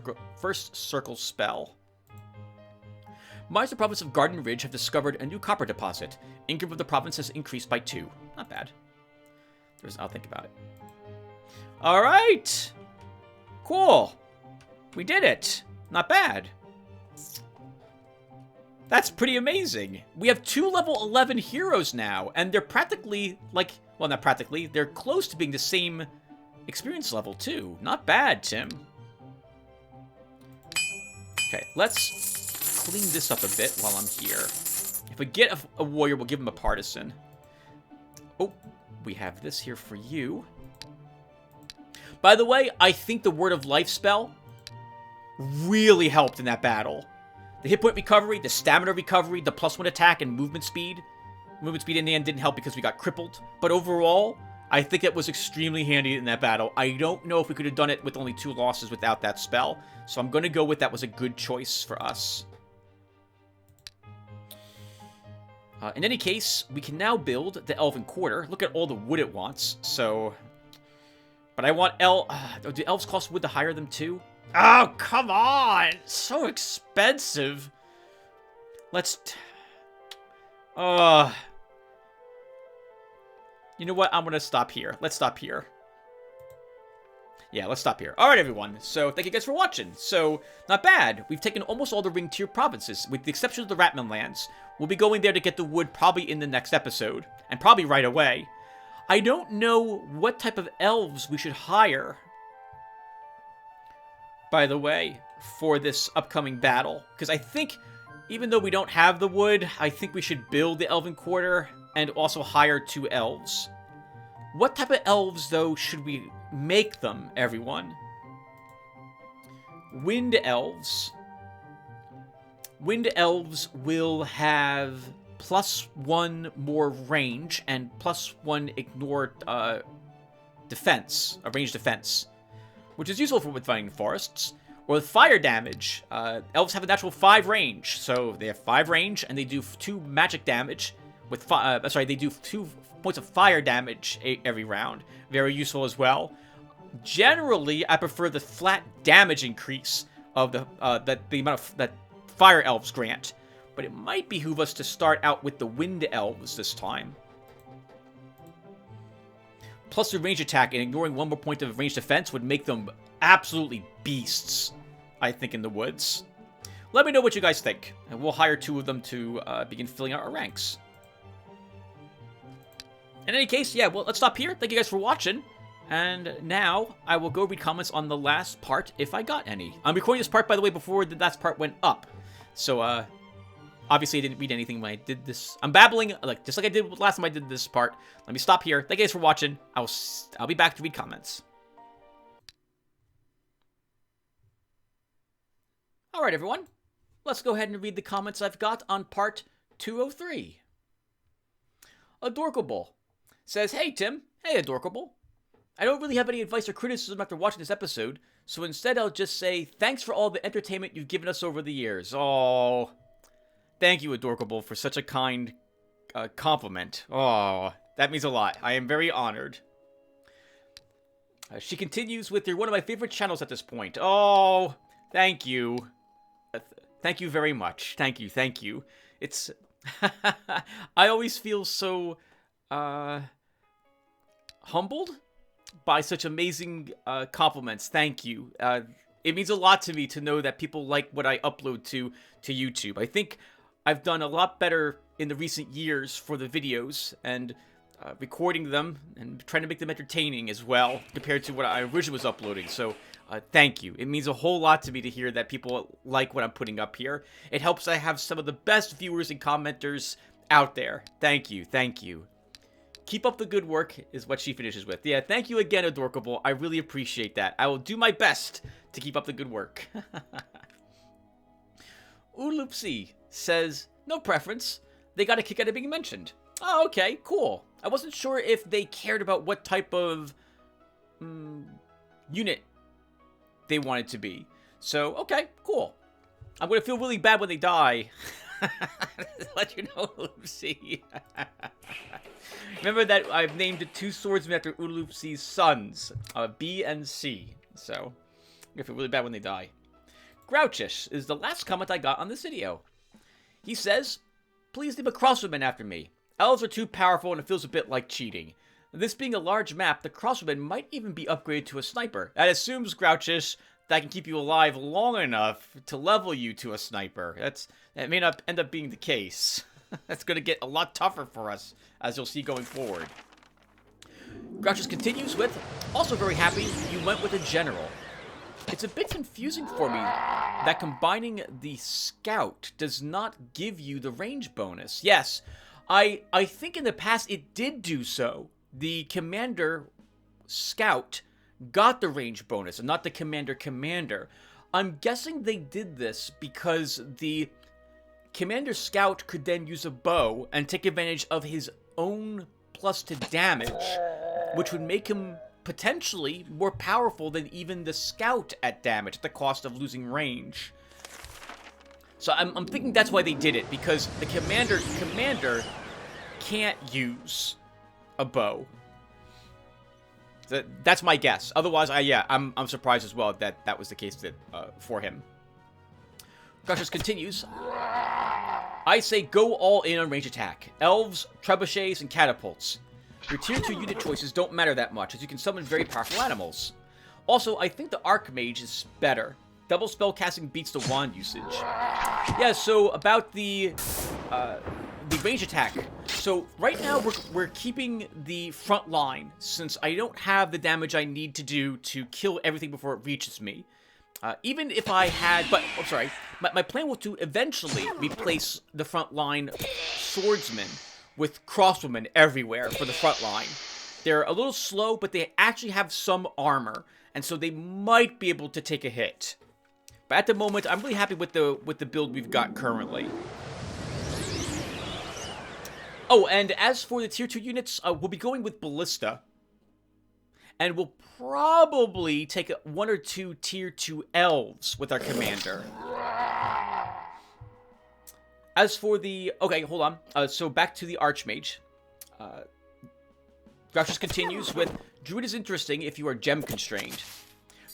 Speaker 1: circle spell. Miners of the province of Garden Ridge have discovered a new copper deposit. Income of the province has increased by 2. Not bad. I'll think about it. Alright! Cool. We did it. Not bad. That's pretty amazing. We have 2 level 11 heroes now, and they're practically, like, well, not practically, they're close to being the same experience level, too. Not bad, Tim. Okay, let's clean this up a bit while I'm here. If we get a warrior, we'll give him a partisan. Oh, we have this here for you. By the way, I think the Word of Life spell really helped in that battle. The hit point recovery, the stamina recovery, the +1 attack, and movement speed. Movement speed in the end didn't help because we got crippled. But overall, I think it was extremely handy in that battle. I don't know if we could have done it with only 2 losses without that spell. So I'm going to go with that was a good choice for us. In any case, we can now build the Elven Quarter. Look at all the wood it wants. So, but I want do elves cost wood to hire them too? Oh, come on! So expensive. Let's... You know what? I'm going to stop here. Let's stop here. Yeah, let's stop here. Alright, everyone. So, thank you guys for watching. So, not bad. We've taken almost all the ring tier provinces, with the exception of the Ratman lands. We'll be going there to get the wood probably in the next episode. And probably right away. I don't know what type of elves we should hire, by the way, for this upcoming battle. Because I think, even though we don't have the wood, I think we should build the Elven Quarter and also hire 2 elves. What type of elves, though, should we make them, everyone? Wind elves. Wind elves will have +1 more range and +1 ignore defense, a ranged defense, which is useful for with fighting forests. Or with fire damage, elves have a natural 5 range, so they have 5 range and they do 2 magic damage with they do 2 points of fire damage every round. Very useful as well. Generally, I prefer the flat damage increase of the amount of that fire elves grant, but it might behoove us to start out with the wind elves this time. Plus the range attack and ignoring 1 more point of range defense would make them absolutely beasts, I think, in the woods. Let me know what you guys think, and we'll hire 2 of them to begin filling out our ranks. In any case, yeah, well, let's stop here. Thank you guys for watching. And now, I will go read comments on the last part, if I got any. I'm recording this part, by the way, before the last part went up. So, obviously I didn't read anything when I did this. I'm babbling, just like I did last time I did this part. Let me stop here. Thank you guys for watching. I'll be back to read comments. Alright, everyone. Let's go ahead and read the comments I've got on part 203. Adorkable says, "Hey, Tim." Hey, Adorkable. "I don't really have any advice or criticism after watching this episode, so instead I'll just say, thanks for all the entertainment you've given us over the years." Oh, thank you, Adorkable, for such a kind compliment. Oh, that means a lot. I am very honored. She continues with, "You're one of my favorite channels at this point." Oh, thank you. Thank you very much. Thank you, thank you. It's... I always feel so... humbled by such amazing compliments. Thank you. It means a lot to me to know that people like what I upload to YouTube. I think I've done a lot better in the recent years for the videos and recording them and trying to make them entertaining as well compared to what I originally was uploading. So thank you. It means a whole lot to me to hear that people like what I'm putting up here. It helps I have some of the best viewers and commenters out there. Thank you. Thank you. Keep up the good work is what she finishes with. Yeah, thank you again, Adorkable. I really appreciate that. I will do my best to keep up the good work. Ulupsi says, "No preference. They got a kick out of being mentioned." Oh, okay, cool. I wasn't sure if they cared about what type of unit they wanted to be. So, okay, cool. I'm going to feel really bad when they die. Let you know, Lucy. Remember that I've named 2 swordsmen after Ulufsi's sons, B and C. So, I'm going to feel really bad when they die. Grouchish is the last comment I got on this video. He says, please leave a crossbowman after me. Elves are too powerful and it feels a bit like cheating. This being a large map, the crossbowman might even be upgraded to a sniper. That assumes, Grouchish, that can keep you alive long enough to level you to a sniper. That may not end up being the case. That's going to get a lot tougher for us, as you'll see going forward. Grouchish continues with, also very happy you went with a general. It's a bit confusing for me that combining the scout does not give you the range bonus. Yes, I think in the past it did do so. The commander scout got the range bonus and not the commander. I'm guessing they did this because the commander scout could then use a bow and take advantage of his own plus to damage, which would make him potentially more powerful than even the scout at damage at the cost of losing range. So I'm thinking that's why they did it, because the commander can't use a bow. That's my guess. Otherwise, I'm surprised as well that that was the case for him. Grouchish continues. I say go all in on range attack. Elves, trebuchets, and catapults. Your tier 2 unit choices don't matter that much, as you can summon very powerful animals. Also, I think the Archmage is better. Double spell casting beats the wand usage. Yeah, so about the range attack. So right now we're keeping the front line, since I don't have the damage I need to do to kill everything before it reaches me. Even if I had, I'm sorry, my plan was to eventually replace the front line swordsmen with crossbowmen everywhere for the front line. They're a little slow, but they actually have some armor, and so they might be able to take a hit. But at the moment, I'm really happy with the build we've got currently. Oh, and as for the tier 2 units, we'll be going with Ballista. And we'll probably take 1 or 2 tier 2 elves with our commander. As for the... Okay, hold on. So back to the Archmage. Grouchish continues with, Druid is interesting if you are gem constrained.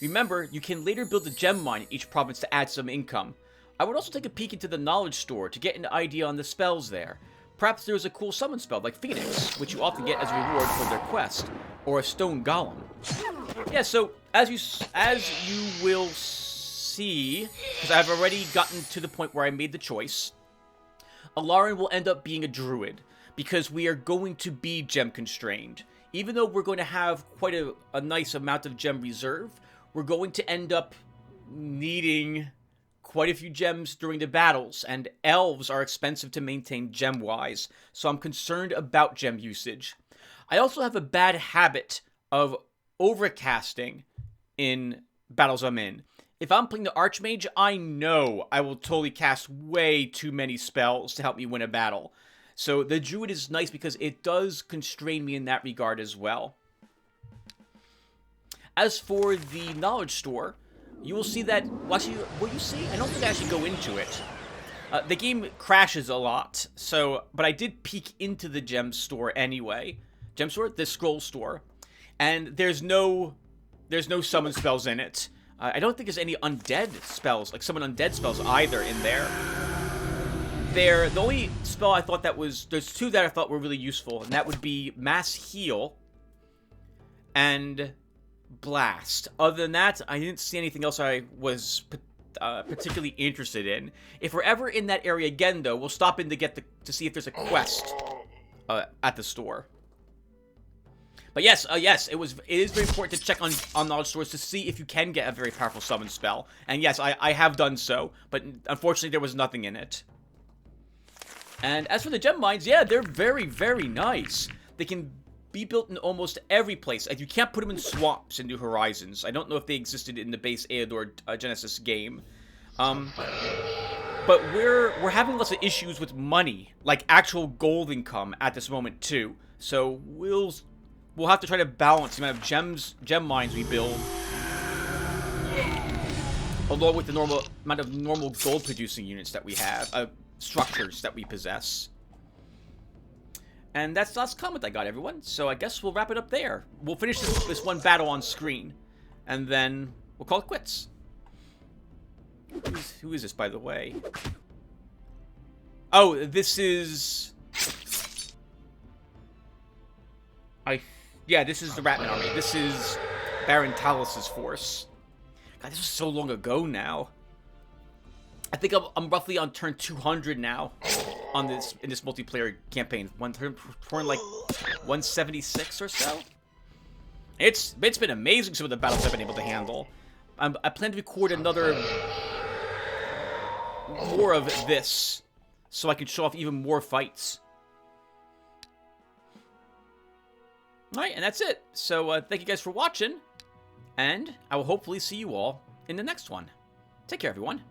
Speaker 1: Remember, you can later build a gem mine in each province to add some income. I would also take a peek into the knowledge store to get an idea on the spells there. Perhaps there's a cool summon spell like Phoenix, which you often get as a reward for their quest, or a stone golem. Yeah, so as you will see, because I've already gotten to the point where I made the choice, Alarin will end up being a druid, because we are going to be gem constrained. Even though we're going to have quite a nice amount of gem reserve, we're going to end up needing quite a few gems during the battles, and elves are expensive to maintain gem-wise, so I'm concerned about gem usage. I also have a bad habit of overcasting in battles I'm in. If I'm playing the Archmage, I know I will totally cast way too many spells to help me win a battle. So the Druid is nice because it does constrain me in that regard as well. As for the Knowledge Store, you will see that... Well, actually, will you see? I don't think I actually go into it. The game crashes a lot, so... But I did peek into the Gem Store anyway. Gem Store? The Scroll Store. And there's no summon spells in it. I don't think there's any undead spells, like summon undead spells either in there. The only spell I thought that was... There's 2 that I thought were really useful, and that would be Mass Heal and Blast. Other than that, I didn't see anything else I was particularly interested in. If we're ever in that area again, though, we'll stop in to see if there's a quest at the store. But yes, it is very important to check on knowledge stores to see if you can get a very powerful summon spell. And yes, I have done so, but unfortunately there was nothing in it. And as for the gem mines, yeah, they're very, very nice. They can be built in almost every place. And you can't put them in swamps in New Horizons. I don't know if they existed in the base Eador Genesis game. But we're having lots of issues with money, like actual gold income at this moment too. So we'll have to try to balance the amount of gem mines we build along with the normal amount of normal gold-producing units that we have, structures that we possess. And that's the last comment I got, everyone. So I guess we'll wrap it up there. We'll finish this one battle on screen, and then we'll call it quits. Who is this, by the way? Oh, this is... Yeah, this is the Ratman army. This is Baron Talus's force. God, this was so long ago now. I think I'm roughly on turn 200 now on this in this multiplayer campaign. Turn like 176 or so. It's been amazing, some of the battles I've been able to handle. I plan to record more of this so I can show off even more fights. Alright, and that's it. So thank you guys for watching, and I will hopefully see you all in the next one. Take care, everyone.